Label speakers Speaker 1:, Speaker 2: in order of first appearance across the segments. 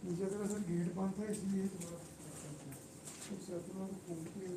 Speaker 1: مجھے اگر سر گیٹ بند تھا اس لیے سب سے اپنا فون کیا.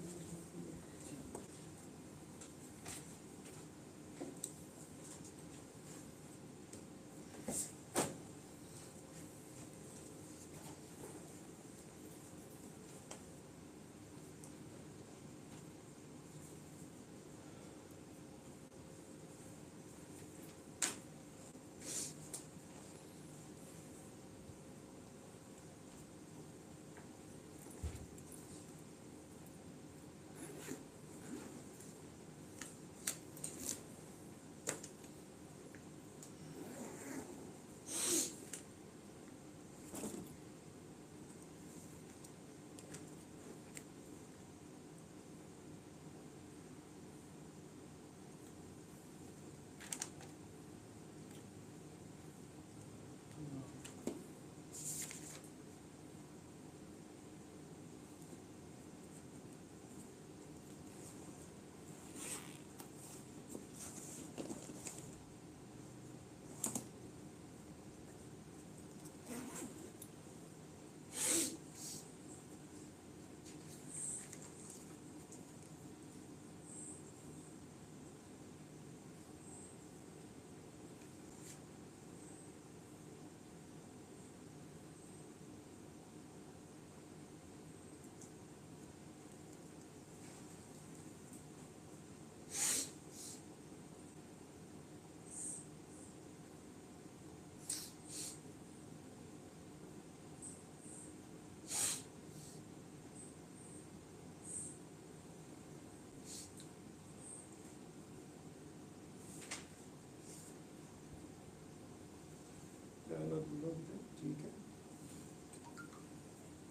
Speaker 1: ٹھیک ہے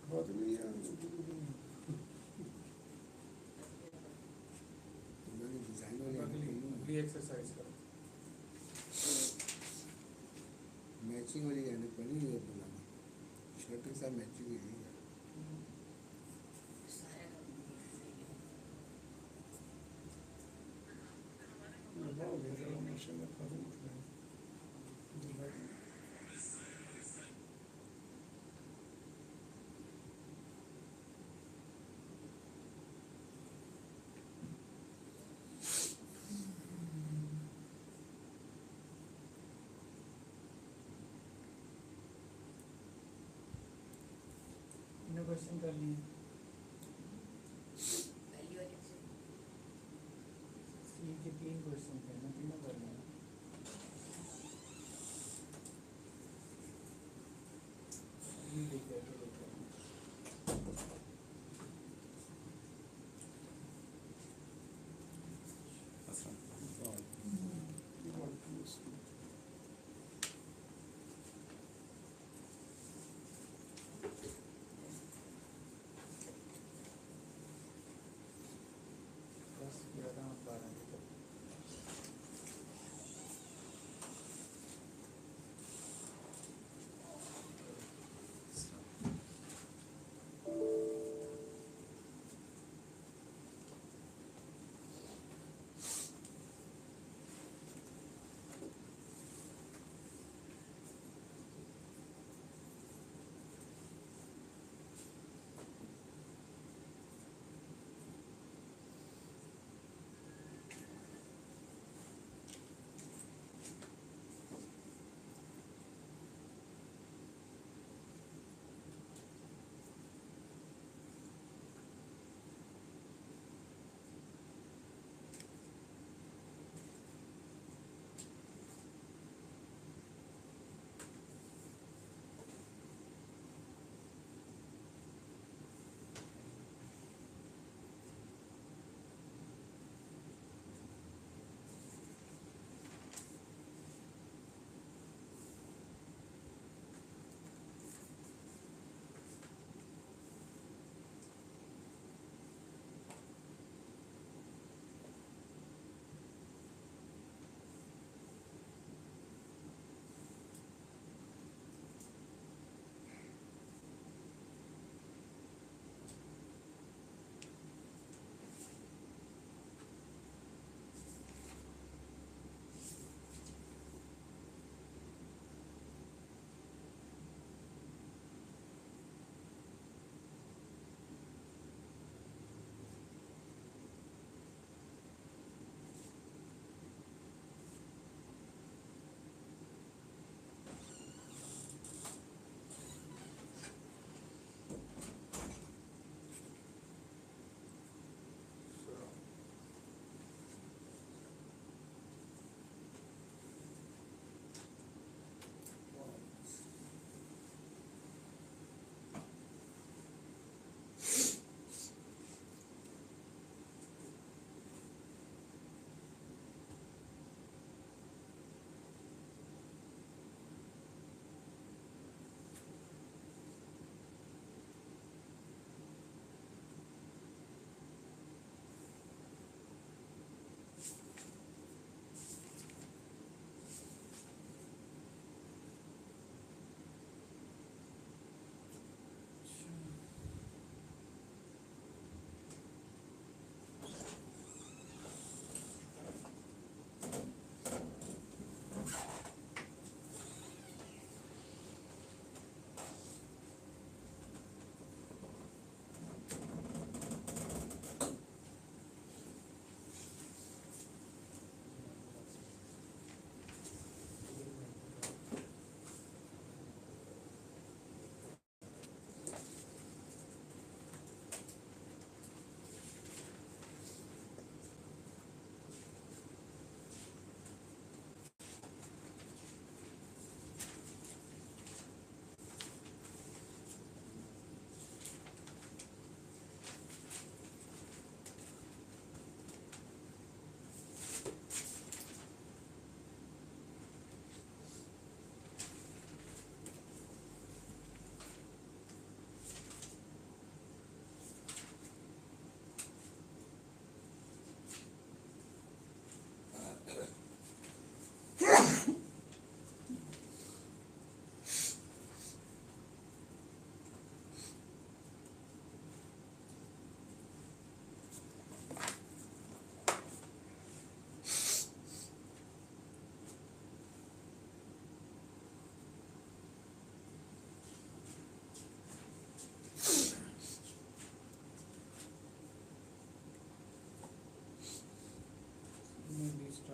Speaker 1: بات نہیں
Speaker 2: ایکسرسائز کرو.
Speaker 3: میچنگ والی گانے پڑی ہے بنانا شرٹ کے ساتھ میچنگ ہوئی ہے.
Speaker 2: کوشچن کر لیے سی کے 3 کوشچن تھے نا تینوں کر لیں.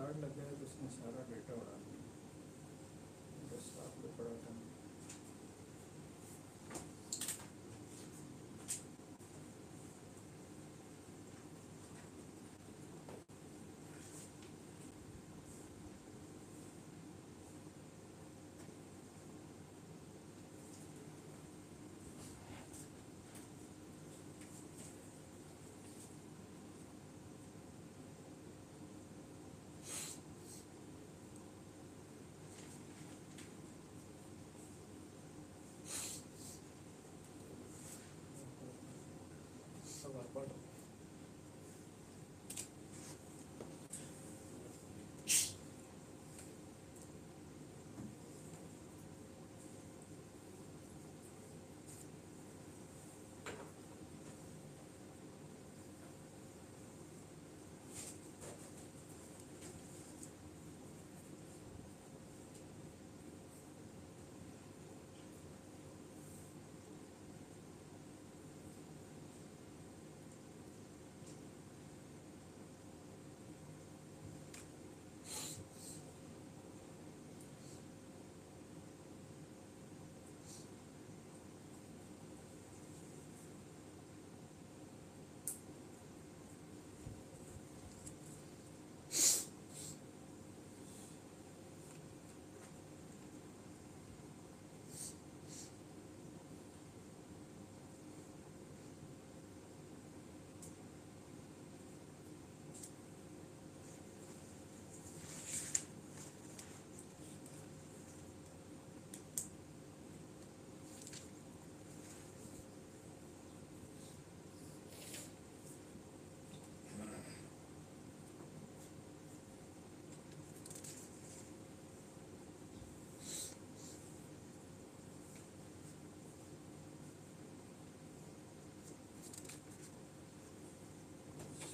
Speaker 2: شارٹ لگ گیا تو اس نے سارا ڈیٹا اڑا دیا. ڈیسکٹاپ پہ پڑا تھا. اب آپ پڑھ.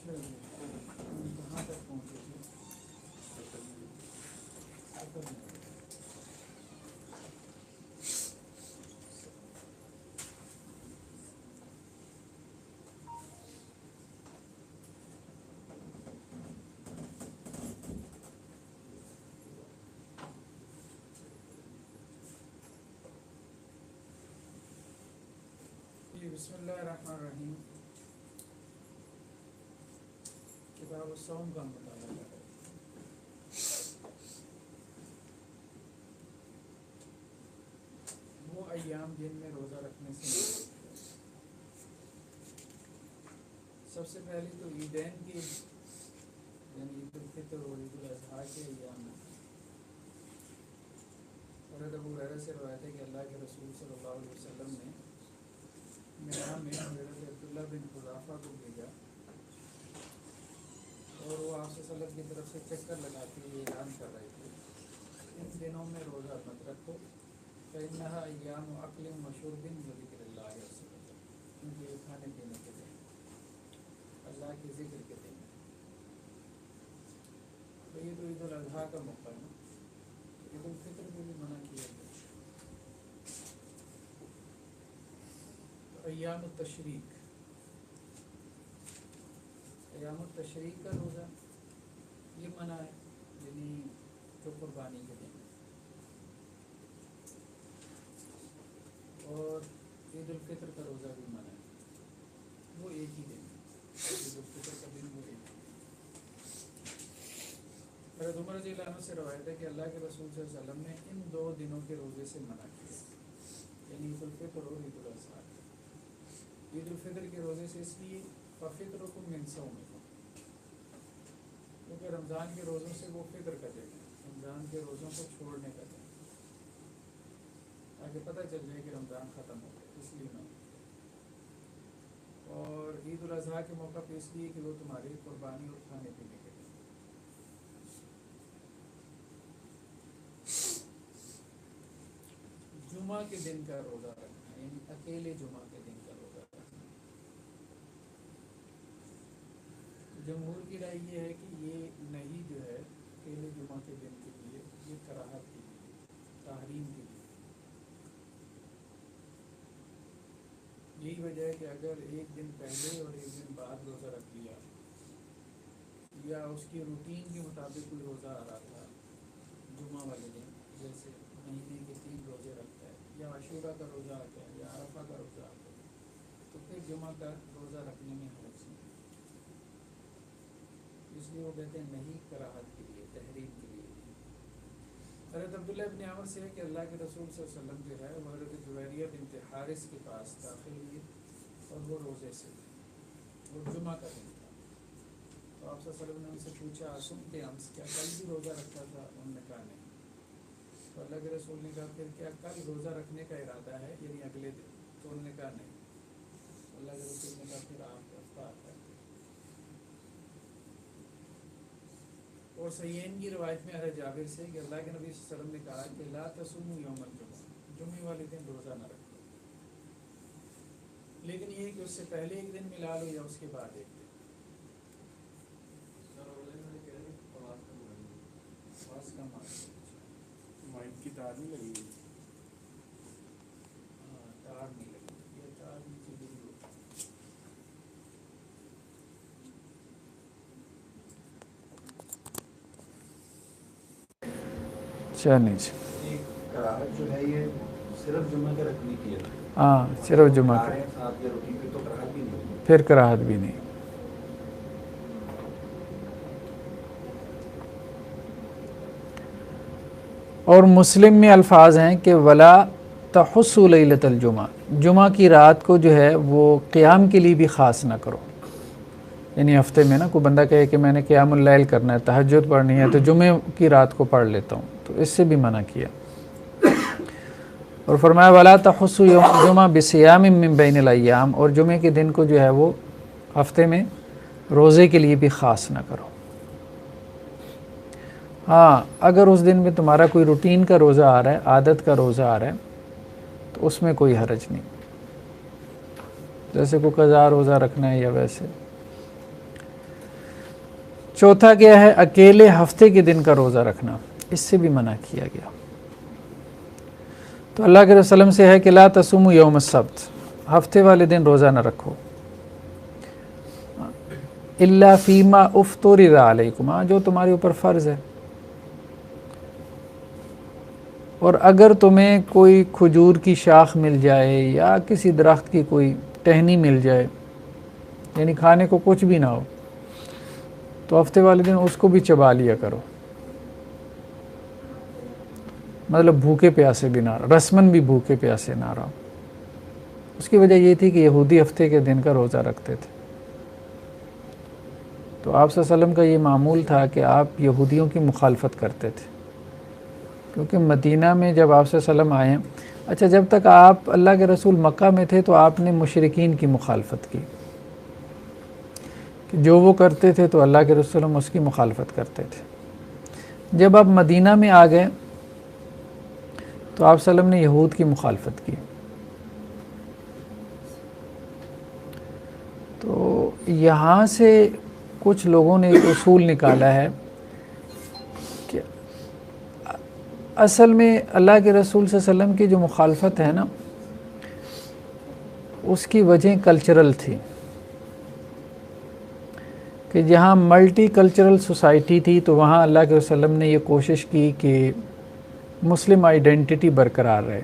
Speaker 2: کہاں تک پہنچے تھے؟ بسم اللہ الرحمن الرحیم. کتاب الصوم کا مطالعہ کر رہے ہیں. وہ ایام جن میں روزہ رکھنے سے سب سے پہلے تو عیدین کی یعنی عید الفطر اور عید الاضحیٰ کے ایام میں حضرت ابو ہریرہ سے روایت ہے کہ اللہ کے رسول صلی اللہ علیہ وسلم نے مینا میں حضرت عبداللہ بن حذافہ کو بھیجا اور وہ آپ سے وسلم کی طرف سے چکر لگا کے یہ اعلان کر رہے تھے ان دنوں میں روزہ مت رکھو فإنها ایام اکل و شرب وذکر اللہ عز وجل، کیونکہ یہ کھانے پینے کے دن اللہ کے ذکر کے دن. تو یہ تو عید الاضحیٰ کا موقع ہے. عید الفطر کو بھی منع کیا گیا. ایام التشریق، ایام التشریق کا روزہ یہ منع ہے، یعنی جو قربانی کے دن. اور عید الفطر کا روزہ بھی منع ہے، وہ ایک ہی دن ہے. عید الفطر کا دن وہ ایک ہی دن. حضرت عمر رضی اللہ عنہ سے روایت ہے کہ اللہ کے رسول صلی اللہ علیہ وسلم نے ان دو دنوں کے روزے سے منع کیا، یعنی عید الفطر اور عید الاضحیٰ. عید الفطر کے روزے سے اس لیے ففطرکم من صومکم، کیونکہ رمضان کے روزوں سے وہ فطر کا دن ہے، رمضان کے روزوں کو چھوڑنے کا دن، تاکہ پتہ چل جائے کہ رمضان ختم ہو گیا، اس لیے نہ. اور عید الاضحیٰ کے موقع پہ اس لیے کہ وہ تمہاری قربانی اور کھانے پینے کے دن. جمعہ کے دن کا روزہ رکھنا، یعنی اکیلے جمعہ کے دن کا روزہ رکھنا. جمہور کی رائے یہ ہے کہ یہ نہیں جو ہے اکیلے جمعہ کے دن کے لیے، یہ کراہت کے لیے، تحریم کے لیے. یہی وجہ ہے کہ اگر ایک دن پہلے اور ایک دن بعد روزہ رکھ لیا، یا اس کی روٹین کے مطابق کوئی روزہ آ رہا تھا جمعہ والے دن، جیسے مہینے کے 3 روزے رکھتا ہے، یا عاشورہ کا روزہ آتا ہے یا عرفہ کا روزہ آتا ہے، تو پھر جمعہ کا روزہ رکھنے میں حرج نہیں، اس لیے وہ کہتے ہیں نہیں کراہت کے لیے، تحریم کے لیے نہیں۔ حضرت عبداللہ ابن عمر سے ہے کہ اللہ کے رسول صلی اللہ علیہ وسلم جو ہے وہ حضرت جویریہ بنت حارث کے پاس داخل ہوئی اور وہ روزے سے تھے، وہ جمعہ کا دن تھا، تو آپ صلی اللہ علیہ وسلم نے ان سے پوچھا سنتے امس، کیا کل بھی روزہ رکھا تھا؟ انہوں نے کہا نہیں۔ تو اللہ کے رسول نے کہا پھر کیا کل روزہ رکھنے کا ارادہ ہے، یعنی اگلے دن؟ تو انہوں نے کہا نہیں۔ اللہ کے رسول نے کہا پھر آپ افطار کر دیں۔ اور صحیحین کی روایت میں حضرت جابر سے کہ اللہ کے نبی صلی اللہ علیہ وسلم نے کہا کہ لا تصوموا یوم الجمعہ، جمعے والے دن روزہ نہ رکھو، لیکن یہ کہ اس سے پہلے ایک دن ملا لو یا اس کے بعد ایک دن۔ آواز کم آ رہی ہے۔
Speaker 1: مائک کی تار نہیں لگی ہوئی؟
Speaker 2: ہاں، تار نہیں لگی، یہ تار نیچے گری ہوئی۔ چلیں جی،
Speaker 4: کراہت جو ہے یہ صرف جمعہ کے رکھنے کی ہے،
Speaker 2: ہاں صرف جمعہ کا،
Speaker 4: ساتھ یا روٹین پہ تو کراہت بھی نہیں ہوتی۔
Speaker 2: پھر کراہت بھی نہیں۔ اور مسلم میں الفاظ ہیں کہ ولا تحس لیلۃ الجمعہ، جمعہ کی رات کو جو ہے وہ قیام کے لیے بھی خاص نہ کرو، یعنی ہفتے میں نا کوئی بندہ کہے کہ میں نے قیام اللیل کرنا ہے، تہجد پڑھنی ہے، تو جمعے کی رات کو پڑھ لیتا ہوں، تو اس سے بھی منع کیا۔ اور فرمایا ولا تحس یوم الجمعہ بصیام من بین الایام، اور جمعے کے دن کو جو ہے وہ ہفتے میں روزے کے لیے بھی خاص نہ کرو۔ ہاں اگر اس دن میں تمہارا کوئی روٹین کا روزہ آ رہا ہے، عادت کا روزہ آ رہا ہے، تو اس میں کوئی حرج نہیں، جیسے کوئی قضا روزہ رکھنا ہے یا ویسے۔ چوتھا کیا ہے؟ اکیلے ہفتے کے دن کا روزہ رکھنا، اس سے بھی منع کیا گیا۔ تو اللہ کے رسول وسلم سے ہے کہ لا تصوموا یوم السبت، ہفتے والے دن روزہ نہ رکھو، الا فیما افترض علیکم، جو تمہارے اوپر فرض ہے۔ اور اگر تمہیں کوئی کھجور کی شاخ مل جائے یا کسی درخت کی کوئی ٹہنی مل جائے، یعنی کھانے کو کچھ بھی نہ ہو، تو ہفتے والے دن اس کو بھی چبا لیا کرو، مطلب بھوکے پیاسے بھی نہ رہو، رسمن بھی بھوکے پیاسے نہ رہو۔ اس کی وجہ یہ تھی کہ یہودی ہفتے کے دن کا روزہ رکھتے تھے، تو آپ صلی اللہ علیہ وسلم کا یہ معمول تھا کہ آپ یہودیوں کی مخالفت کرتے تھے، کیونکہ مدینہ میں جب آپ صلی اللہ علیہ وسلم آئے ہیں، اچھا جب تک آپ اللہ کے رسول مکہ میں تھے تو آپ نے مشرکین کی مخالفت کی، کہ جو وہ کرتے تھے تو اللہ کے رسول اس کی مخالفت کرتے تھے۔ جب آپ مدینہ میں آ گئے تو آپ صلی اللہ علیہ وسلم نے یہود کی مخالفت کی۔ تو یہاں سے کچھ لوگوں نے ایک اصول نکالا ہے کہ اصل میں اللہ کے رسول صلی اللہ علیہ وسلم کی جو مخالفت ہے نا، اس کی وجہ کلچرل تھی، کہ جہاں ملٹی کلچرل سوسائٹی تھی تو وہاں اللہ کے رسول وسلم نے یہ کوشش کی کہ مسلم آئیڈینٹی برقرار رہے۔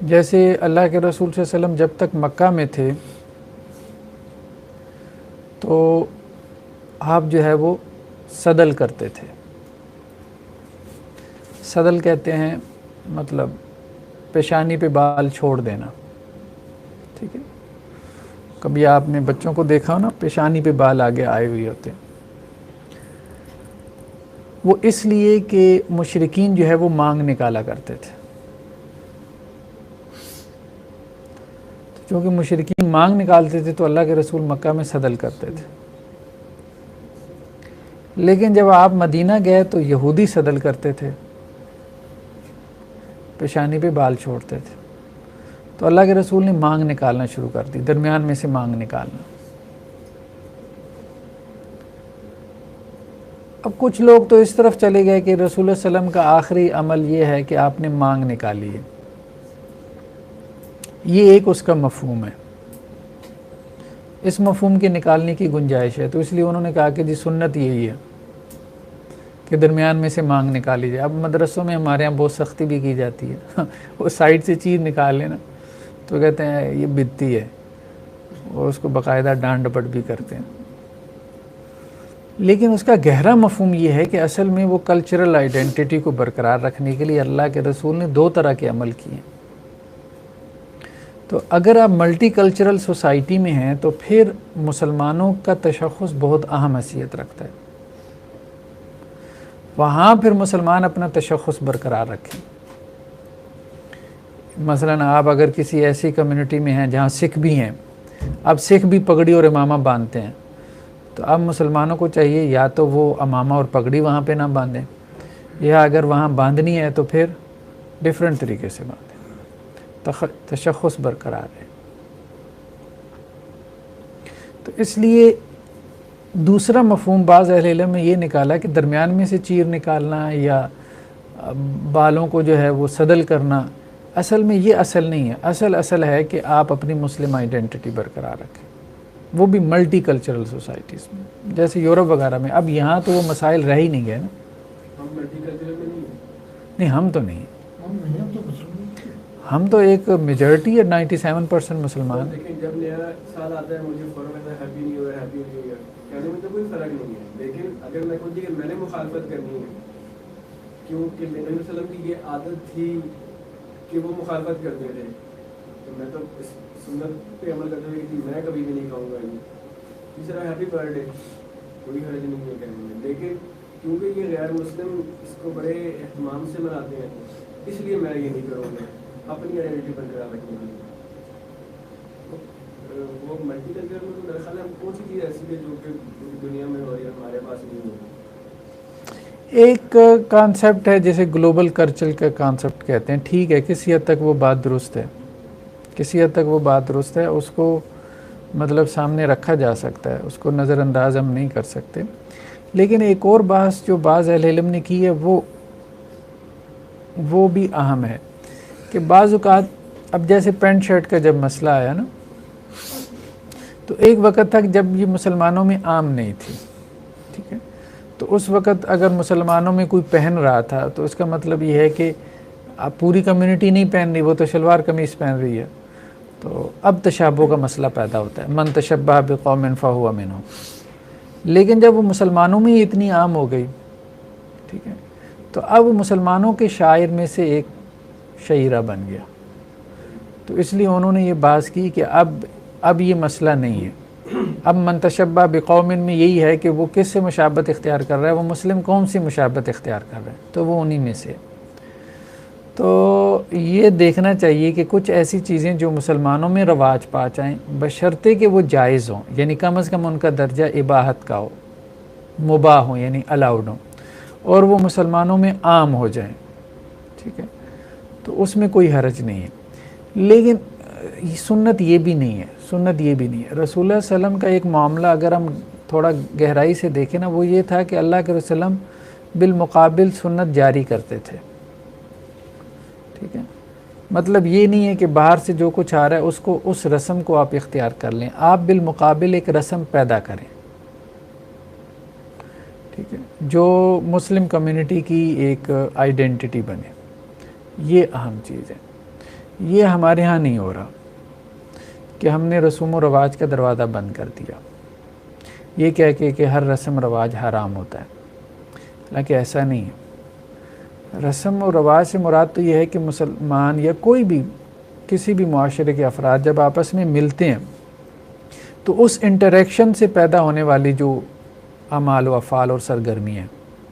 Speaker 2: جیسے اللہ کے رسول صلی اللہ علیہ وسلم جب تک مکہ میں تھے تو آپ جو ہے وہ صدل کرتے تھے۔ صدل کہتے ہیں مطلب پیشانی پہ بال چھوڑ دینا، ٹھیک ہے؟ کبھی آپ نے بچوں کو دیکھا ہو نا، پیشانی پہ بال آگے آئے ہوئے ہوتے ہیں، وہ اس لیے کہ مشرکین جو ہے وہ مانگ نکالا کرتے تھے، چونکہ مشرکین مانگ نکالتے تھے تو اللہ کے رسول مکہ میں صدل کرتے تھے۔ لیکن جب آپ مدینہ گئے تو یہودی صدل کرتے تھے، پیشانی پہ بال چھوڑتے تھے، تو اللہ کے رسول نے مانگ نکالنا شروع کر دی، درمیان میں سے مانگ نکالنا۔ اب کچھ لوگ تو اس طرف چلے گئے کہ رسول اللہ صلی اللہ علیہ وسلم کا آخری عمل یہ ہے کہ آپ نے مانگ نکالی ہے، یہ ایک اس کا مفہوم ہے، اس مفہوم کے نکالنے کی گنجائش ہے، تو اس لیے انہوں نے کہا کہ جی سنت یہی ہے کہ درمیان میں سے مانگ نکالی جائے۔ اب مدرسوں میں ہمارے ہاں بہت سختی بھی کی جاتی ہے وہ سائڈ سے چیز نکال لینا تو کہتے ہیں یہ بدتی ہے، اور اس کو باقاعدہ ڈانٹ ڈپٹ بھی کرتے ہیں۔ لیکن اس کا گہرا مفہوم یہ ہے کہ اصل میں وہ کلچرل آئیڈینٹی کو برقرار رکھنے کے لیے اللہ کے رسول نے 2 طرح کے عمل کیے۔ تو اگر آپ ملٹی کلچرل سوسائٹی میں ہیں تو پھر مسلمانوں کا تشخص بہت اہم حیثیت رکھتا ہے، وہاں پھر مسلمان اپنا تشخص برقرار رکھیں۔ مثلاً آپ اگر کسی ایسی کمیونٹی میں ہیں جہاں سکھ بھی ہیں، اب سکھ بھی پگڑی اور امامہ باندھتے ہیں، تو اب مسلمانوں کو چاہیے یا تو وہ امامہ اور پگڑی وہاں پہ نہ باندھیں، یا اگر وہاں باندھنی ہے تو پھر ڈیفرنٹ طریقے سے باندھیں، تشخص برقرار ہے۔ تو اس لیے دوسرا مفہوم بعض اہل علم میں یہ نکالا کہ درمیان میں سے چیر نکالنا یا بالوں کو جو ہے وہ سدل کرنا، اصل میں یہ اصل نہیں ہے۔ اصل ہے کہ آپ اپنی مسلم آئیڈینٹی برقرار رکھیں، وہ بھی ملٹی کلچرل سوسائٹیز میں، جیسے یورپ وغیرہ میں۔ اب یہاں تو وہ مسائل رہ ہی نہیں گئے نا۔
Speaker 3: ہم ملٹی کلچرل میں
Speaker 2: نہیں، ہم تو نہیں،
Speaker 1: ہم تو مسلمان ہیں۔
Speaker 2: ہم تو ایک میجورٹی ہے، 97% مسلمان۔
Speaker 3: لیکن جب نیا سال آتا ہے مجھے فوراً کہتا ہے happy new year, happy new year, کہنے میں تو کوئی فرق نہیں ہے۔ لیکن اگر میں خود میں نے مخالفت کرنی ہے، کیونکہ نبی علیہ وسلم کی یہ عادت تھی کہ وہ مخالفت کرتے تھے، تو میں تو اس سنت پہ عمل کرتے ہوئے کہ میں کبھی بھی نہیں کہوں گا یہ تیسرا ہیپی برتھ ڈے، کوئی حرج نہیں ہے کہنے میں۔ لیکن کیونکہ یہ غیر مسلم اس کو بڑے اہتمام سے مناتے ہیں، اس لیے میں یہ نہیں کروں گا اپنی آئیڈینٹی برقرار رکھنے کے لیے۔ وہ ملٹی کلچر میں تو میرا خیال ہے کون سی چیز ایسی ہے جو کہ دنیا میں ہو رہی ہے ہمارے پاس نہیں ہے؟
Speaker 2: ایک کانسیپٹ ہے جیسے گلوبل کلچر کا کانسیپٹ کہتے ہیں، ٹھیک ہے، کسی حد تک وہ بات درست ہے، کسی حد تک وہ بات درست ہے، اس کو مطلب سامنے رکھا جا سکتا ہے، اس کو نظر انداز ہم نہیں کر سکتے۔ لیکن ایک اور بحث جو بعض اہل علم نے کی ہے وہ بھی اہم ہے کہ بعض اوقات اب جیسے پینٹ شرٹ کا جب مسئلہ آیا نا، تو ایک وقت تک جب یہ مسلمانوں میں عام نہیں تھی، ٹھیک ہے، تو اس وقت اگر مسلمانوں میں کوئی پہن رہا تھا تو اس کا مطلب یہ ہے کہ اب پوری کمیونٹی نہیں پہن رہی، وہ تو شلوار قمیص پہن رہی ہے، تو اب تشابہ کا مسئلہ پیدا ہوتا ہے، من تشبہ بقوم فہو منہم۔ لیکن جب وہ مسلمانوں میں اتنی عام ہو گئی، ٹھیک ہے، تو اب مسلمانوں کے شاعر میں سے ایک شعیرہ بن گیا، تو اس لیے انہوں نے یہ بات کی کہ اب یہ مسئلہ نہیں ہے، اب من تشبہ بقوم میں یہی ہے کہ وہ کس سے مشابہت اختیار کر رہا ہے، وہ مسلم قوم سے مشابہت اختیار کر رہا ہے، تو وہ انہی میں سے۔ تو یہ دیکھنا چاہیے کہ کچھ ایسی چیزیں جو مسلمانوں میں رواج پا جائیں بشرطے کہ وہ جائز ہوں، یعنی کم از کم ان کا درجہ اباحت کا ہو، مباح ہو یعنی الاؤڈ ہو، اور وہ مسلمانوں میں عام ہو جائیں، ٹھیک ہے، تو اس میں کوئی حرج نہیں ہے۔ لیکن سنت یہ بھی نہیں ہے، سنت یہ بھی نہیں ہے۔ رسول اللہ صلی اللہ علیہ وسلم کا ایک معاملہ اگر ہم تھوڑا گہرائی سے دیکھیں نا، وہ یہ تھا کہ اللہ کے رسول وسلم بالمقابل سنت جاری کرتے تھے، ٹھیک ہے، مطلب یہ نہیں ہے کہ باہر سے جو کچھ آ رہا ہے اس رسم کو آپ اختیار کر لیں، آپ بالمقابل ایک رسم پیدا کریں، ٹھیک ہے، جو مسلم کمیونٹی کی ایک آئیڈینٹی بنے، یہ اہم چیز ہے۔ یہ ہمارے ہاں نہیں ہو رہا کہ ہم نے رسوم و رواج کا دروازہ بند کر دیا، یہ کہہ کے کہ ہر رسم رواج حرام ہوتا ہے، حالانکہ ایسا نہیں ہے۔ رسم و رواج سے مراد تو یہ ہے کہ مسلمان یا کوئی بھی کسی بھی معاشرے کے افراد جب آپس میں ملتے ہیں تو اس انٹریکشن سے پیدا ہونے والی جو اعمال و افعال اور سرگرمی ہیں،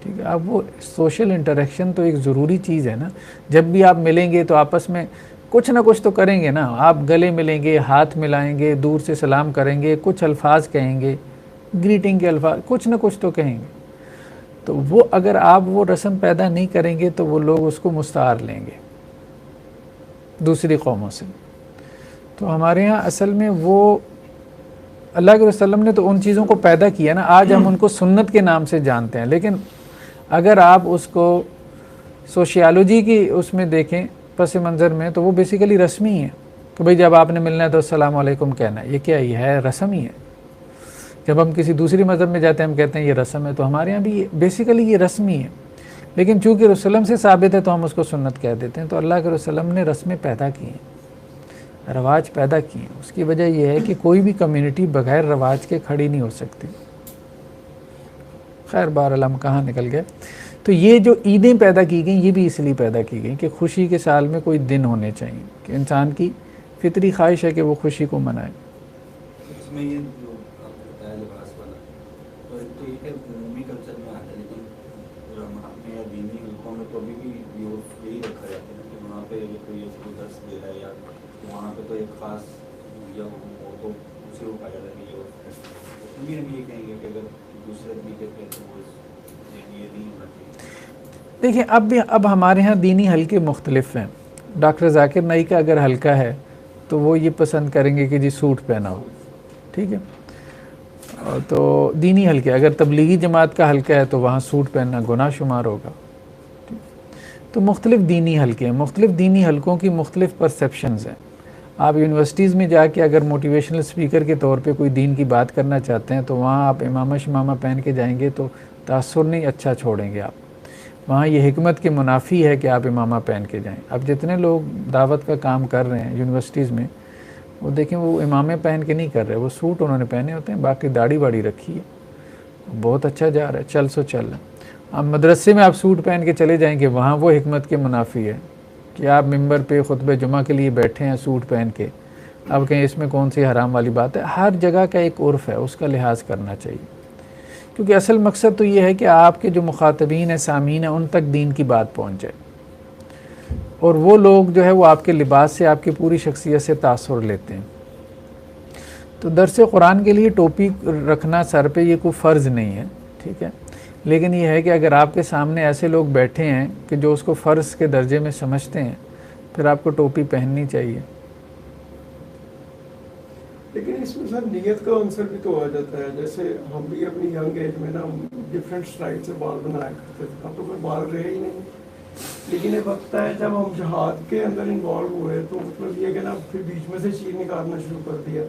Speaker 2: ٹھیک ہے، اب وہ سوشل انٹریکشن تو ایک ضروری چیز ہے نا۔ جب بھی آپ ملیں گے تو آپس میں کچھ نہ کچھ تو کریں گے نا، آپ گلے ملیں گے، ہاتھ ملائیں گے، دور سے سلام کریں گے، کچھ الفاظ کہیں گے، گریٹنگ کے الفاظ، کچھ نہ کچھ تو کہیں گے۔ تو وہ اگر آپ وہ رسم پیدا نہیں کریں گے تو وہ لوگ اس کو مستعار لیں گے دوسری قوموں سے۔ تو ہمارے ہاں اصل میں وہ اللہ کے وسلم نے تو ان چیزوں کو پیدا کیا نا، آج ہم ان کو سنت کے نام سے جانتے ہیں، لیکن اگر آپ اس کو سوشیالوجی کی اس میں دیکھیں پس منظر میں تو وہ بیسیکلی رسمی ہیں، کہ بھئی جب آپ نے ملنا ہے تو السلام علیکم کہنا ہے. یہ کیا ہے رسم ہی ہے. جب ہم کسی دوسری مذہب میں جاتے ہیں ہم کہتے ہیں یہ رسم ہے, تو ہمارے ہاں بھی بیسیکلی یہ رسم ہی ہے. لیکن چونکہ رسول اللہ سے ثابت ہے تو ہم اس کو سنت کہہ دیتے ہیں. تو اللہ کے رسول اللہ نے رسمیں پیدا کی ہیں, رواج پیدا کیے ہیں. اس کی وجہ یہ ہے کہ کوئی بھی کمیونٹی بغیر رواج کے کھڑی نہیں ہو سکتی. خیر بہرحال ہم کہاں نکل گئے. تو یہ جو عیدیں پیدا کی گئیں یہ بھی اس لیے پیدا کی گئیں کہ خوشی کے سال میں کوئی دن ہونے چاہیے, کہ انسان کی فطری خواہش ہے کہ وہ خوشی کو منائے.
Speaker 4: اس میں یہ جو آپ نے بتایا لباس والا, تو ایک تو یہ کہ عمومی کلچر میں آتا ہے, لیکن علماء میں یا دینی حلقوں میں تو ابھی بھی یہی رکھا جاتا ہے کہ وہاں پہ کوئی درس دے رہا ہے یا وہاں پہ تو ایک خاص یا وہ تو اسے وہ پایا جاتا ہے کہ اس میں بھی ہم یہ کہیں گے کہ اگر دوسرے طریقے پہ تو وہ یہ نہیں ہونا چاہیے.
Speaker 2: دیکھیں اب ہمارے ہاں دینی حلقے مختلف ہیں. ڈاکٹر ذاکر نائی کا اگر حلقہ ہے تو وہ یہ پسند کریں گے کہ جی سوٹ پہنا ہو, ٹھیک ہے. تو دینی حلقے, اگر تبلیغی جماعت کا حلقہ ہے تو وہاں سوٹ پہننا گناہ شمار ہوگا. تو مختلف دینی حلقے ہیں, مختلف دینی حلقوں کی مختلف پرسیپشنز ہیں. آپ یونیورسٹیز میں جا کے اگر موٹیویشنل اسپیکر کے طور پہ کوئی دین کی بات کرنا چاہتے ہیں تو وہاں آپ امامہ شمامہ پہن کے جائیں گے تو تاثر نہیں اچھا چھوڑیں گے آپ. وہاں یہ حکمت کے منافی ہے کہ آپ امامہ پہن کے جائیں. اب جتنے لوگ دعوت کا کام کر رہے ہیں یونیورسٹیز میں, وہ دیکھیں وہ امامے پہن کے نہیں کر رہے, وہ سوٹ انہوں نے پہنے ہوتے ہیں, باقی داڑھی واڑی رکھی ہے, بہت اچھا جا رہا ہے, چل سو چل. اب مدرسے میں آپ سوٹ پہن کے چلے جائیں گے, وہاں وہ حکمت کے منافی ہے کہ آپ ممبر پہ خطبہ جمعہ کے لیے بیٹھے ہیں سوٹ پہن کے. اب کہیں اس میں کون سی حرام والی بات ہے. ہر جگہ کا ایک عرف ہے, اس کا لحاظ کرنا چاہیے, کیونکہ اصل مقصد تو یہ ہے کہ آپ کے جو مخاطبین ہیں, سامعین ہیں, ان تک دین کی بات پہنچ جائے, اور وہ لوگ جو ہے وہ آپ کے لباس سے, آپ کی پوری شخصیت سے تاثر لیتے ہیں. تو درس قرآن کے لیے ٹوپی رکھنا سر پہ یہ کوئی فرض نہیں ہے, ٹھیک ہے. لیکن یہ ہے کہ اگر آپ کے سامنے ایسے لوگ بیٹھے ہیں کہ جو اس کو فرض کے درجے میں سمجھتے ہیں, پھر آپ کو ٹوپی پہننی چاہیے.
Speaker 1: لیکن اس میں سر نیت کا عنصر بھی تو آ جاتا ہے. جیسے ہم بھی اپنی ینگ ایج میں نا ڈفرینٹ اسٹائل سے بال بنایا کرتے تھے, اب تو کوئی بال رہے ہی نہیں. لیکن ایک وقت ہے جب ہم جہاد کے اندر انوالو ہوئے تو مطلب یہ کہ نا پھر بیچ میں سے چیر نکالنا شروع کر دیا,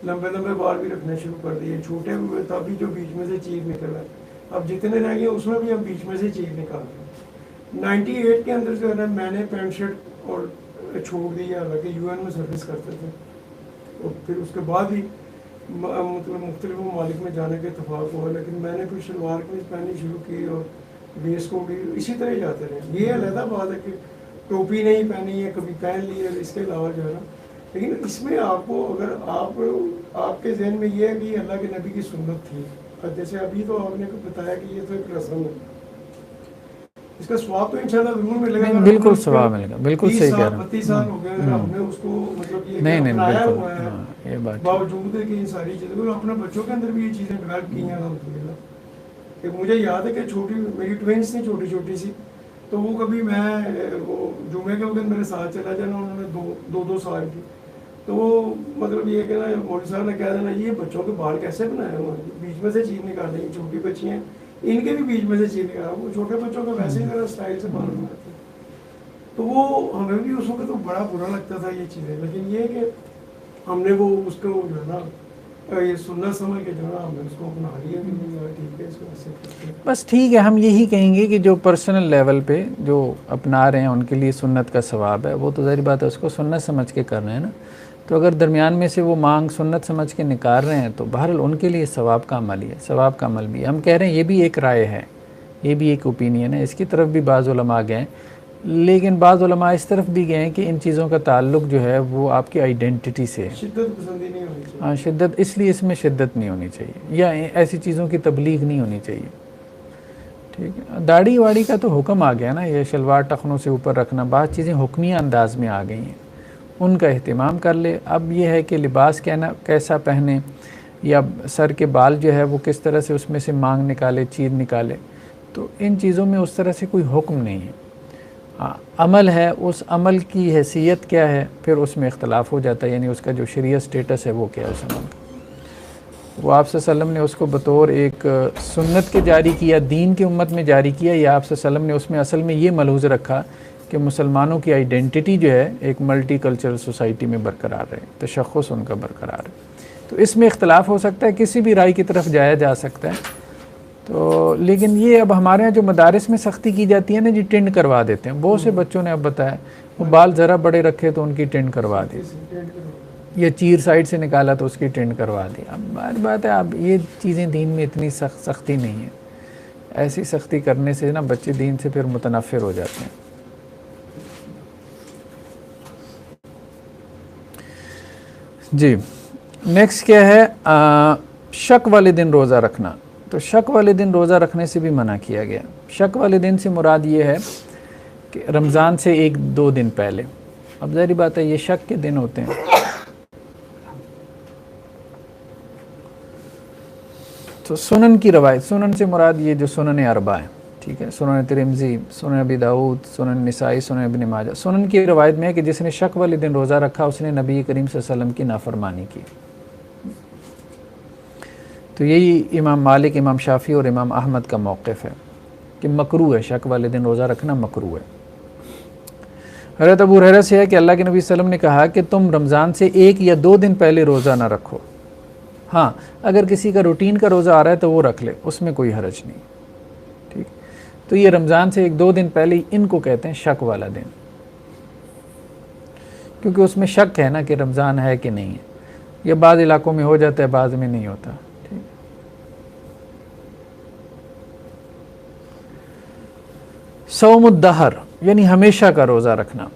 Speaker 1: لمبے لمبے بال بھی رکھنے شروع کر دیے, چھوٹے ہوئے تب بھی جو بیچ میں سے چیر نکل ہے. اب جتنے رہ گئے اس میں بھی ہم بیچ میں سے چیر نکال رہے ہیں. 98 کے اندر جو ہے نا میں نے پینٹ شرٹ اور چھوڑ دیا, حالانکہ یو این میں سروس کرتے تھے, اور پھر اس کے بعد ہی مطلب مختلف ممالک میں جانے کا اتفاق ہوا. لیکن میں نے پھر شلوار قمیض پہننی شروع کی اور ویسٹ کوٹ اسی طرح ہی جاتے رہے. یہ علیحدہ بات ہے کہ ٹوپی نہیں پہنی ہے, کبھی پہن لی ہے, اس کے علاوہ جو ہے نا. لیکن اس میں آپ کو اگر آپ کے ذہن میں یہ ہے کہ یہ اللہ کے نبی کی سنت تھی, جیسے ابھی تو آپ نے بتایا کہ یہ تو ایک رسم ہے, اس کا ثواب تو انشاءاللہ ضرور ملے گا.
Speaker 2: بالکل ثواب ملے گا, بالکل صحیح کہہ رہا ہوں.
Speaker 1: 32 سال ہو گئے ہم نے اس کو مطلب یہ
Speaker 2: نہیں
Speaker 1: اپنایا
Speaker 2: بالکل,
Speaker 1: ہوا ہے,
Speaker 2: یہ بات
Speaker 1: باوجود ہے کہ ان ساری چیزیں اپنے بچوں کے اندر بھی یہ چیزیں ڈیولپ کی ہیں الحمدللہ. کہ مجھے یاد ہے کہ چھوٹی میری ٹوینس تھی, چھوٹی چھوٹی سی, تو وہ کبھی میں وہ جمعے کے وقت میرے ساتھ چلا جانا, انہوں نے 2 سال کی, تو وہ مطلب یہ کہ نا مولوی صاحب نے کہہ دینا یہ بچوں کے بال کیسے بنائے ہوئے ہیں, بیچ میں سے چیر نکال دیں, چھوٹی بچی ہیں ان کے بھی بیچ میں سے چیر نکالا. وہ چھوٹے بچوں کا ویسے ہی ذرا اسٹائل سے بال بناتے ہیں. تو وہ ہمیں بھی اس وقت تو بڑا برا لگتا تھا یہ چیزیں. لیکن یہ کہ ہم نے وہ اس کو جو ہے نا یہ سنت سمجھ کے جو ہے نا ہم نے اس کو اپنا لیا کہ ٹھیک ہے اس کو ایسے کرتے ہیں.
Speaker 2: بس ٹھیک ہے. ہم یہی کہیں گے کہ جو پرسنل لیول پہ جو اپنا رہے ہیں ان کے لیے سنت کا ثواب ہے, وہ تو ظاہر بات ہے اس کو سنت سمجھ کے کر رہے ہیں نا. تو اگر درمیان میں سے وہ مانگ سنت سمجھ کے نکال رہے ہیں تو بہرحال ان کے لیے ثواب کا عمل ہی ہے, ثواب کا عمل بھی ہے. ہم کہہ رہے ہیں یہ بھی ایک رائے ہے, یہ بھی ایک اوپینین ہے, اس کی طرف بھی بعض علماء گئے ہیں. لیکن بعض علماء اس طرف بھی گئے ہیں کہ ان چیزوں کا تعلق جو ہے وہ آپ کی آئیڈینٹی سے ہے.
Speaker 1: شدت پسندی نہیں ہونی چاہیے.
Speaker 2: ہاں شدت, اس لیے اس میں شدت نہیں ہونی چاہیے, یا ایسی چیزوں کی تبلیغ نہیں ہونی چاہیے. ٹھیک ہے. داڑھی واڑی کا تو حکم آ گیا نا, یہ شلوار ٹخنوں سے اوپر رکھنا, بعض چیزیں حکمیہ انداز میں آ گئی ہیں, ان کا اہتمام کر لے. اب یہ ہے کہ لباس کیسا پہنے, یا سر کے بال جو ہے وہ کس طرح سے اس میں سے مانگ نکالے, چیر نکالے, تو ان چیزوں میں اس طرح سے کوئی حکم نہیں ہے. عمل ہے, اس عمل کی حیثیت کیا ہے, پھر اس میں اختلاف ہو جاتا ہے, یعنی اس کا جو شریعت سٹیٹس ہے وہ کیا ہے اس عمل کا. وہ آپ صلی اللہ علیہ وسلم نے اس کو بطور ایک سنت کے جاری کیا, دین کی امت میں جاری کیا, یا آپ صلی اللہ علیہ وسلم نے اس میں اصل میں یہ ملحوظ رکھا
Speaker 5: کہ مسلمانوں کی آئیڈینٹی جو ہے ایک ملٹی کلچرل سوسائٹی میں برقرار رہے، تشخص ان کا برقرار ہے۔ تو اس میں اختلاف ہو سکتا ہے، کسی بھی رائے کی طرف جایا جا سکتا ہے۔ تو لیکن یہ اب ہمارے ہاں جو مدارس میں سختی کی جاتی ہے نا جی، ٹینڈ کروا دیتے ہیں، بہت سے بچوں نے اب بتایا وہ بال ذرا بڑے رکھے تو ان کی ٹینڈ کروا دی، یا چیر سائڈ سے نکالا تو اس کی ٹینڈ کروا دی۔ اب بات ہے، اب یہ چیزیں دین میں اتنی سختی نہیں ہے، ایسی سختی کرنے سے نا بچے دین سے پھر متنفر ہو جاتے ہیں۔ جی نیکسٹ کیا ہے، شک والے دن روزہ رکھنا۔ تو شک والے دن روزہ رکھنے سے بھی منع کیا گیا۔ شک والے دن سے مراد یہ ہے کہ رمضان سے 1-2 دن پہلے۔ اب ظاہری بات ہے یہ شک کے دن ہوتے ہیں، تو سنن کی روایت، سنن سے مراد یہ جو سنن اربع ہیں، ٹھیک ہے، سنن ترمذی، سنن ابی داؤد، سنن نسائی، سنن ابن ماجہ۔ سنن کی روایت میں ہے کہ جس نے شک والے دن روزہ رکھا اس نے نبی کریم صلی اللہ علیہ وسلم کی نافرمانی کی۔ تو یہی امام مالک، امام شافعی اور امام احمد کا موقف ہے کہ مکروہ ہے، شک والے دن روزہ رکھنا مکروہ ہے۔ حضرت ابو ہریرہ سے ہے کہ اللہ کے نبی صلی اللہ علیہ وسلم نے کہا کہ تم رمضان سے 1 یا 2 دن پہلے روزہ نہ رکھو، ہاں اگر کسی کا روٹین کا روزہ آ رہا ہے تو وہ رکھ لے، اس میں کوئی حرج نہیں، ٹھیک۔ تو یہ رمضان سے 1-2 دن پہلے ان کو کہتے ہیں شک والا دن، کیونکہ اس میں شک ہے نا کہ رمضان ہے کہ نہیں ہے، یہ بعض علاقوں میں ہو جاتا ہے، بعض میں نہیں ہوتا، ٹھیک۔ صوم الدہر یعنی ہمیشہ کا روزہ رکھنا،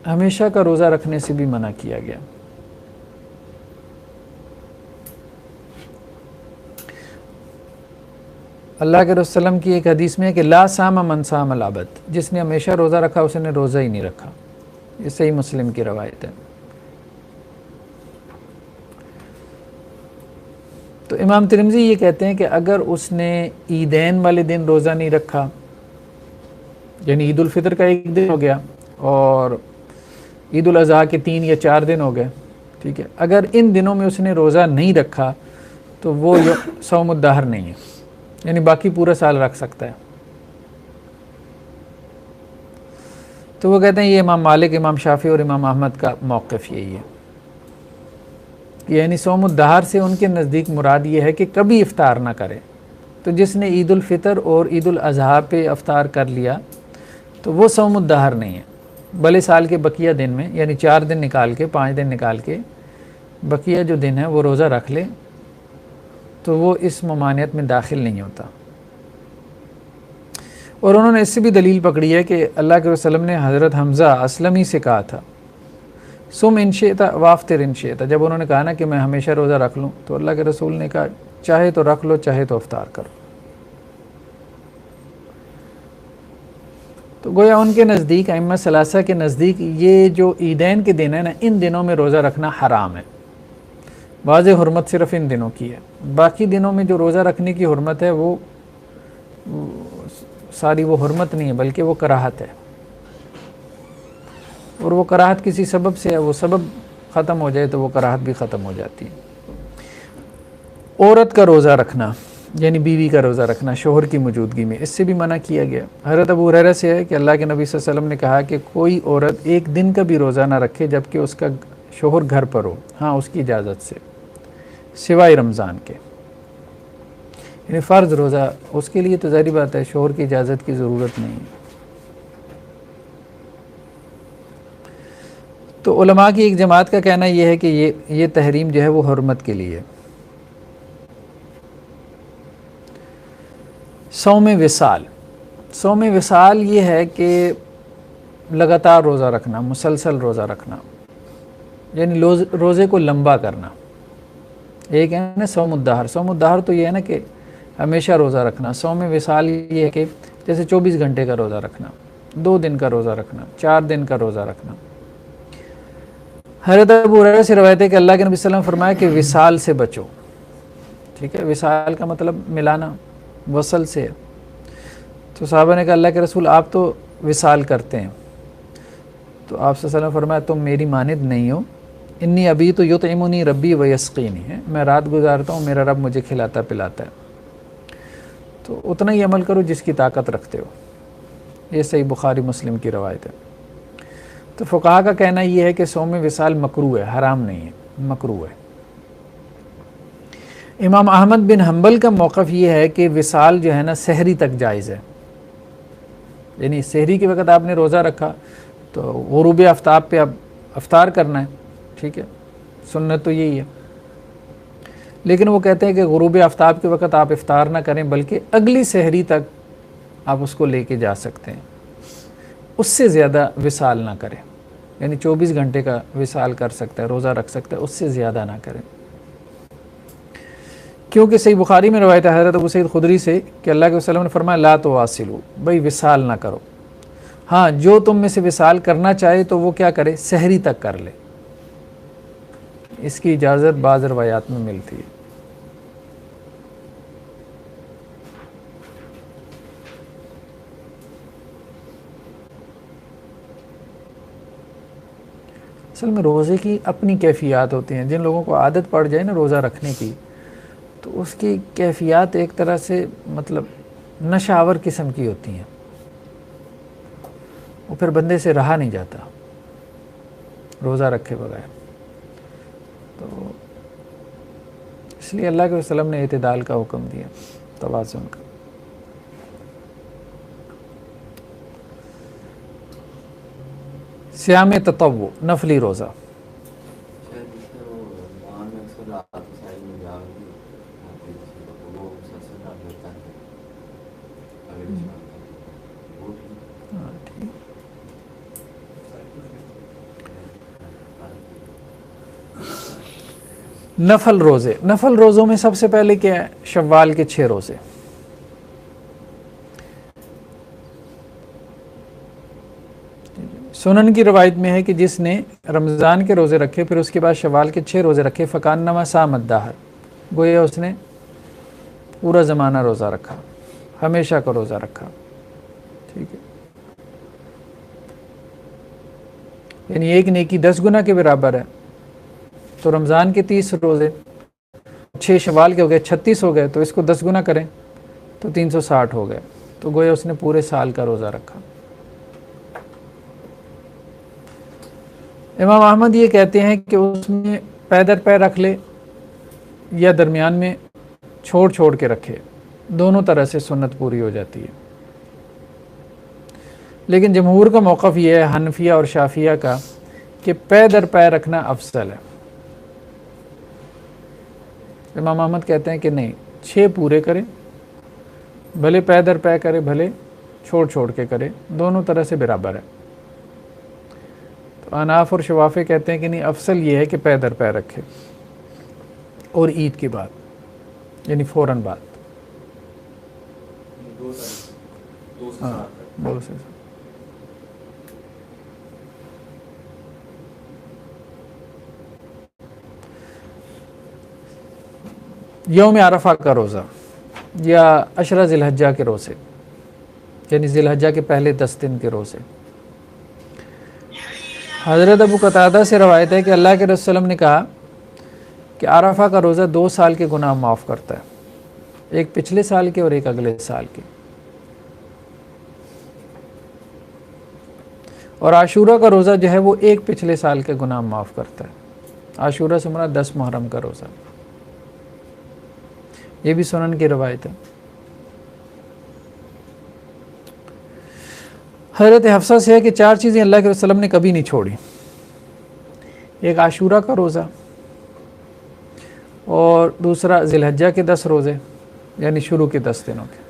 Speaker 5: ہمیشہ کا روزہ رکھنے سے بھی منع کیا گیا۔ اللہ کے رسول وسلم کی ایک حدیث میں ہے کہ لا صام من صام الابد، جس نے ہمیشہ روزہ رکھا اس نے روزہ ہی نہیں رکھا، یہ صحیح مسلم کی روایت ہے۔ تو امام ترمذی یہ کہتے ہیں کہ اگر اس نے عیدین والے دن روزہ نہیں رکھا، یعنی عید الفطر کا 1 دن ہو گیا اور عید الاضحیٰ کے 3 یا 4 دن ہو گئے، ٹھیک ہے، اگر ان دنوں میں اس نے روزہ نہیں رکھا تو وہ صوم الدہر نہیں ہے، یعنی باقی پورا سال رکھ سکتا ہے۔ تو وہ کہتے ہیں یہ امام مالک، امام شافعی اور امام احمد کا موقف یہی ہے، یعنی صوم الدہر سے ان کے نزدیک مراد یہ ہے کہ کبھی افطار نہ کرے۔ تو جس نے عید الفطر اور عید الاضحیٰ پہ افطار کر لیا تو وہ صوم الدہر نہیں ہے، بھلے سال کے بقیہ دن میں، یعنی 4 دن نکال کے، 5 دن نکال کے بقیہ جو دن ہے وہ روزہ رکھ لے تو وہ اس ممانعت میں داخل نہیں ہوتا۔ اور انہوں نے اس سے بھی دلیل پکڑی ہے کہ اللہ کے وسلم نے حضرت حمزہ اسلمی سے کہا تھا سم ان شئت وافطر ان شئت، جب انہوں نے کہا نا کہ میں ہمیشہ روزہ رکھ لوں تو اللہ کے رسول نے کہا چاہے تو رکھ لو چاہے تو افطار کرو۔ تو گویا ان کے نزدیک، ائمہ ثلاثہ کے نزدیک، یہ جو عیدین کے دن ہیں نا ان دنوں میں روزہ رکھنا حرام ہے، واضح حرمت صرف ان دنوں کی ہے، باقی دنوں میں جو روزہ رکھنے کی حرمت ہے وہ ساری وہ حرمت نہیں ہے بلکہ وہ کراہت ہے، اور وہ کراہت کسی سبب سے ہے، وہ سبب ختم ہو جائے تو وہ کراہت بھی ختم ہو جاتی ہے۔ عورت کا روزہ رکھنا یعنی بیوی کا روزہ رکھنا شوہر کی موجودگی میں، اس سے بھی منع کیا گیا۔ حضرت ابو ہریرہ سے ہے کہ اللہ کے نبی صلی اللہ علیہ وسلم نے کہا کہ کوئی عورت 1 دن کا بھی روزہ نہ رکھے جبکہ اس کا شوہر گھر پر ہو، ہاں اس کی اجازت سے، سوائے رمضان کے، یعنی فرض روزہ اس کے لیے تو ظاہری بات ہے شوہر کی اجازت کی ضرورت نہیں ہے۔ تو علماء کی ایک جماعت کا کہنا یہ ہے کہ یہ تحریم جو ہے وہ حرمت کے لیے ہے۔ صوم وصال، صوم وصال یہ ہے کہ لگاتار روزہ رکھنا، مسلسل روزہ رکھنا، یعنی روزے کو لمبا کرنا۔ ایک ہے نا صوم الدہر، صوم الدہر تو یہ ہے نا کہ ہمیشہ روزہ رکھنا، صوم وصال یہ ہے کہ جیسے 24 گھنٹے کا روزہ رکھنا، 2 دن کا روزہ رکھنا، 4 دن کا روزہ رکھنا۔ حضرت ابو ہریرہ سے روایت ہے کہ اللہ کے نبی صلی اللہ علیہ وسلم فرمایا کہ وصال سے بچو، ٹھیک ہے، وصال کا مطلب ملانا، وصل سے۔ تو صحابہ نے کہا اللہ کے رسول آپ تو وصال کرتے ہیں، تو آپ صلی اللہ علیہ وسلم فرمایا تم میری مانند نہیں ہو، انی ابی تو یطعمنی ربی و یسقینی ہے، میں رات گزارتا ہوں میرا رب مجھے کھلاتا پلاتا ہے، تو اتنا ہی عمل کرو جس کی طاقت رکھتے ہو، یہ صحیح بخاری مسلم کی روایت ہے۔ تو فقہا کا کہنا یہ ہے کہ صوم وصال مکروہ ہے، حرام نہیں ہے، مکروہ ہے۔ امام احمد بن حنبل کا موقف یہ ہے کہ وصال جو ہے نا سحری تک جائز ہے، یعنی سحری کے وقت آپ نے روزہ رکھا تو غروب آفتاب پہ اب افطار کرنا ہے، ٹھیک ہے، سنت تو یہی ہے، لیکن وہ کہتے ہیں کہ غروب آفتاب کے وقت آپ افطار نہ کریں بلکہ اگلی سحری تک آپ اس کو لے کے جا سکتے ہیں، اس سے زیادہ وصال نہ کریں، یعنی 24 گھنٹے کا وصال کر سکتا ہے، روزہ رکھ سکتا ہے، اس سے زیادہ نہ کریں، کیونکہ صحیح بخاری میں روایت ہے حضرت ابو سعید خدری سے کہ اللہ کے وسلم نے فرمایا لا تواصلوا، بھائی وصال نہ کرو، ہاں جو تم میں سے وصال کرنا چاہے تو وہ کیا کرے، سحری تک کر لے، اس کی اجازت بعض روایات میں ملتی ہے۔ اصل میں روزے کی اپنی کیفیات ہوتی ہیں، جن لوگوں کو عادت پڑ جائے نا روزہ رکھنے کی تو اس کی کیفیات ایک طرح سے مطلب نشہ آور قسم کی ہوتی ہیں، وہ پھر بندے سے رہا نہیں جاتا روزہ رکھے بغیر، تو اس لیے اللہ کے وسلم نے اعتدال کا حکم دیا، توازن کا۔ صیام تطوع، نفلی روزہ، نفل روزے، نفل روزوں میں سب سے پہلے کیا ہے، شوال کے 6 روزے، سنن کی روایت میں ہے کہ جس نے رمضان کے روزے رکھے پھر اس کے بعد شوال کے 6 روزے رکھے فکانما صام الدہر، گویا اس نے پورا زمانہ روزہ رکھا، ہمیشہ کا روزہ رکھا، ٹھیک ہے، یعنی ایک نیکی 10 گنا کے برابر ہے، تو رمضان کے 30 روزے 6 شوال کے ہو گئے 36 ہو گئے، تو اس کو 10 گنا کریں تو 360 ہو گئے، تو گویا اس نے پورے سال کا روزہ رکھا۔ امام احمد یہ کہتے ہیں کہ اس میں پے در پے رکھ لے یا درمیان میں چھوڑ چھوڑ کے رکھے، دونوں طرح سے سنت پوری ہو جاتی ہے، لیکن جمہور کا موقف یہ ہے، حنفیہ اور شافعیہ کا، کہ پے در پے رکھنا افضل ہے۔ امام احمد کہتے ہیں کہ نہیں، 6 پورے کرے، بھلے پے در پے کرے بھلے چھوڑ چھوڑ کے کرے، دونوں طرح سے برابر ہے۔ تو اناف اور شوافے کہتے ہیں کہ نہیں، افضل یہ ہے کہ پے در پے رکھے، اور عید کے بعد یعنی فوراً بعد، ہاں دو سے یوم عرفہ کا روزہ یا عشرہ ذی الحجہ کے روزے، یعنی ذی الحجہ کے پہلے 10 دن کے روزے، حضرت ابو قتادہ سے روایت ہے کہ اللہ کے رسول نے کہا کہ عرفہ کا روزہ 2 سال کے گناہ معاف کرتا ہے، ایک پچھلے سال کے اور ایک اگلے سال کے، اور عاشورہ کا روزہ جو ہے وہ ایک پچھلے سال کے گناہ معاف کرتا ہے، عاشورہ سے مراد 10 محرم کا روزہ، یہ بھی سنن کی روایت ہے۔ حضرت حفصہ سے ہے کہ 4 چیزیں اللہ کے وسلم نے کبھی نہیں چھوڑی، ایک عاشورہ کا روزہ، اور دوسرا ذی الحجہ کے 10 روزے یعنی شروع کے 10 دنوں کے،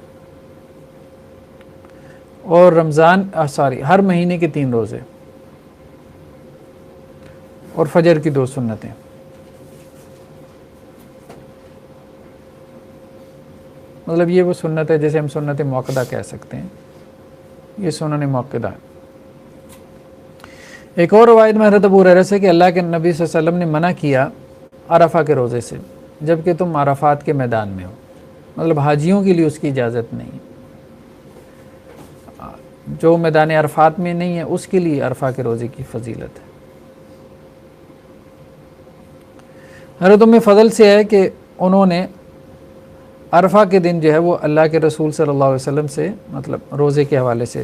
Speaker 5: اور ہر مہینے کے 3 روزے، اور فجر کی 2 سنتیں۔ مطلب یہ وہ سنت ہے جیسے ہم سنت موقدہ کہہ سکتے ہیں، یہ سنن موقدہ ہے۔ ایک اور روایت میں حضرت ابو ہریرہ سے کہ اللہ کے نبی صلی اللہ علیہ وسلم نے منع کیا عرفہ کے روزے سے جبکہ تم عرفات کے میدان میں ہو، مطلب حاجیوں کے لیے اس کی اجازت نہیں، جو میدان عرفات میں نہیں ہے اس کے لیے عرفہ کے روزے کی فضیلت ہے۔ حضرت ام فضل سے ہے کہ انہوں نے عرفہ کے دن جو ہے وہ اللہ کے رسول صلی اللہ علیہ وسلم سے مطلب روزے کے حوالے سے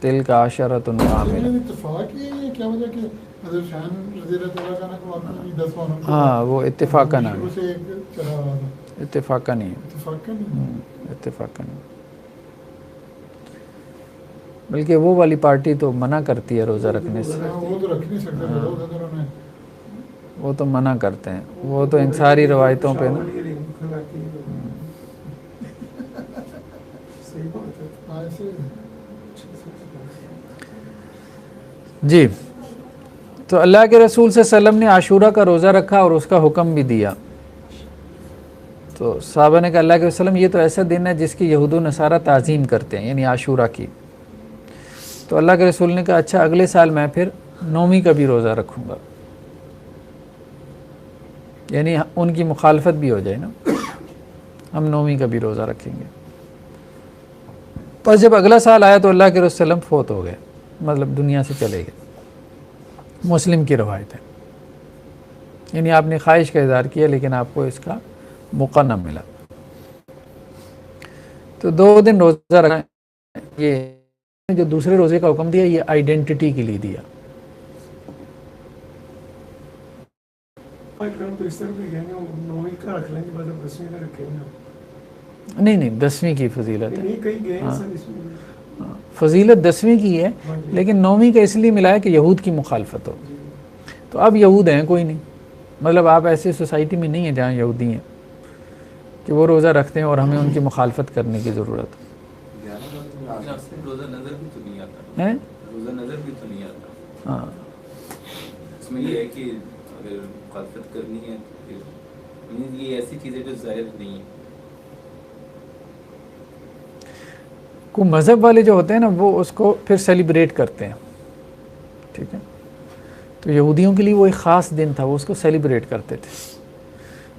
Speaker 5: تل کا عشرۃ کاملہ.
Speaker 6: اتفاق ہی ہے کیا وجہ کہ حضرت شان رضی اللہ تعالیٰ عنہ کو آپ نے 10 محرم کو
Speaker 5: ہاں وہ اتفاقاً آ
Speaker 6: شروع
Speaker 5: گیا،
Speaker 6: سے ایک چلا آ رہا تھا،
Speaker 5: اتفاقاً ہی
Speaker 6: اتفاق کا نہیں.
Speaker 5: اتفاقاً. بلکہ وہ والی پارٹی تو منع کرتی ہے روزہ رکھنے سے،
Speaker 6: ہاں وہ تو رکھ نہیں سکتے، بڑا ہوتا تھا انہوں نے.
Speaker 5: وہ تو منع کرتے ہیں، وہ تو ان ساری روایتوں پہ نا.
Speaker 1: صحیح بات ہے.
Speaker 6: ہاں ایسے
Speaker 5: جی، تو اللہ کے رسول صلی اللہ علیہ وسلم نے عاشورہ کا روزہ رکھا اور اس کا حکم بھی دیا. تو صحابہ نے کہا اللہ کے وسلم یہ تو ایسا دن ہے جس کی یہود و نصارہ تعظیم کرتے ہیں، یعنی عاشورہ کی. تو اللہ کے رسول نے کہا اچھا اگلے سال میں پھر 9ویں کا بھی روزہ رکھوں گا، یعنی ان کی مخالفت بھی ہو جائے نا، ہم 9ویں کا بھی روزہ رکھیں گے. پر جب اگلا سال آیا تو اللہ کے رسول صلی اللہ علیہ وسلم فوت ہو گئے، مطلب دنیا سے چلے گئے. مسلم کی روایت ہے، یعنی آپ نے خواہش کا اظہار کیا لیکن آپ کو اس کا موقع نہ ملا. تو 2 دن روزہ رکھا. یہ جو دوسرے روزے کا حکم دیا یہ آئیڈینٹی کے لیے دیا.
Speaker 1: تو اس طرح بھی کہیں گے 9ویں کا رکھ لیں گے، مطلب 10ویں کا رکھیں گے.
Speaker 5: نہیں 10ویں کی فضیلت ہے،
Speaker 1: نہیں کہیں گئے
Speaker 5: ہاں.
Speaker 1: سر اس میں.
Speaker 5: فضیلت 10ویں کی ہے، لیکن 9ویں کا اس لیے ملا ہے کہ یہود کی مخالفت ہو. تو اب یہود ہیں کوئی نہیں، مطلب آپ ایسی سوسائٹی میں نہیں ہیں جہاں یہودی ہیں کہ وہ روزہ رکھتے ہیں اور ہمیں ان کی مخالفت کرنے کی ضرورت ہے.
Speaker 4: روزہ نظر بھی تو نہیں آتا،
Speaker 5: ہیں؟
Speaker 4: روزہ نظر بھی تو نہیں آتا.
Speaker 5: ہاں
Speaker 4: اس میں یہ ہے کہ اگر مخالفت کرنی ہے تو پھر یہ ایسی چیزیں جو ظاہر نہیں ہیں.
Speaker 5: کو مذہب والے جو ہوتے ہیں نا وہ اس کو پھر سیلیبریٹ کرتے ہیں، ٹھیک ہے. تو یہودیوں کے لیے وہ ایک خاص دن تھا، وہ اس کو سیلیبریٹ کرتے تھے.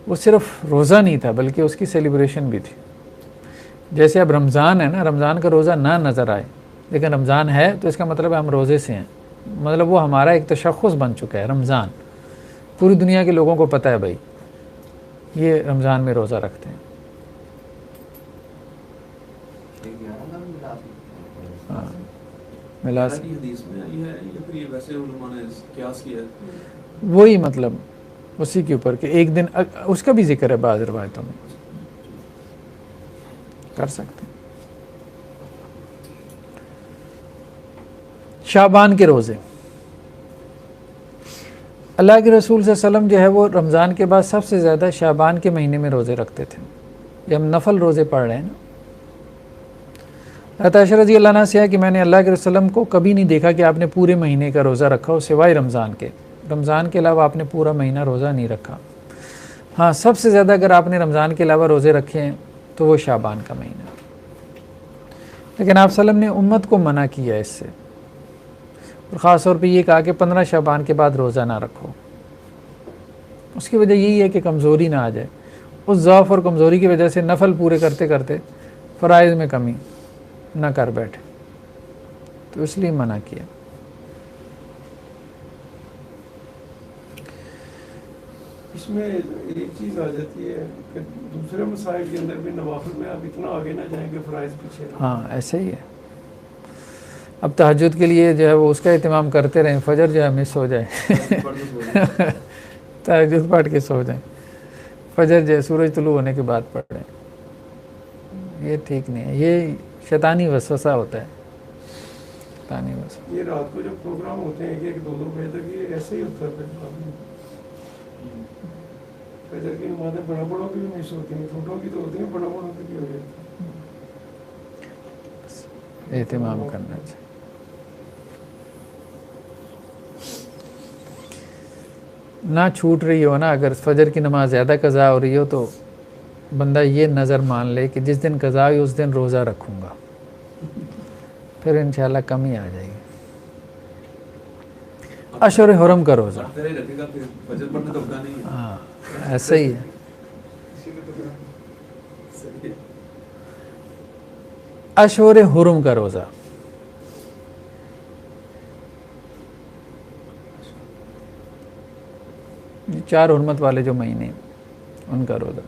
Speaker 5: وہ صرف روزہ نہیں تھا بلکہ اس کی سیلیبریشن بھی تھی. جیسے اب رمضان ہے نا، رمضان کا روزہ نہ نظر آئے لیکن رمضان ہے تو اس کا مطلب ہے ہم روزے سے ہیں، مطلب وہ ہمارا ایک تشخص بن چکا ہے. رمضان پوری دنیا کے لوگوں کو پتہ ہے بھائی یہ رمضان میں روزہ رکھتے ہیں. ہاں ملاس
Speaker 7: حدیث میں یہ ہے یا پھر یہ ویسے علماء نے قیاس کیا ہے؟
Speaker 5: وہی مطلب اسی کے اوپر کہ ایک دن اس کا بھی ذکر ہے بعض روایتوں میں، کر سکتے ہیں. شعبان کے روزے، اللہ کے رسول صلی اللہ علیہ وسلم جو ہے وہ رمضان کے بعد سب سے زیادہ شعبان کے مہینے میں روزے رکھتے تھے. یہ ہم نفل روزے پڑھ رہے ہیں نا. حضرت عائشہ رضی اللہ عنہ سے ہے کہ میں نے اللہ کے رسول کو کبھی نہیں دیکھا کہ آپ نے پورے مہینے کا روزہ رکھا ہو سوائے رمضان کے. رمضان کے علاوہ آپ نے پورا مہینہ روزہ نہیں رکھا. ہاں سب سے زیادہ اگر آپ نے رمضان کے علاوہ روزے رکھے ہیں تو وہ شعبان کا مہینہ. لیکن آپ صلی اللہ علیہ وسلم نے امت کو منع کیا اس سے، اور خاص طور پہ یہ کہا کہ 15 شعبان کے بعد روزہ نہ رکھو. اس کی وجہ یہی ہے کہ کمزوری نہ آ جائے. اس ضعف اور کمزوری کی وجہ سے نفل پورے کرتے کرتے فرائض میں کمی نہ کر بیٹھے، تو اس لیے منع کیا.
Speaker 1: اس میں ایک چیز آ جاتی ہے کہ دوسرے مسائل کے اندر بھی نوافل میں آپ اتنا آگے نہ جائیں کہ فرائض پیچھے رہیں.
Speaker 5: ہاں ایسے ہی ہے. اب تہجد کے لیے جو ہے وہ اس کا اہتمام کرتے رہیں، فجر جو ہے مس ہو جائے تہجد پڑھ کے سو جائیں، فجر جو ہے سورج طلوع ہونے کے بعد پڑھ رہے ہیں، یہ ٹھیک نہیں ہے. یہ شیطانی وسوسہ ہوتا ہے، شیطانی وسوسہ.
Speaker 1: یہ رات کو جو پروگرام ہوتے ہیں 1-2 بجے تک یہ ایسے ہی ہوتا ہے. فجر کی نمازیں بڑا بڑوں کی بھی مس ہوتی ہیں، چھوٹوں کی تو ہوتی ہیں، بڑا بڑوں کی بھی ہو جاتی ہیں.
Speaker 5: اہتمام کرنا چاہیے. نہ چھوٹ رہی ہو نا، اگر فجر کی نماز زیادہ قضا ہو رہی ہو تو بندہ یہ نظر مان لے کہ جس دن قضا ہوئی اس دن روزہ رکھوں گا، پھر انشاءاللہ کمی آ جائے گی. اشہر حرم کا روزہ، ہاں ایسا ہی ہے. اشہر حرم کا روزہ، یہ 4 حرمت والے جو مہینے ان کا روزہ.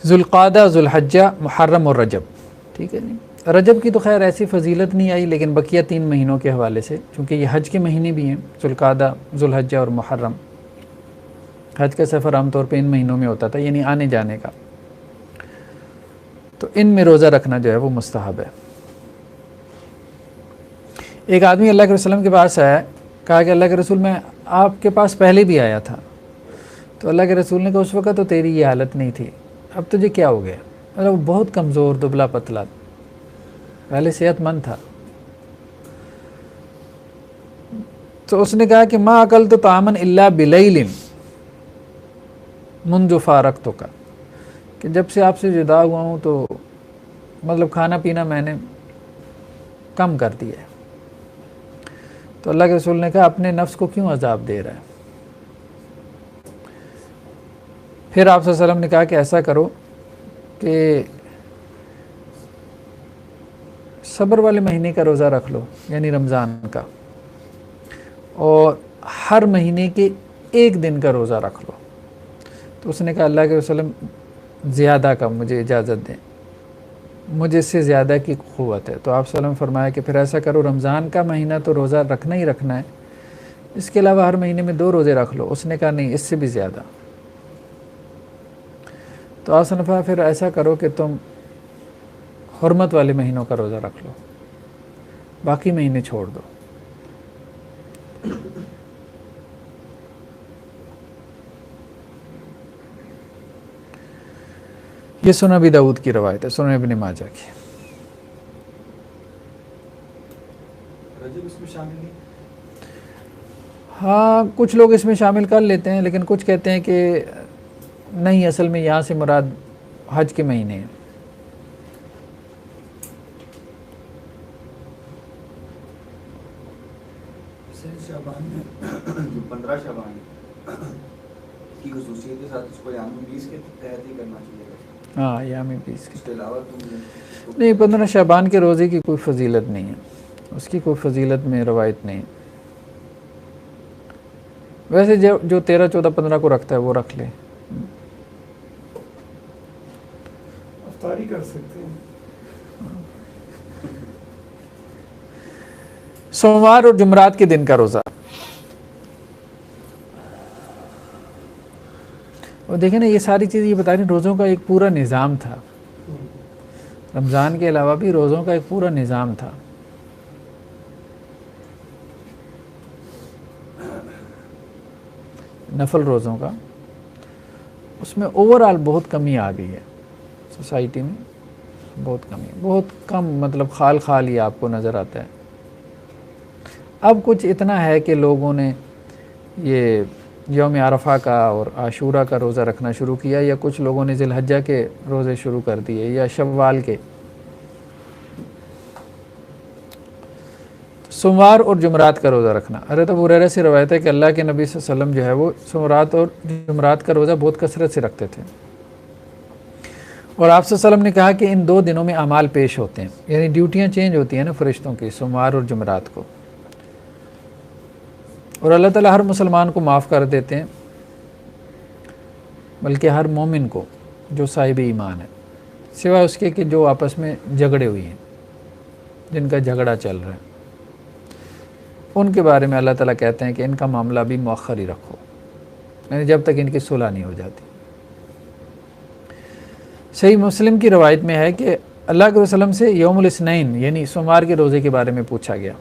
Speaker 5: ذوالقعدہ، ذوالحجہ، محرم اور رجب، ٹھیک ہے جی۔ رجب کی تو خیر ایسی فضیلت نہیں آئی، لیکن بقیہ 3 مہینوں کے حوالے سے، چونکہ یہ حج کے مہینے بھی ہیں، ذوالقعدہ، ذوالحجہ اور محرم۔ حج کا سفر عام طور پہ ان مہینوں میں ہوتا تھا، یعنی آنے جانے کا، تو ان میں روزہ رکھنا جو ہے وہ مستحب ہے۔ ایک آدمی اللہ کے رسول کے پاس آیا، کہا کہ اللہ کے رسول میں آپ کے پاس پہلے بھی آیا تھا، تو اللہ کے رسول نے کہا اس وقت تو تیری یہ حالت نہیں تھی، اب تجھے کیا ہو گیا؟ مطلب وہ بہت کمزور، دبلا پتلا، پہلے صحت مند تھا۔ تو اس نے کہا کہ ما اکلت طعاما الا بلیل منذ فارقتک، کہ جب سے آپ سے جدا ہوا ہوں تو مطلب کھانا پینا میں نے کم کر دیا ہے۔ تو اللہ کے رسول نے کہا اپنے نفس کو کیوں عذاب دے رہا ہے؟ پھر آپ صلی اللہ علیہ وسلم نے کہا کہ ایسا کرو کہ صبر والے مہینے کا روزہ رکھ لو، یعنی رمضان کا، اور ہر مہینے کے 1 دن کا روزہ رکھ لو۔ تو اس نے کہا اللہ کے وسلم زیادہ کا مجھے اجازت دیں، مجھے اس سے زیادہ کی قوت ہے۔ تو آپ صلی اللہ علیہ وسلم نے فرمایا کہ پھر ایسا کرو، رمضان کا مہینہ تو روزہ رکھنا ہی رکھنا ہے، اس کے علاوہ ہر مہینے میں 2 روزے رکھ لو۔ اس نے کہا نہیں، اس سے بھی زیادہ۔ تو آپ صلی اللہ علیہ وسلم پھر ایسا کرو کہ تم حرمت والے مہینوں کا روزہ رکھ لو، باقی مہینے چھوڑ دو۔ یہ سنن ابی داؤد کی روایت ہے، سنن ابن ماجہ کی۔
Speaker 4: رجب اس میں شامل نہیں؟
Speaker 5: ہاں کچھ لوگ اس میں شامل کر لیتے ہیں، لیکن کچھ کہتے ہیں کہ نہیں، اصل میں یہاں سے مراد حج کے مہینے ہیں۔
Speaker 4: شعبان میں جو 15 شعبان کی خصوصیت کے ساتھ اس کو یوم 20 کے تحت ہی کرنا چاہیے۔
Speaker 5: ہاں یوم 20
Speaker 4: اس کے علاوہ
Speaker 5: نہیں، 15 شعبان کے روزے کی کوئی فضیلت نہیں ہے، اس کی کوئی فضیلت میں روایت نہیں۔ ویسے جو 13، 14، 15 کو رکھتا ہے وہ رکھ لے۔
Speaker 1: افطاری کر سکتے ہیں۔
Speaker 5: سوموار اور جمعرات کے دن کا روزہ، اور دیکھیں نا یہ ساری چیزیں یہ بتا رہی ہیں، روزوں کا ایک پورا نظام تھا، رمضان کے علاوہ بھی روزوں کا ایک پورا نظام تھا۔ نفل روزوں کا، اس میں اوورآل بہت کمی آ گئی ہے سوسائٹی میں، بہت کمی، بہت کم، مطلب خال خال ہی آپ کو نظر آتا ہے۔ اب کچھ اتنا ہے کہ لوگوں نے یہ یوم عرفہ کا اور عاشورہ کا روزہ رکھنا شروع کیا، یا کچھ لوگوں نے ذی الحجہ کے روزے شروع کر دیے، یا شوال کے۔ سوموار اور جمعرات کا روزہ رکھنا، حضرت ابو ہریرہ سے روایت ہے کہ اللہ کے نبی صلی اللہ علیہ وسلم جو ہے وہ سوموار اور جمعرات کا روزہ بہت کثرت سے رکھتے تھے، اور آپ صلی اللہ علیہ وسلم نے کہا کہ ان 2 دنوں میں اعمال پیش ہوتے ہیں، یعنی ڈیوٹیاں چینج ہوتی ہیں نا فرشتوں کی، سوموار اور جمعرات کو، اور اللہ تعالیٰ ہر مسلمان کو معاف کر دیتے ہیں، بلکہ ہر مومن کو جو صاحب ایمان ہے، سوائے اس کے کہ جو آپس میں جھگڑے ہوئے ہیں، جن کا جھگڑا چل رہا ہے، ان کے بارے میں اللہ تعالیٰ کہتے ہیں کہ ان کا معاملہ بھی مؤخر ہی رکھو، یعنی جب تک ان کی صلح نہیں ہو جاتی۔ صحیح مسلم کی روایت میں ہے کہ اللہ کے وسلم سے یوم الاثنین یعنی سوموار کے روزے کے بارے میں پوچھا گیا،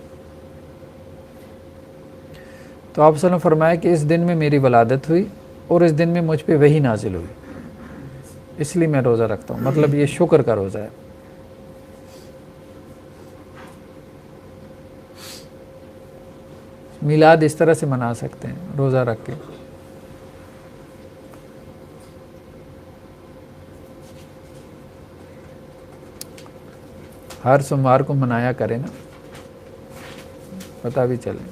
Speaker 5: تو آپ صلی اللہ علیہ وسلم فرمایا کہ اس دن میں میری ولادت ہوئی اور اس دن میں مجھ پہ وحی نازل ہوئی، اس لیے میں روزہ رکھتا ہوں، مطلب یہ شکر کا روزہ ہے۔ میلاد اس طرح سے منا سکتے ہیں روزہ رکھ کے۔ ہر سوموار کو منایا کرے نا، پتہ بھی چلے۔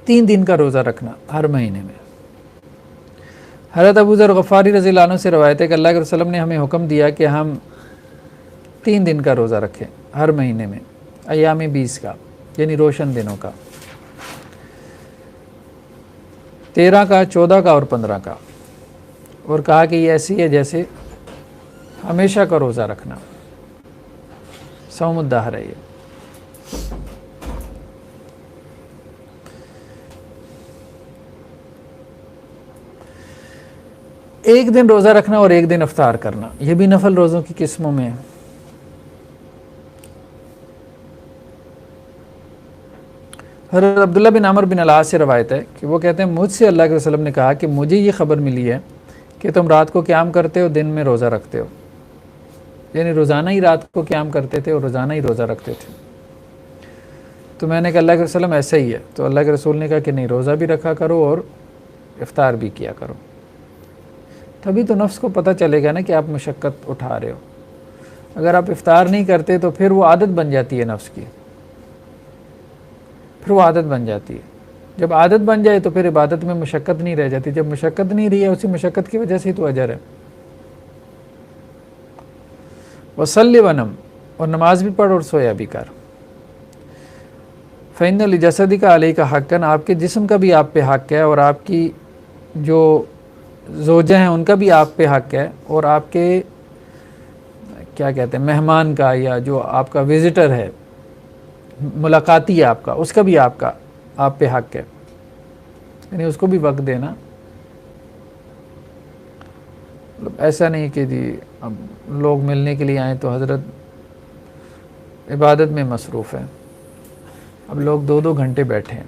Speaker 5: تین دن کا روزہ رکھنا ہر مہینے میں۔ حضرت ابو ذر غفاری رضی اللہ عنہ سے روایت ہے کہ اللہ کے رسول نے ہمیں حکم دیا کہ ہم 3 دن کا روزہ رکھیں ہر مہینے میں، ایام 20 کا، یعنی روشن دنوں کا۔ 13 کا, 14 کا اور 15 کا، اور کہا کہ یہ ایسی ہے جیسے ہمیشہ کا روزہ رکھنا، صوم الدہر ہے یہ۔ ایک دن روزہ رکھنا اور ایک دن افطار کرنا، یہ بھی نفل روزوں کی قسموں میں ہے۔ حضرت عبداللہ بن عمر بن العاص سے روایت ہے کہ وہ کہتے ہیں مجھ سے اللہ کے وسلم نے کہا کہ مجھے یہ خبر ملی ہے کہ تم رات کو قیام کرتے ہو، دن میں روزہ رکھتے ہو، یعنی روزانہ ہی رات کو قیام کرتے تھے اور روزانہ ہی روزہ رکھتے تھے۔ تو میں نے کہا اللہ کے وسلم ایسا ہی ہے، تو اللہ کے رسول نے کہا کہ نہیں، روزہ بھی رکھا کرو اور افطار بھی کیا کرو، تبھی تو نفس کو پتہ چلے گا نا کہ آپ مشقت اٹھا رہے ہو۔ اگر آپ افطار نہیں کرتے تو پھر وہ عادت بن جاتی ہے نفس کی، پھر وہ عادت بن جاتی ہے۔ جب عادت بن جائے تو پھر عبادت میں مشقت نہیں رہ جاتی، جب مشقت نہیں رہی ہے اسی مشقت کی وجہ سے ہی تو اجر ہے۔ وصلی ونم، اور نماز بھی پڑھ اور سویا بھی کر۔ فإن لجسدک علیک حقا، آپ کے جسم کا بھی آپ پہ حق ہے، اور آپ کی جو زوجہ ہیں ان کا بھی آپ پہ حق ہے، اور آپ کے کیا کہتے ہیں مہمان کا، یا جو آپ کا وزٹر ہے، ملاقاتی ہے آپ کا، اس کا بھی آپ پہ حق ہے، یعنی اس کو بھی وقت دینا۔ ایسا نہیں کہ جی اب لوگ ملنے کے لیے آئیں تو حضرت عبادت میں مصروف ہیں، اب لوگ 2-2 گھنٹے بیٹھے ہیں،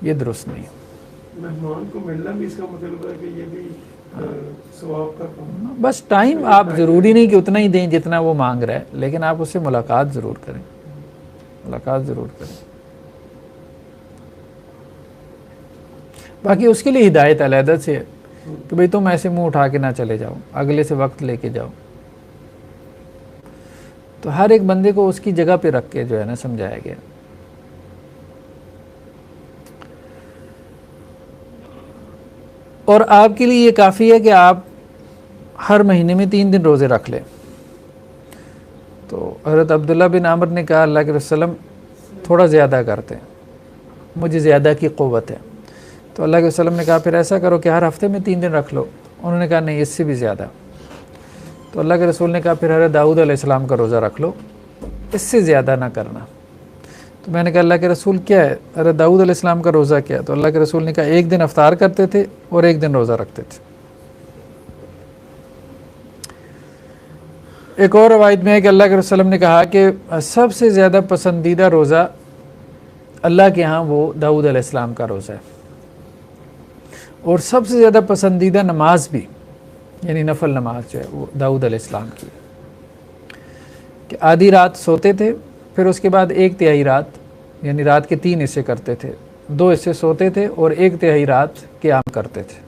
Speaker 5: یہ درست نہیں۔
Speaker 1: مہمان کو ملنا بھی اس کا مطلب ہے کہ یہ بھی ثواب کا کام۔
Speaker 5: بس ٹائم آپ ضروری نہیں کہ اتنا ہی دیں جتنا وہ مانگ رہا ہے، لیکن آپ اس سے ملاقات ضرور کریں، ملاقات ضرور کریں۔ باقی اس کے لیے ہدایت علیحدہ سے ہے کہ بھئی تم ایسے منہ اٹھا کے نہ چلے جاؤ، اگلے سے وقت لے کے جاؤ۔ تو ہر ایک بندے کو اس کی جگہ پہ رکھ کے جو ہے نا سمجھایا گیا۔ اور آپ کے لیے یہ کافی ہے کہ آپ ہر مہینے میں 3 دن روزے رکھ لیں۔ تو حضرت عبداللہ بن عامر نے کہا اللہ کے وسلم تھوڑا زیادہ کرتے ہیں، مجھے زیادہ کی قوت ہے۔ تو اللہ کے وسلم نے کہا پھر ایسا کرو کہ ہر ہفتے میں 3 دن رکھ لو۔ انہوں نے کہا نہیں، اس سے بھی زیادہ۔ تو اللہ کے رسول نے کہا پھر حضرت داؤد علیہ السلام کا روزہ رکھ لو، اس سے زیادہ نہ کرنا۔ تو میں نے کہا اللہ کے رسول کیا ہے، حضرت داؤد علیہ السلام کا روزہ کیا؟ تو اللہ کے رسول نے کہا 1 دن افطار کرتے تھے اور 1 دن روزہ رکھتے تھے۔ ایک اور روایت میں ہے کہ اللہ کے رسول نے کہا کہ سب سے زیادہ پسندیدہ روزہ اللہ کے ہاں وہ داؤد علیہ السلام کا روزہ ہے، اور سب سے زیادہ پسندیدہ نماز بھی، یعنی نفل نماز جو ہے وہ داؤد علیہ السلام کی، کہ آدھی رات سوتے تھے، پھر اس کے بعد 1/3 رات، یعنی رات کے 3 حصے کرتے تھے، 2 حصے سوتے تھے اور 1/3 رات قیام کرتے تھے،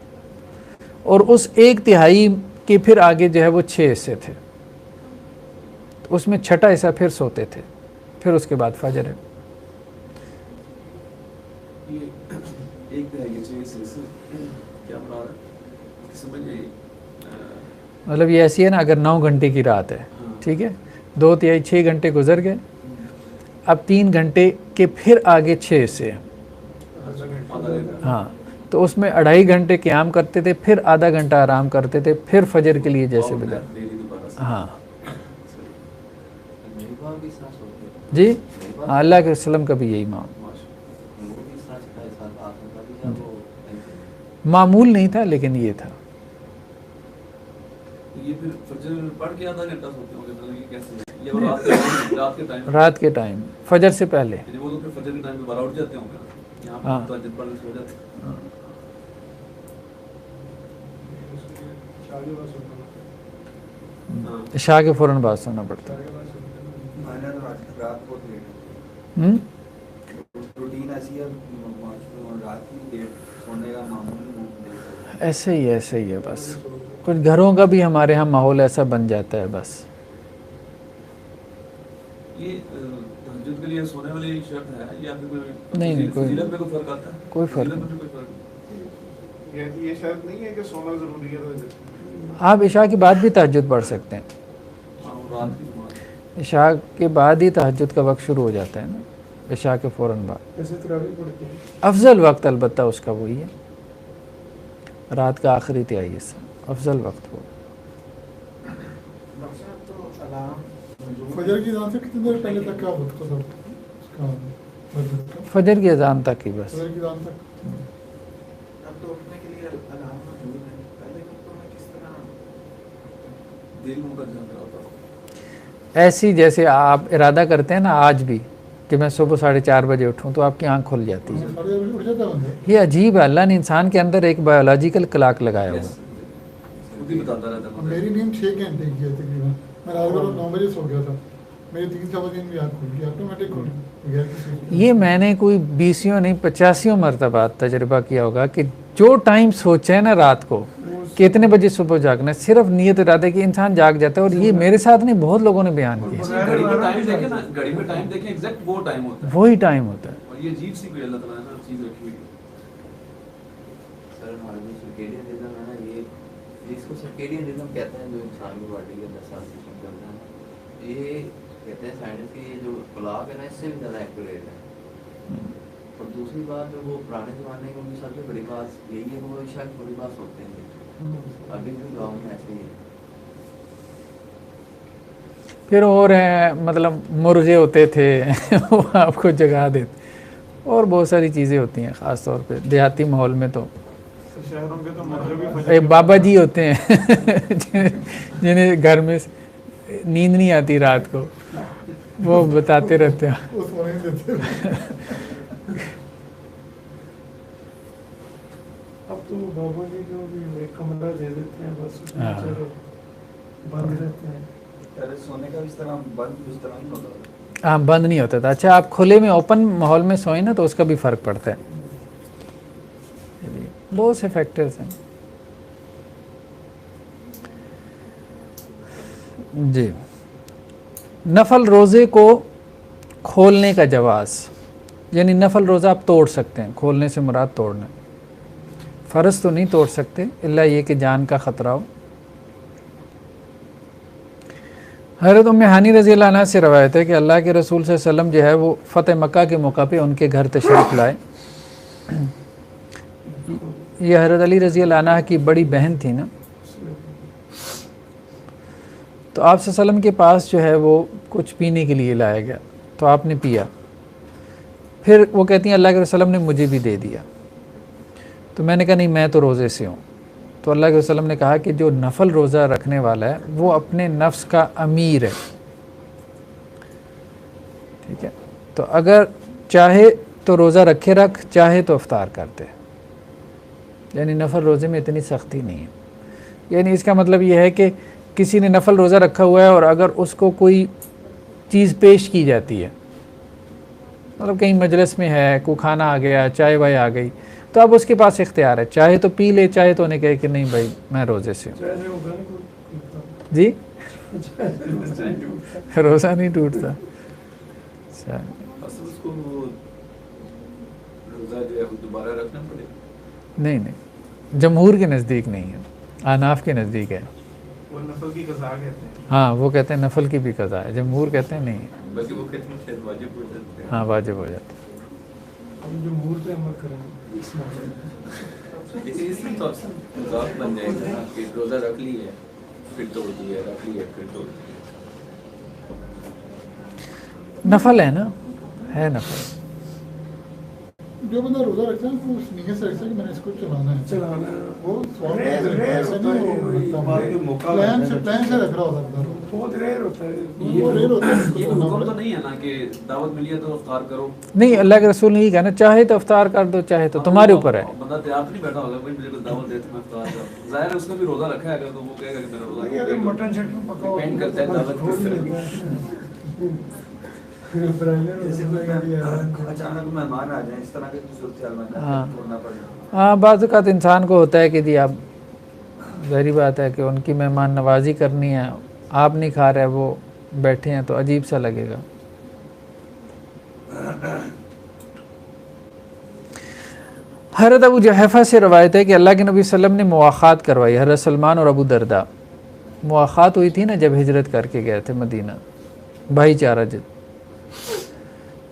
Speaker 5: اور اس 1/3 کے پھر آگے جو ہے وہ 6 حصے تھے، اس میں 6واں حصہ پھر سوتے تھے، پھر اس کے بعد فجر ہے۔ مطلب یہ ایسی ہے نا، اگر 9 گھنٹے کی رات ہے، ٹھیک ہے، 2/3 6 گھنٹے گزر گئے، اب 3 گھنٹے کے پھر آگے 6 حصے ہیں، ہاں، تو اس میں 2.5 گھنٹے قیام کرتے تھے، پھر آدھا گھنٹہ آرام کرتے تھے، پھر فجر کے لیے جیسے بلا، ہاں جی، اللہ کے وسلم کا بھی یہی معمول نہیں تھا، لیکن یہ تھا۔
Speaker 7: یہ پھر فجر پڑھ کے آدھا گھنٹہ سوتے ہوں گے، مطلب یہ کیسے؟ یہ رات کے ٹائم،
Speaker 5: رات کے ٹائم فجر سے پہلے،
Speaker 7: وہ تو پھر فجر کے ٹائم پہ 12 اٹھ جاتے ہوں گے، یہاں پر تہجد پڑھ کے سو جاتے ہیں۔
Speaker 5: عشاء کے فوراً بعد سونا پڑتا ہے۔ ایسے ہی ہے بس، کچھ گھروں کا بھی ہمارے ہاں ماحول ایسا بن جاتا ہے بس۔
Speaker 7: یہ تہجد کے لیے سونے والی شرط ہے یا پھر کوئی
Speaker 5: نہیں،
Speaker 7: فضیلت میں کوئی فرق آتا ہے؟
Speaker 5: کوئی فرق
Speaker 7: فضیلت میں کوئی فرق نہیں؟
Speaker 6: یہ شرط نہیں ہے کہ سونا ضروری ہے۔
Speaker 5: آپ عشاء کے بعد بھی تہجد پڑھ سکتے ہیں،
Speaker 7: رات کی نماز
Speaker 5: عشاء کے بعد ہی تہجد کا وقت شروع ہو جاتا ہے نا، عشاء کے فوراً بعد۔
Speaker 1: ایسے تراویح پڑھتے ہیں،
Speaker 5: افضل وقت البتہ اس کا وہی ہے۔ رات کا آخری تہائی حصہ افضل وقت ہو.
Speaker 6: فجر کی اذان سے کتنی دیر پہلے تک کیا وقت ہوتا ہے اس کا مسجد کا؟
Speaker 5: فجر کی اذان تک ہی بس.
Speaker 6: فجر کی اذان تک.
Speaker 8: اب تو اٹھنے کے لیے الارم موجود ہے، پہلے وقتوں میں کس طرح
Speaker 7: دل منہ کر جاتا ہوتا.
Speaker 5: ایسی جیسے آپ ارادہ کرتے ہیں نا آج بھی کہ میں صبح 4:30 بجے اٹھوں تو آپ کی آنکھ کھل جاتی ہے.
Speaker 6: ساڑھے دس بجے اٹھ جاتا ہے بندہ.
Speaker 5: یہ عجیب ہے، اللہ نے انسان کے اندر ایک بایولوجیکل کلاک لگایا ہوا ہے.
Speaker 7: خود ہی بتاتا رہتا ہے.
Speaker 6: میری نیند 6 گھنٹے کی ہے تقریباً. میں رات کو 9 بجے سو گیا تھا، میری 3 بجے بھی آنکھ کھل گئی، آٹومیٹک کھل گئی بغیر کسی.
Speaker 5: یہ میں نے کوئی 20 نہیں 85 مرتبہ تجربہ کیا ہوگا کہ جو ٹائم سوچے ہے نا رات کو کہ اتنے بجے صبح جاگنا ہے، صرف نیت ارادے کہ انسان جاگ جاتا ہے. اور یہ میرے ساتھ نہیں، بہت لوگوں نے بیان کیا.
Speaker 7: گھڑی میں ٹائم دیکھیں نا، گھڑی میں ٹائم دیکھیں ایگزیکٹ وہ ٹائم ہوتا ہے.
Speaker 5: وہی ٹائم ہوتا ہے.
Speaker 7: اور یہ عجیب سی کوئی اللہ تعالیٰ نے چیز رکھی ہوئی ہے.
Speaker 8: سر ہمارے جو سرکیڈین ریزم ہے نا، یہ جس کو سرکیڈین ریزم کہتے ہیں، جو انسان کی باڈی کے 10 سال سے چلتا ہے، یہ کہتے ہیں سائنس کی یہ جو کلاک ہے نا، اس سے بھی زیادہ ایکوریٹ ہے. اور دوسری بات جو وہ پرانے زمانے کی ان کی سب سے بڑی بات یہی ہے کہ وہ شاید بڑی بات سوچتے ہیں. ابھی بھی گاؤں میں ایسے ہی ہے.
Speaker 5: پھر اور ہیں مطلب مرغے ہوتے تھے وہ آپ کو جگا دیتے، اور بہت ساری چیزیں ہوتی ہیں. خاص طور پہ دیہاتی ماحول میں تو
Speaker 6: شہروں کے تو مغربی
Speaker 5: ایک بابا جی ہوتے ہیں جنہیں گھر میں نیند نہیں آتی رات کو، وہ بتاتے رہتے ہیں.
Speaker 6: وہ سونے نہیں دیتے.
Speaker 1: اب تو بابا جی کو بھی ایک کمرہ دے دیتے ہیں، بس اس میں
Speaker 5: ہاں.
Speaker 1: چلو بند رہتے ہیں.
Speaker 4: پہلے سونے کا اس طرح بند اس طرح نہیں ہوتا تھا.
Speaker 5: ہاں بند نہیں ہوتا تھا. اچھا آپ کھلے میں اوپن ماحول میں سوئیں نا تو اس کا بھی فرق پڑتا ہے. بہت سے فیکٹرز ہیں. جی نفل روزے کو کھولنے کا جواز، یعنی نفل روزہ آپ توڑ سکتے ہیں. کھولنے سے مراد توڑنا، فرض تو نہیں توڑ سکتے الا یہ کہ جان کا خطرہ ہو. حضرت ام ہانی رضی اللہ عنہ سے روایت ہے کہ اللہ کے رسول صلی اللہ علیہ وسلم جو ہے وہ فتح مکہ کے موقع پہ ان کے گھر تشریف لائے. یہ حضرت علی رضی اللہ عنہ کی بڑی بہن تھی نا، تو آپ صلی اللہ علیہ وسلم کے پاس جو ہے وہ کچھ پینے کے لیے لایا گیا تو آپ نے پیا. پھر وہ کہتی ہیں اللہ کے رسول نے مجھے بھی دے دیا. تو میں نے کہا نہیں میں تو روزے سے ہوں. تو اللہ کے وسلم نے کہا کہ جو نفل روزہ رکھنے والا ہے وہ اپنے نفس کا امیر ہے. ٹھیک ہے، تو اگر چاہے تو روزہ رکھے رکھ، چاہے تو افطار کرتے. یعنی نفل روزے میں اتنی سختی نہیں ہے. یعنی اس کا مطلب یہ ہے کہ کسی نے نفل روزہ رکھا ہوا ہے اور اگر اس کو کوئی چیز پیش کی جاتی ہے، مطلب کہیں مجلس میں ہے، کوئی کھانا آ گیا، چائے وائے آ گئی، تو اب اس کے پاس اختیار ہے، چاہے تو پی لے، چاہے تو انہیں کہے کہ نہیں بھائی میں روزے سے ہوں.
Speaker 1: چاہے ہوگا نہیں
Speaker 5: جی
Speaker 1: کوئی
Speaker 5: روزہ نہیں ٹوٹتا. اچھا
Speaker 7: اصل اس کو وہ روزہ جو ہے وہ دوبارہ رکھنا پڑے.
Speaker 5: نہیں، جمہور کے نزدیک نہیں ہے، احناف کے نزدیک ہے.
Speaker 8: وہ نفل کی قضا کہتے ہیں.
Speaker 5: ہاں وہ کہتے ہیں نفل کی بھی قضا ہے، جمہور کہتے ہیں نہیں.
Speaker 7: بلکہ وہ کہتے ہیں شاید واجب ہو جاتے ہیں.
Speaker 5: ہاں واجب ہو جاتا ہے.
Speaker 1: ہم جمہور پہ عمل کریں گے اس معاملے میں.
Speaker 7: اس میں تو اکثر ذات بن جائے گا کہ روزہ رکھ لی ہے پھر توڑ دیا، رکھ لی ہے پھر توڑ دیا.
Speaker 5: نفل ہے نا، ہے نفل.
Speaker 6: جو بندہ روزہ رکھتا ہے وہ اس نیت سے رکھتا ہے کہ میں نے اس کو چلانا ہے.
Speaker 1: چلانا
Speaker 6: وہ
Speaker 1: ریز ہوتا ہے،
Speaker 6: پلان سے رکھ رہا ہوتا ہے.
Speaker 1: بہت ریئر ہوتا ہے.
Speaker 6: وہ ریل ہوتا ہے.
Speaker 7: یہ حکم تو نہیں ہے نا کہ دعوت ملی ہے تو افطار کرو.
Speaker 5: نہیں، اللہ کے رسول نے یہ کہنا چاہے تو افطار کر دو، چاہے تو تمہارے اوپر ہے.
Speaker 7: بندہ تیار تو نہیں بیٹھا ہوگا بھائی مجھے کوئی دعوت دے تو میں افطار کروں. ظاہر ہے اس نے بھی روزہ رکھا ہے تو وہ کہے گا کہ میرا روزہ
Speaker 1: اگر مٹن شٹن پکاؤ
Speaker 7: ڈیپینڈ کرتا ہے دعوت کس طرح.
Speaker 4: جیسے کوئی اچانک مہمان آ جائیں اس طرح کی صورتحال میں چھوڑنا پڑے.
Speaker 5: ہاں بعض اوقات انسان کو ہوتا ہے کہ جی آپ ظاہری بات ہے کہ ان کی مہمان نوازی کرنی ہے، آپ نہیں کھا رہے وہ بیٹھے ہیں تو عجیب سا لگے گا. حضرت ابو جحیفہ سے روایت ہے کہ اللہ کے نبی صلی اللہ علیہ وسلم نے مواخات کروائی. حضرت سلمان اور ابو دردہ مواخات ہوئی تھی نا جب ہجرت کر کے گئے تھے مدینہ، بھائی چارہ جد.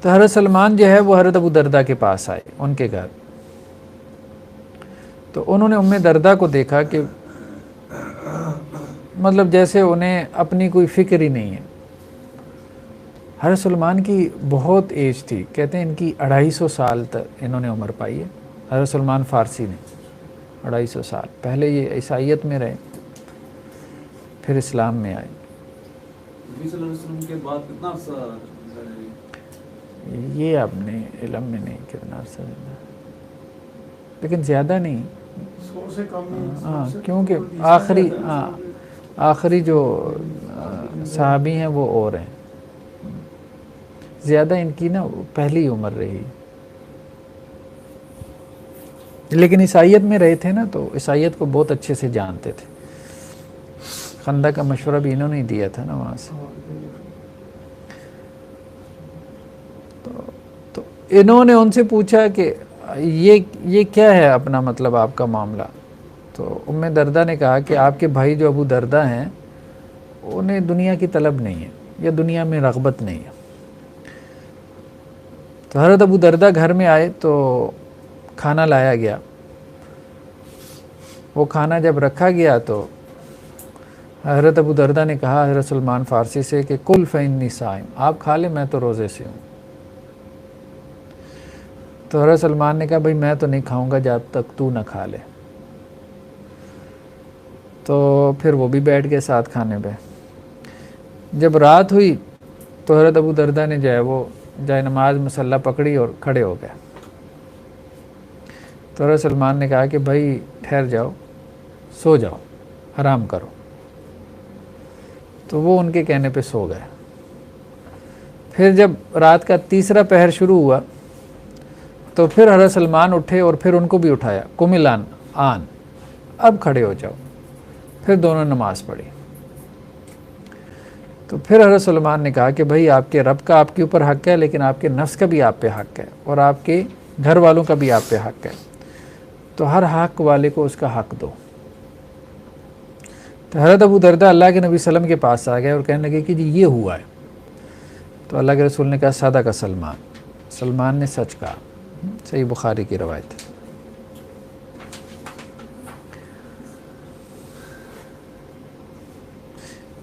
Speaker 5: تو حضرت سلمان جو ہے وہ حضرت ابو دردہ کے پاس آئے ان کے گھر. تو انہوں نے ام دردہ کو دیکھا کہ مطلب جیسے انہیں اپنی کوئی فکر ہی نہیں ہے. حضرت سلمان کی بہت ایج تھی، کہتے ہیں ان کی 250 سال تک انہوں نے عمر پائی ہے. حضرت سلمان فارسی نے 250 سال پہلے یہ عیسائیت میں رہے، پھر اسلام میں آئے.
Speaker 9: نبی صلی اللہ علیہ وسلم کے بعد کتنا عرصہ
Speaker 5: یہ اپنے علم میں نہیں کتنا عرصہ زندہ، لیکن زیادہ نہیں.
Speaker 1: 100 سے کم ہی.
Speaker 5: ہاں کیونکہ آخری جو صحابی ہیں وہ اور ہیں، زیادہ ان کی نا پہلی عمر رہی. لیکن عیسائیت میں رہے تھے نا، تو عیسائیت کو بہت اچھے سے جانتے تھے. خندق کا مشورہ بھی انہوں نے دیا تھا نا وہاں سے. تو انہوں نے ان سے پوچھا کہ یہ کیا ہے اپنا مطلب آپ کا معاملہ. تو ام دردہ نے کہا کہ آپ کے بھائی جو ابو دردہ ہیں انہیں دنیا کی طلب نہیں ہے یا دنیا میں رغبت نہیں ہے. تو حضرت ابو دردہ گھر میں آئے تو کھانا لایا گیا. وہ کھانا جب رکھا گیا تو حضرت ابو دردہ نے کہا حضرت سلمان فارسی سے کہ کل فإنی صائم، آپ کھا لیں میں تو روزے سے ہوں. تو حضرت سلمان نے کہا بھائی میں تو نہیں کھاؤں گا جب تک تو نہ کھا لے. تو پھر وہ بھی بیٹھ گئے ساتھ کھانے پہ. جب رات ہوئی تو حضرت ابو دردہ نے جو ہے وہ جائے نماز مصلی پکڑی اور کھڑے ہو گئے. تو حضرت سلمان نے کہا کہ بھائی ٹھہر جاؤ، سو جاؤ، آرام کرو. تو وہ ان کے کہنے پہ سو گئے. پھر جب رات کا تیسرا پہر شروع ہوا تو پھر حضرت سلمان اٹھے اور پھر ان کو بھی اٹھایا، قم الآن، اب کھڑے ہو جاؤ. پھر دونوں نماز پڑھی. تو پھر حضرت سلمان نے کہا کہ بھائی آپ کے رب کا آپ کے اوپر حق ہے، لیکن آپ کے نفس کا بھی آپ پہ حق ہے اور آپ کے گھر والوں کا بھی آپ پہ حق ہے. تو ہر حق والے کو اس کا حق دو. تو حضرت ابو دردہ اللہ کے نبی صلی اللہ علیہ وسلم کے پاس آ گئے اور کہنے لگے کہ جی یہ ہوا ہے. تو اللہ کے رسول نے کہا صدق سلمان، سلمان نے سچ کہا. صحیح بخاری کی روایت ہے.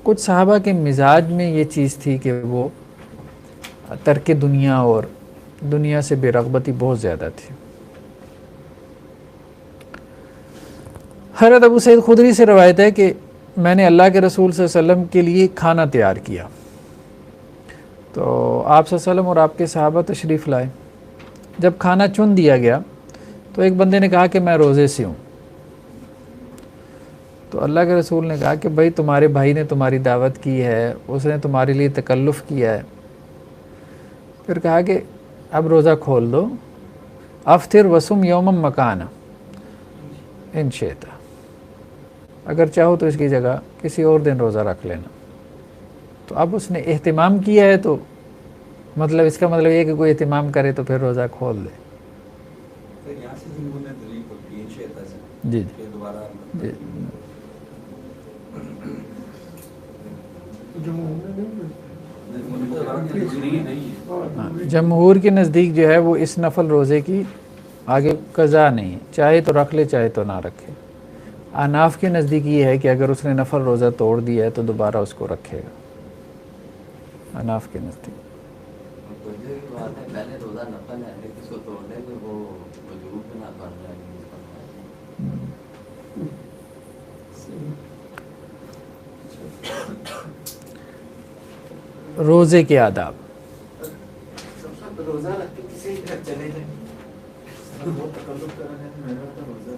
Speaker 5: کچھ صحابہ کے مزاج میں یہ چیز تھی کہ وہ ترک دنیا اور دنیا سے بے رغبتی بہت زیادہ تھی. حضرت ابو سعید خدری سے روایت ہے کہ میں نے اللہ کے رسول صلی اللہ علیہ وسلم کے لیے کھانا تیار کیا. تو آپ صلی اللہ علیہ وسلم اور آپ کے صحابہ تشریف لائے. جب کھانا چن دیا گیا تو ایک بندے نے کہا کہ میں روزے سے ہوں. تو اللہ کے رسول نے کہا کہ بھائی تمہارے بھائی نے تمہاری دعوت کی ہے، اس نے تمہارے لیے تکلف کیا ہے. پھر کہا کہ اب روزہ کھول دو، افطر وسم یوم مکان ان شئت، اگر چاہو تو اس کی جگہ کسی اور دن روزہ رکھ لینا. تو اب اس نے اہتمام کیا ہے تو مطلب اس کا مطلب یہ کہ کوئی اہتمام کرے تو پھر روزہ کھول دے.
Speaker 4: یہاں سے جنہوں نے دلیل کو کی شیطہ سے
Speaker 5: جی
Speaker 4: کہ دوبارہ
Speaker 5: جی جمہور کے نزدیک جو ہے وہ اس نفل روزے کی آگے قضا نہیں ہے، چاہے تو رکھ لے چاہے تو نہ رکھے. اناف کے نزدیک یہ ہے کہ اگر اس نے نفل روزہ توڑ دیا ہے تو دوبارہ اس کو رکھے گا. اناف کے نزدیک
Speaker 8: پہلے روزہ نفل ہے لیکن اس کو توڑنے میں وہ وجوب نہ بن جائے.
Speaker 5: روزے کے آداب.
Speaker 3: روزہ رکھ کے کسی گھر چلے جائیں، وہ تکلف کر رہے ہیں میرا تو روزہ،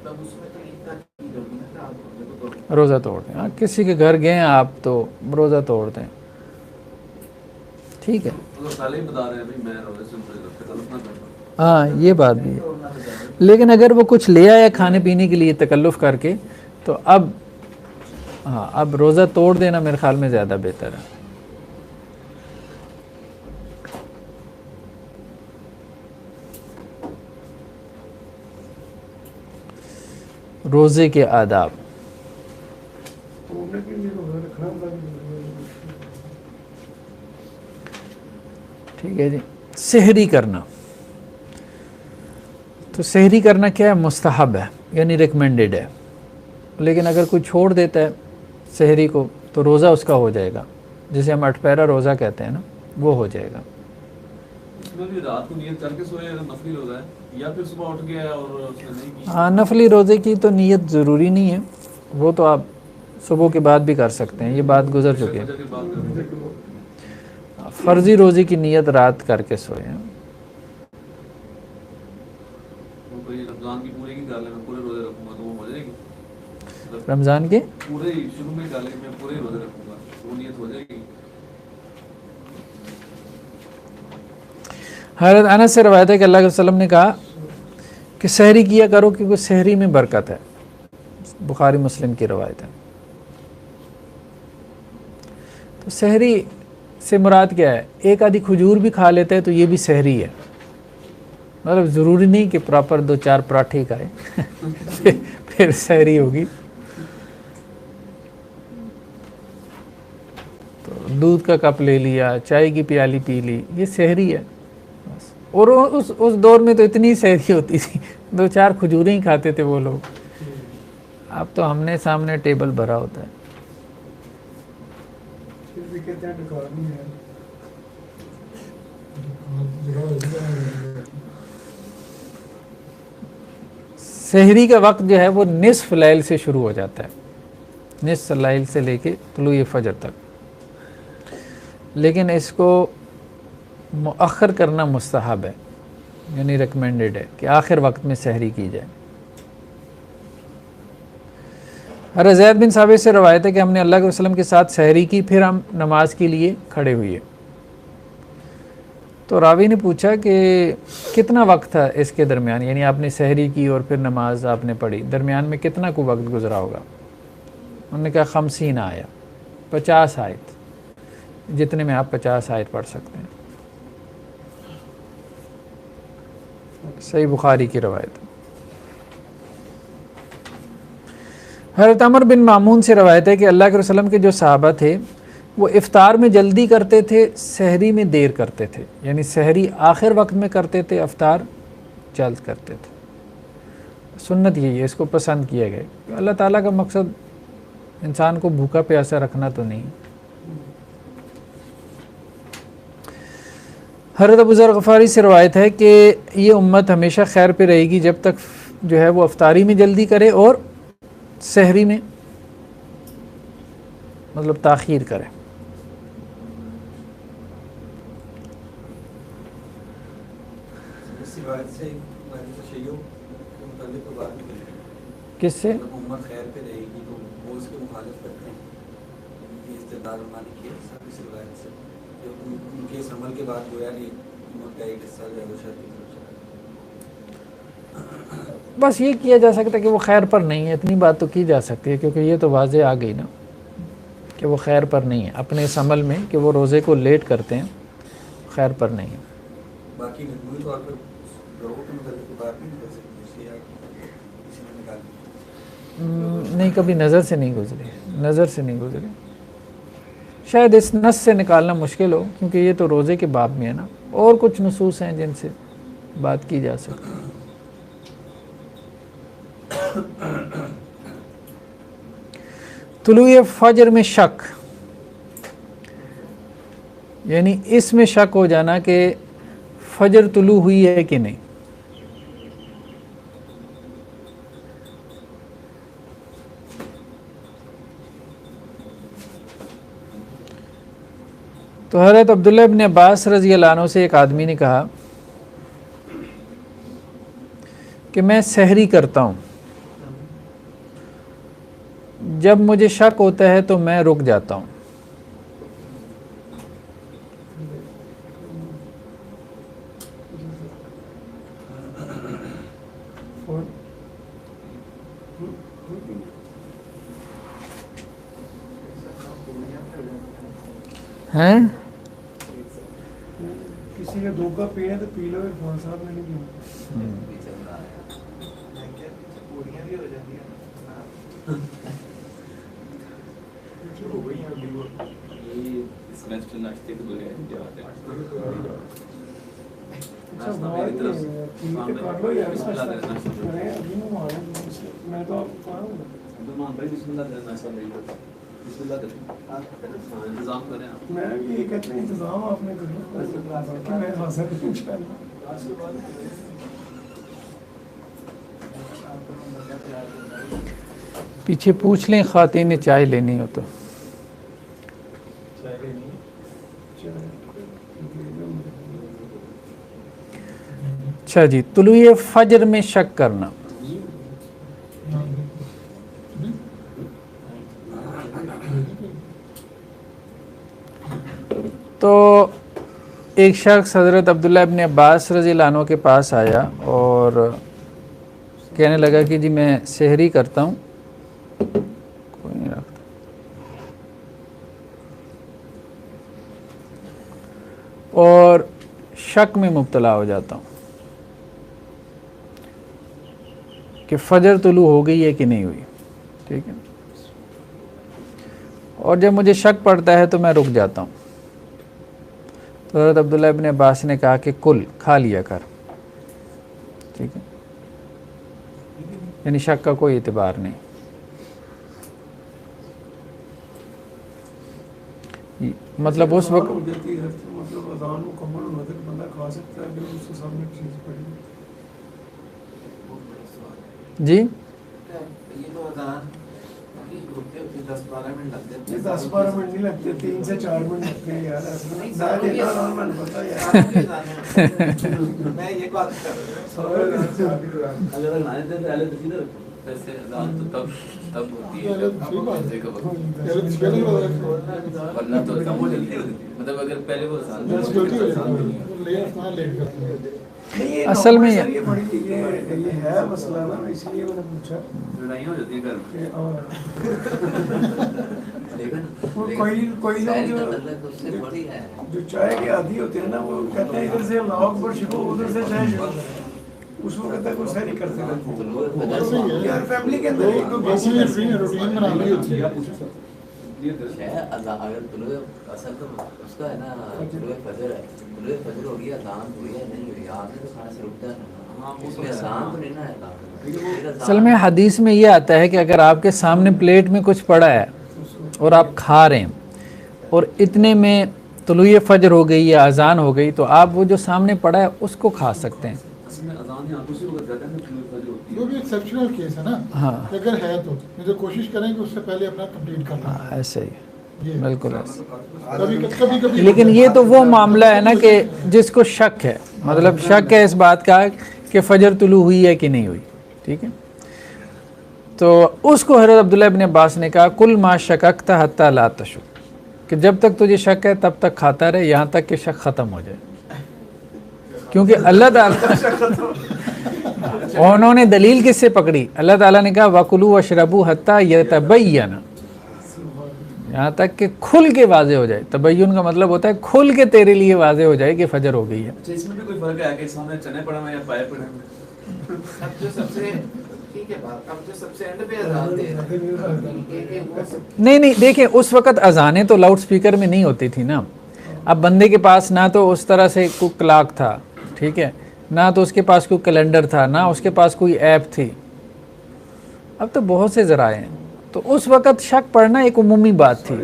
Speaker 3: تب اس میں تو اتنا چیز ہوگی نا کہ آپ روزے کو توڑ
Speaker 5: روزہ توڑ دیں. ہاں کسی کے گھر گئے ہیں آپ تو روزہ توڑ دیں، ٹھیک ہے.
Speaker 9: پہلے ہی بتا رہے ہیں میں روزے سے تکلف نہ کرتا.
Speaker 5: ہاں یہ بات بھی ہے، لیکن اگر وہ کچھ لے آیا کھانے پینے کے لیے تکلف کر کے تو اب ہاں اب روزہ توڑ دینا میرے خیال میں زیادہ بہتر ہے. روزے کے آداب. ٹھیک ہے جی. سحری کرنا. تو سحری کرنا کیا ہے؟ مستحب ہے، یعنی ریکمینڈیڈ ہے. لیکن اگر کوئی چھوڑ دیتا ہے سحری کو تو روزہ اس کا ہو جائے گا، جسے ہم 8 پہرا روزہ کہتے ہیں نا، وہ ہو جائے گا.
Speaker 9: اس میں بھی رات کو نیت کر کے سوئے اگر نفلی روزہ ہے، یا پھر صبح اٹھ گیا اور اس نے نہیں کی؟
Speaker 5: ہاں، نفلی روزے کی تو نیت ضروری نہیں ہے، وہ تو آپ صبح کے بعد بھی کر سکتے ہیں، یہ بات گزر چکی ہے.
Speaker 9: فجر کے بعد کریں۔
Speaker 5: فرضی روزے کی نیت رات کر کے سوئے ہیں.
Speaker 9: وہ کوئی رمضان کی پورے کی گالے میں پورے روزے رکھوں گا تو وہ ہو جائے گی؟ مطلب
Speaker 5: رمضان کے
Speaker 9: پورے ہی شروع میں گالے میں پورے روزے رکھوں گا تو وہ نیت ہو جائے گی؟
Speaker 5: حضرت انس سے روایت ہے کہ اللہ کے وسلم نے کہا کہ سحری کیا کرو کیونکہ سحری میں برکت ہے. بخاری مسلم کی روایت ہے. تو سحری سے مراد کیا ہے؟ ایک آدھی کھجور بھی کھا لیتا ہے تو یہ بھی سحری ہے. مطلب ضروری نہیں کہ پراپر 2-4 پراٹھے کھائے پھر سحری ہوگی. تو دودھ کا کپ لے لیا، چائے کی پیالی پی لی، یہ سحری ہے. اور اس دور میں تو اتنی سحری ہوتی تھی، 2-4 کھجوریں ہی کھاتے تھے وہ لوگ. اب تو ہم نے سامنے ٹیبل بھرا ہوتا ہے.
Speaker 1: پھر بھی کہتے ہیں ڈکارنی ہے.
Speaker 5: سحری کا وقت جو ہے وہ نصف لیل سے شروع ہو جاتا ہے، نصف لیل سے لے کے طلوع فجر تک. لیکن اس کو مؤخر کرنا مستحب ہے، یعنی ریکمینڈیڈ ہے کہ آخر وقت میں سحری کی جائے. حضرت زید بن ثابت سے روایت ہے کہ ہم نے اللہ کے وسلم کے ساتھ سحری کی، پھر ہم نماز کے لیے کھڑے ہوئے. تو راوی نے پوچھا کہ کتنا وقت تھا اس کے درمیان، یعنی آپ نے سحری کی اور پھر نماز آپ نے پڑھی، درمیان میں کتنا کو وقت گزرا ہوگا؟ انہوں نے کہا 50 آیت، 50 آیت، جتنے میں آپ 50 آیت پڑھ سکتے ہیں. صحیح بخاری کی روایت. حضرت عمر بن مامون سے روایت ہے کہ اللہ کے رسول کے جو صحابہ تھے وہ افطار میں جلدی کرتے تھے، سحری میں دیر کرتے تھے. یعنی سحری آخر وقت میں کرتے تھے، افطار جلد کرتے تھے. سنت یہی ہے، اس کو پسند کیا گیا. اللہ تعالیٰ کا مقصد انسان کو بھوکا پیاسا رکھنا تو نہیں. حضرت ابو ذر غفاری سے روایت ہے کہ یہ امت ہمیشہ خیر پہ رہے گی جب تک جو ہے وہ افطاری میں جلدی کرے اور سحری میں مطلب تاخیر کرے. کس سے؟
Speaker 4: امت خیر پہ رہے گی تو وہ اس کے مخالف کرتے ہیں. استدلال نے کیا سب اس روایت سے ان کے اس عمل کے بعد گویا نہیں امت کا ایک حصہ جو ہے وہ شر کی طرف چلا.
Speaker 5: بس یہ کیا جا سکتا ہے کہ وہ خیر پر نہیں ہے، اتنی بات تو کی جا سکتی ہے، کیونکہ یہ تو واضح آ گئی نا کہ وہ خیر پر نہیں ہے اپنے اس عمل میں کہ وہ روزے کو لیٹ کرتے ہیں، خیر پر نہیں ہے.
Speaker 4: باقی مجموعی طور پر لوگوں کے متعلق بات نہیں کر سکتی کسی نے نکالی
Speaker 5: نہیں، کبھی نظر سے نہیں گزری، نظر سے نہیں گزری. شاید اس نص سے نکالنا مشکل ہو کیونکہ یہ تو روزے کے باب میں ہے نا، اور کچھ نصوص ہیں جن سے بات کی جا سکتی. طلوع فجر میں شک، یعنی اس میں شک ہو جانا کہ فجر طلوع ہوئی ہے کہ نہیں. تو حضرت عبداللہ ابن عباس رضی اللہ عنہ سے ایک آدمی نے کہا کہ میں سحری کرتا ہوں، جب مجھے شک ہوتا ہے تو میں رک جاتا ہوں. ہیں
Speaker 1: کسی نے دھوکہ پینا تو پی لو، فون صاحب نے نہیں پیا.
Speaker 7: یہ سیمسٹر ناشتے کے بغیر جاتے ہیں.
Speaker 1: اچھا
Speaker 9: ناشتہ
Speaker 1: بھائی
Speaker 9: میری طرف سے
Speaker 1: ٹھیک ہے کر لو یار
Speaker 9: بسم اللہ کریں ناشتہ
Speaker 1: میں ابھی نہیں مانوں میں تو آپ کو
Speaker 9: عبدالرحمان بھائی بسم اللہ کریں ناشتہ میری طرف سے بسم اللہ کریں انتظام کریں آپ
Speaker 1: میں بھی یہی کہتے ہیں انتظام آپ نے کرنا میں حاضر ہوں انشاءاللہ
Speaker 5: پیچھے پوچھ لیں خواتین نے چائے لینی ہو تو. اچھا جی، طلوع فجر میں شک کرنا. تو ایک شخص حضرت عبداللہ ابن عباس رضی اللہ عنہ کے پاس آیا اور کہنے لگا کہ جی میں سحری کرتا ہوں، کوئی نہیں رکھتا، اور شک میں مبتلا ہو جاتا ہوں کہ فجر طلوع ہو گئی ہے کہ نہیں ہوئی. ٹھیک ہے، اور جب مجھے شک پڑتا ہے تو میں رک جاتا ہوں. تو حضرت عبداللہ ابن عباس نے کہا کہ کل کھا لیا کر. ٹھیک ہے، یعنی شک کا کوئی اعتبار نہیں. مطلب اس وقت
Speaker 1: مطلب اذان مکمل ہونے تک بندہ کھا سکتا ہے اگر اس کے سامنے چیز پڑی.
Speaker 5: جی
Speaker 8: یہ تو اذان ہوتے 10-12 منٹ لگتے ہیں.
Speaker 1: 10-12 منٹ نہیں لگتے، 3 سے 4 منٹ لگتے ہیں یار. میں پتا یار
Speaker 8: میں یہ بات کر رہا ہوں
Speaker 9: اگر نہانے سے پہلے تو کدھر ویسے اذان تو تب ہوتی ہے ورنہ تو کم ہو جلدی ہوتی ہے. مطلب اگر پہلے وہ
Speaker 5: اصل میں
Speaker 1: یہ بڑی یہ ہے مسئلہ نا، اس لیے میں نے پوچھا.
Speaker 9: لڑائیاں ہو جاتی ہیں گھر میں.
Speaker 1: کوئی لوگ جو چائے کے عادی ہوتے ہیں نا، وہ کہتے ہیں ادھر سے اللہ اکبر شروع، ادھر سے چائے شروع، اس کو کہتا ہے کوئی سحری کرتے رہتے ہیں یار. فیملی کے اندر ایک
Speaker 6: روٹین بنانی ہوتی ہے.
Speaker 8: اگر طلوع اصل تو اس کا ہے نا طلوع فجر ہے، طلوع فجر ہو گیا، اذان ہوئی ہے نہیں ہوئی، آپ نے تو کھانے سے رک جانا، اس میں اذان تو نہیں نا.
Speaker 5: اصل میں حدیث میں یہ آتا ہے کہ اگر آپ کے سامنے پلیٹ میں کچھ پڑا ہے اور آپ کھا رہے ہیں اور اتنے میں طلوع فجر ہو گئی یا اذان ہو گئی تو آپ وہ جو سامنے پڑا ہے اس کو کھا سکتے ہیں.
Speaker 6: وہ بھی ایکسیپشنل کیس ہے نا.
Speaker 5: ہاں
Speaker 6: اگر ہے تو کوشش کریں کہ اس سے پہلے اپنا کمپلیٹ کرنا.
Speaker 5: ایسے ہی بالکل ایسے.
Speaker 6: کبھی
Speaker 5: لیکن یہ تو وہ معاملہ ہے نا کہ جس کو شک ہے، مطلب شک ہے اس بات کا کہ فجر طلوع ہوئی ہے کہ نہیں ہوئی. ٹھیک ہے، تو اس کو حضرت عبداللہ ابن عباس نے کہا کل ما شککت حتی لا تشک، کہ جب تک تجھے شک ہے تب تک کھاتا رہے یہاں تک کہ شک ختم ہو جائے. کیونکہ اللہ تعالیٰ انہوں نے دلیل کس سے پکڑی؟ اللہ تعالیٰ نے کہا وَكُلُوا وَاشْرَبُوا حَتَّى يَتَبَيَّنَ، یہاں تک کہ کھل کے واضح ہو جائے. تبین کا مطلب ہوتا ہے کھل کے تیرے لیے واضح ہو جائے کہ فجر ہو گئی ہے.
Speaker 9: اس میں بھی کوئی فرق ہے کہ سامنے چنے پڑے ہوئے یا پائے پڑے ہوئے؟
Speaker 8: اب جو سب سے ٹھیک ہے بات، اب جو سب سے اینڈ پہ اذان دے
Speaker 5: نہیں دیکھیں اس وقت اذانیں تو لاؤڈ سپیکر میں نہیں ہوتی تھی نا. اب بندے کے پاس نہ تو اس طرح سے کوئی کلاک تھا، ٹھیک ہے، نہ تو اس کے پاس کوئی کیلنڈر تھا، نہ اس کے پاس کوئی ایپ تھی. اب تو بہت سے ذرائع ہیں. تو اس وقت شک پڑنا ایک عمومی بات تھی،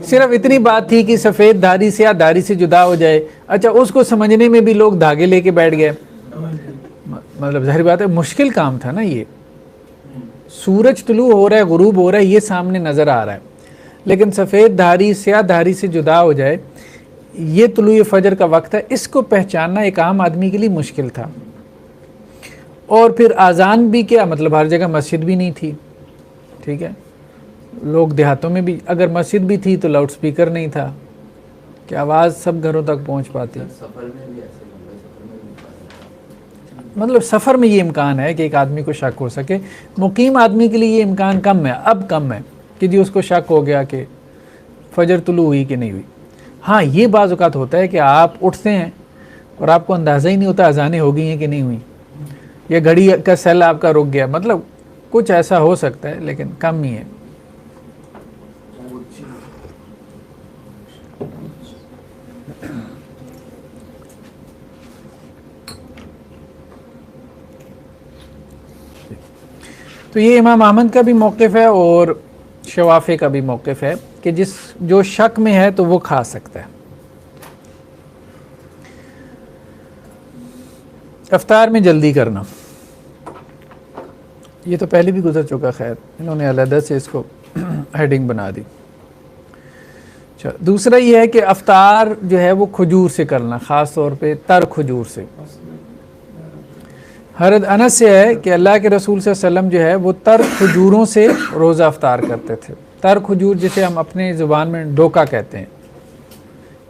Speaker 5: صرف اتنی بات تھی کہ سفید دھاری سے یا دھاری سے جدا ہو جائے. اچھا اس کو سمجھنے میں بھی لوگ دھاگے لے کے بیٹھ گئے. مطلب ظاہر بات ہے مشکل کام تھا نا. یہ سورج طلوع ہو رہا ہے، غروب ہو رہا ہے، یہ سامنے نظر آ رہا ہے، لیکن سفید دھاری سیاہ دھاری سے جدا ہو جائے، یہ طلوع فجر کا وقت ہے. اس کو پہچاننا ایک عام آدمی کے لیے مشکل تھا. اور پھر اذان بھی کیا، مطلب ہر جگہ مسجد بھی نہیں تھی. ٹھیک ہے، لوگ دیہاتوں میں بھی اگر مسجد بھی تھی تو لاؤڈ سپیکر نہیں تھا کہ آواز سب گھروں تک پہنچ پاتی.
Speaker 8: سفر میں بھی ایسے
Speaker 5: مطلب سفر میں یہ امکان ہے کہ ایک آدمی کو شک ہو سکے. مقیم آدمی کے لیے یہ امکان کم ہے، اب کم ہے کہ جی اس کو شک ہو گیا کہ فجر طلوع ہوئی کہ نہیں ہوئی. ہاں یہ بعض اوقات ہوتا ہے کہ آپ اٹھتے ہیں اور آپ کو اندازہ ہی نہیں ہوتا اذانیں ہو گئی ہیں کہ نہیں ہوئی، یا گھڑی کا سیل آپ کا رک گیا. مطلب کچھ ایسا ہو سکتا ہے لیکن کم ہی ہے. تو یہ امام احمد کا بھی موقف ہے اور شوافی کا بھی موقف ہے کہ جو شک میں ہے تو وہ کھا سکتا ہے. افطار میں جلدی کرنا، یہ تو پہلے بھی گزر چکا، خیر انہوں نے علیحدہ سے اس کو ہیڈنگ بنا دی. دوسرا یہ ہے کہ افطار جو ہے وہ کھجور سے کرنا، خاص طور پہ تر کھجور سے. حضرت انس سے ہے کہ اللہ کے رسول صلی اللہ علیہ وسلم جو ہے وہ تر کھجوروں سے روزہ افطار کرتے تھے. تر کھجور جسے ہم اپنے زبان میں ڈوکا کہتے ہیں،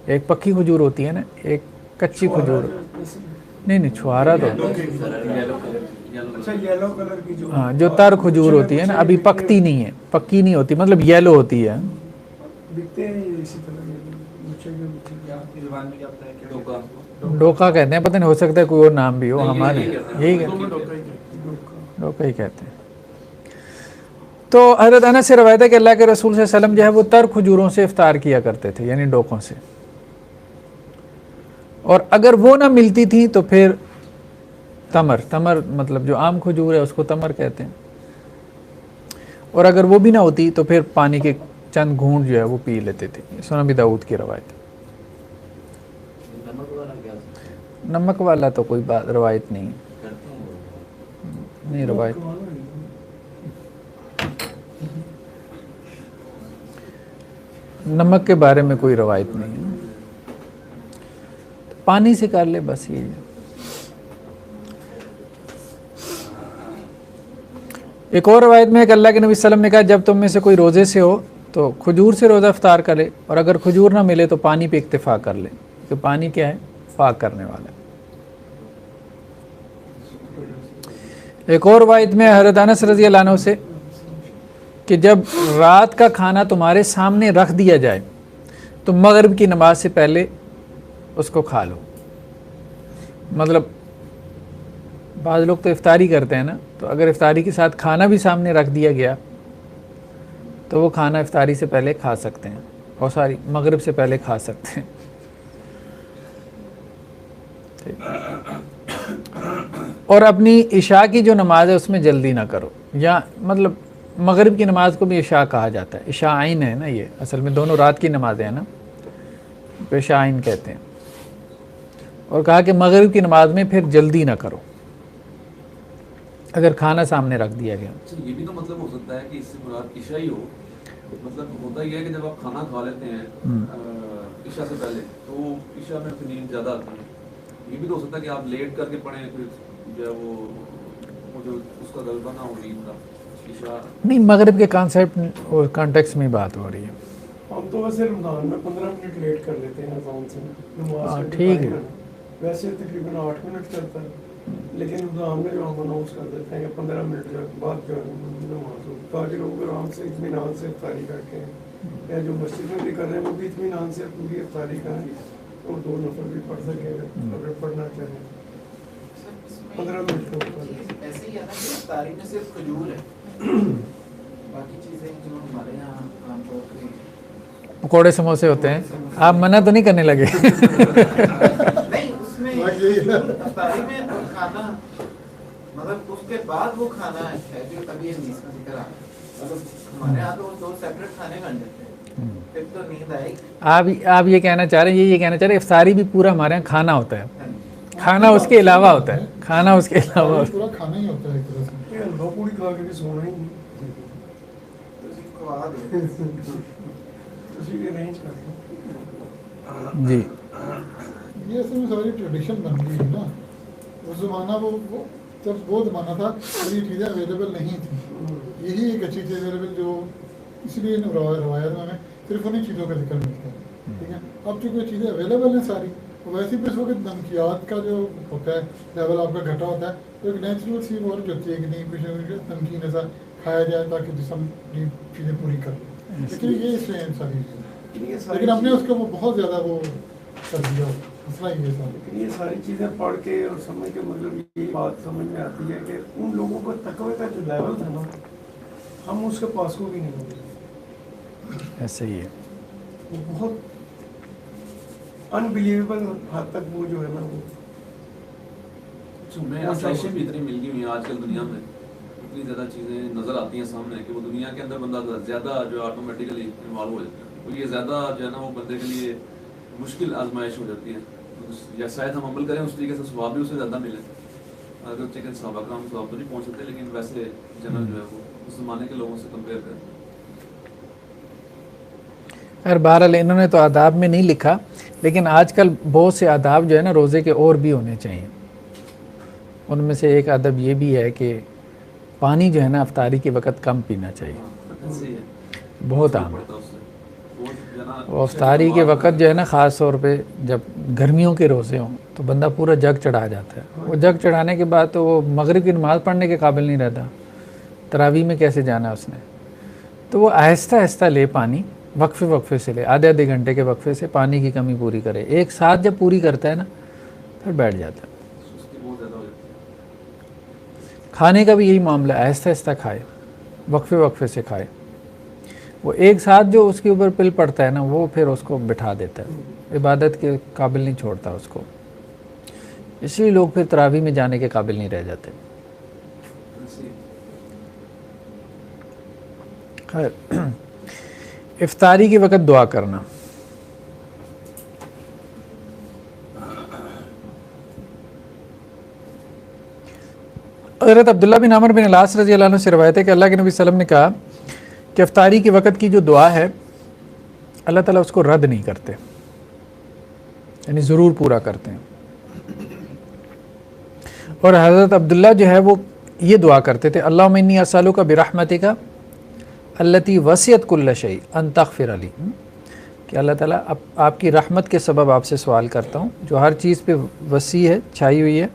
Speaker 5: ایک پکی کھجور ہوتی ہے نا، ایک کچی کھجور. نہیں چھوارا تو ہاں، جو تر کھجور ہوتی ہے نا ابھی پکتی نہیں ہے، پکی نہیں ہوتی، مطلب یلو ہوتی ہے. ڈوکا کہتے ہیں، پتہ نہیں ہو سکتا ہے کوئی اور نام بھی ہو، ہمارے یہی ڈوکا ہی کہتے ہیں. تو حضرت انس سے روایت ہے کہ اللہ کے رسول صلی اللہ علیہ وسلم جو ہے وہ تر کھجوروں سے افطار کیا کرتے تھے، یعنی ڈوکوں سے. اور اگر وہ نہ ملتی تھیں تو پھر تمر مطلب جو عام کھجور ہے اس کو تمر کہتے ہیں. اور اگر وہ بھی نہ ہوتی تو پھر پانی کے چند گھونٹ جو ہے وہ پی لیتے تھے. سنن ابی داؤد کی روایت ہے. نمک والا تو کوئی روایت نہیں، نہیں روایت. نمک کے بارے میں کوئی روایت نہیں ہے، پانی سے کر لے بس. یہ ایک اور روایت میں ہے کہ اللہ کے نبی صلی اللہ علیہ وسلم نے کہا جب تم میں سے کوئی روزے سے ہو تو کھجور سے روزہ افطار کر لے، اور اگر کھجور نہ ملے تو پانی پہ اکتفا کر لے، کہ پانی کیا ہے؟ پاک کرنے والا ہے. ایک اور روایت میں حضرت انس رضی اللہ عنہ سے کہ جب رات کا کھانا تمہارے سامنے رکھ دیا جائے تو مغرب کی نماز سے پہلے اس کو کھا لو. مطلب بعض لوگ تو افطاری کرتے ہیں نا، تو اگر افطاری کے ساتھ کھانا بھی سامنے رکھ دیا گیا تو وہ کھانا افطاری سے پہلے کھا سکتے ہیں، اور مغرب سے پہلے کھا سکتے ہیں. اور اپنی عشاء کی جو نماز ہے اس میں جلدی نہ کرو، یا مطلب مغرب کی نماز کو بھی عشاء کہا جاتا ہے. عشاء عین ہے نا، یہ اصل میں دونوں رات کی نمازیں ہیں نا، عشاء عین کہتے ہیں. اور کہا کہ مغرب کی نماز میں پھر جلدی نہ کرو اگر کھانا سامنے رکھ دیا گیا.
Speaker 9: یہ بھی تو مطلب ہو سکتا ہے کہ اس سے مراد عشاء ہی ہو. مطلب ہوتا یہ ہے کہ جب آپ کھانا کھا لیتے ہیں عشاء سے پہلے تو عشاء میں پھر نیند زیادہ آتی ہے. یہ بھی تو ہو سکتا ہے کہ آپ لیٹ کر کے پڑھیں، پھر جو ہے وہ جو اس کا غلبہ نہ ہو نیند کا. عشاء
Speaker 5: نہیں، مغرب کے کانسیپٹ اور کانٹیکس میں بات ہو رہی ہے.
Speaker 1: ہم تو ویسے رمضان میں 15 منٹ لیٹ کر لیتے ہیں اذان سے نماز.
Speaker 5: ٹھیک ہے،
Speaker 1: ویسے تقریباً 8 منٹ چلتا ہے، لیکن رمضان میں جو ہم اناؤنس کر دیتے ہیں کہ 15 منٹ بعد جو ہے نماز ہو، تاکہ لوگ آرام سے اطمینان سے افطاری کر کے، یا جو مسجد میں بھی کر رہے ہیں وہ بھی اطمینان سے پوری افطاری کریں اور 2 نفر بھی پڑھ سکیں اگر پڑھنا چاہیں. 15 منٹ
Speaker 2: ایسے ہی ہے نا کہ افطاری میں صرف کھجور ہے، باقی چیزیں جو ہمارے یہاں عام طور پہ
Speaker 5: پکوڑے سموسے ہوتے ہیں. آپ منع تو نہیں کرنے لگے؟
Speaker 2: نہیں، اس میں افطاری میں کھانا مطلب اس کے بعد وہ کھانا ہے جو تبھی حدیث کا ذکر آ مطلب ہمارے یہاں تو 2 سیپریٹ کھانے بن جاتے ہیں، پھر تو نیند آئے گی.
Speaker 5: آپ یہ کہنا چاہ رہے ہیں، یہ کہنا چاہ رہے ہیں افطاری بھی پورا ہمارے یہاں کھانا ہوتا ہے، کھانا اس کے علاوہ ہوتا ہے، کھانا اس کے علاوہ ہوتا ہے.
Speaker 6: پورا کھانا ہی ہوتا ہے ایک طرح سے.
Speaker 1: یہ حلوہ پوری کھا کے بھی سونا ہی نہیں.
Speaker 5: جی
Speaker 6: یہ اصل میں ساری ٹریڈیشن بن گئی ہے نا. اس زمانہ وہ جب وہ زمانہ تھا تو یہ چیزیں اویلیبل نہیں تھیں. یہی ایک اچھی چیز اویلیبل جو اس لیے روایت میں ہمیں صرف انہیں چیزوں کا ذکر ملتا ہے. ٹھیک ہے، اب چونکہ چیزیں اویلیبل ہیں ساری، ویسے بھی اس وقت نمکیات کا جو ہوتا ہے لیول آپ کا گھٹا ہوتا ہے، تو ایک نیچرل سی ورک ہوتی ہے کہ نہیں کچھ نمکین ایسا کھایا جائے تاکہ جسم کی چیزیں پوری کر لیں. لیکن یہ اس میں ساری چیزیں، لیکن ہم نے اس کا وہ بہت زیادہ وہ کر دیا مسئلہ ہی ہے سارا.
Speaker 1: لیکن یہ ساری چیزیں پڑھ کے اور سمجھ کے مطلب یہ بات سمجھ میں آتی ہے کہ ان لوگوں کا تقوی کا جو لیول تھا نا، ہم اس کے پاس کو بھی نہیں ہوتے.
Speaker 5: ایسے ہی ہے،
Speaker 1: وہ بہت انبلیویبل حد تک وہ جو ہے نا وہ
Speaker 9: ہمیں آسائشیں بھی اتنی مل گئی ہوئی ہیں آج کل دنیا میں اتنی زیادہ چیزیں نظر آتی ہیں سامنے کہ وہ دنیا کے اندر بندہ زیادہ جو آٹومیٹیکلی انوالو ہو جاتا ہے، وہ یہ زیادہ جو ہے نا وہ بندے کے لیے مشکل آزمائش ہو جاتی ہے. یا شاید ہم عمل کریں اس طریقے سے ثواب بھی اسے زیادہ ملے. اگر چکن صحابہ کا ہم ثواب تو نہیں پہنچ سکتے، لیکن ویسے جنرل جو ہے وہ اس زمانے کے لوگوں سے کمپیئر کریں.
Speaker 5: خیر بہرحال انہوں نے تو آداب میں نہیں لکھا، لیکن آج کل بہت سے آداب جو ہے نا روزے کے اور بھی ہونے چاہیے. ان میں سے ایک ادب یہ بھی ہے کہ پانی جو ہے نا افطاری کے وقت کم پینا چاہیے، بہت عام ہے. وہ افطاری کے وقت جو ہے نا خاص طور پہ جب گرمیوں کے روزے ہوں تو بندہ پورا جگ چڑھا جاتا ہے. وہ جگ چڑھانے کے بعد تو وہ مغرب کی نماز پڑھنے کے قابل نہیں رہتا، تراویح میں کیسے جانا اس نے. تو وہ آہستہ آہستہ لے پانی، وقفے سے لے، آدھے گھنٹے کے وقفے سے پانی کی کمی پوری کرے. ایک ساتھ جب پوری کرتا ہے نا پھر بیٹھ جاتا ہے. کھانے کا بھی یہی معاملہ، آہستہ آہستہ کھائے، وقفے سے کھائے. وہ ایک ساتھ جو اس کے اوپر پل پڑتا ہے نا وہ پھر اس کو بٹھا دیتا ہے، عبادت کے قابل نہیں چھوڑتا اس کو. اس لیے لوگ پھر تراویح میں جانے کے قابل نہیں رہ جاتے. خیر افطاری کے وقت دعا کرنا. حضرت عبداللہ بن عمر بن العاص رضی اللہ عنہ سے روایت ہے کہ اللہ کے نبی صلی اللہ علیہ وسلم نے کہا کہ افطاری کے وقت کی جو دعا ہے اللہ تعالیٰ اس کو رد نہیں کرتے، یعنی ضرور پورا کرتے ہیں. اور حضرت عبداللہ جو ہے وہ یہ دعا کرتے تھے، اللہم انی اسألک برحمتک التی وسعت کل شیء ان تغفر لی، کہ اللہ تعالیٰ آپ کی رحمت کے سبب آپ سے سوال کرتا ہوں جو ہر چیز پہ وسیع ہے، چھائی ہوئی ہے،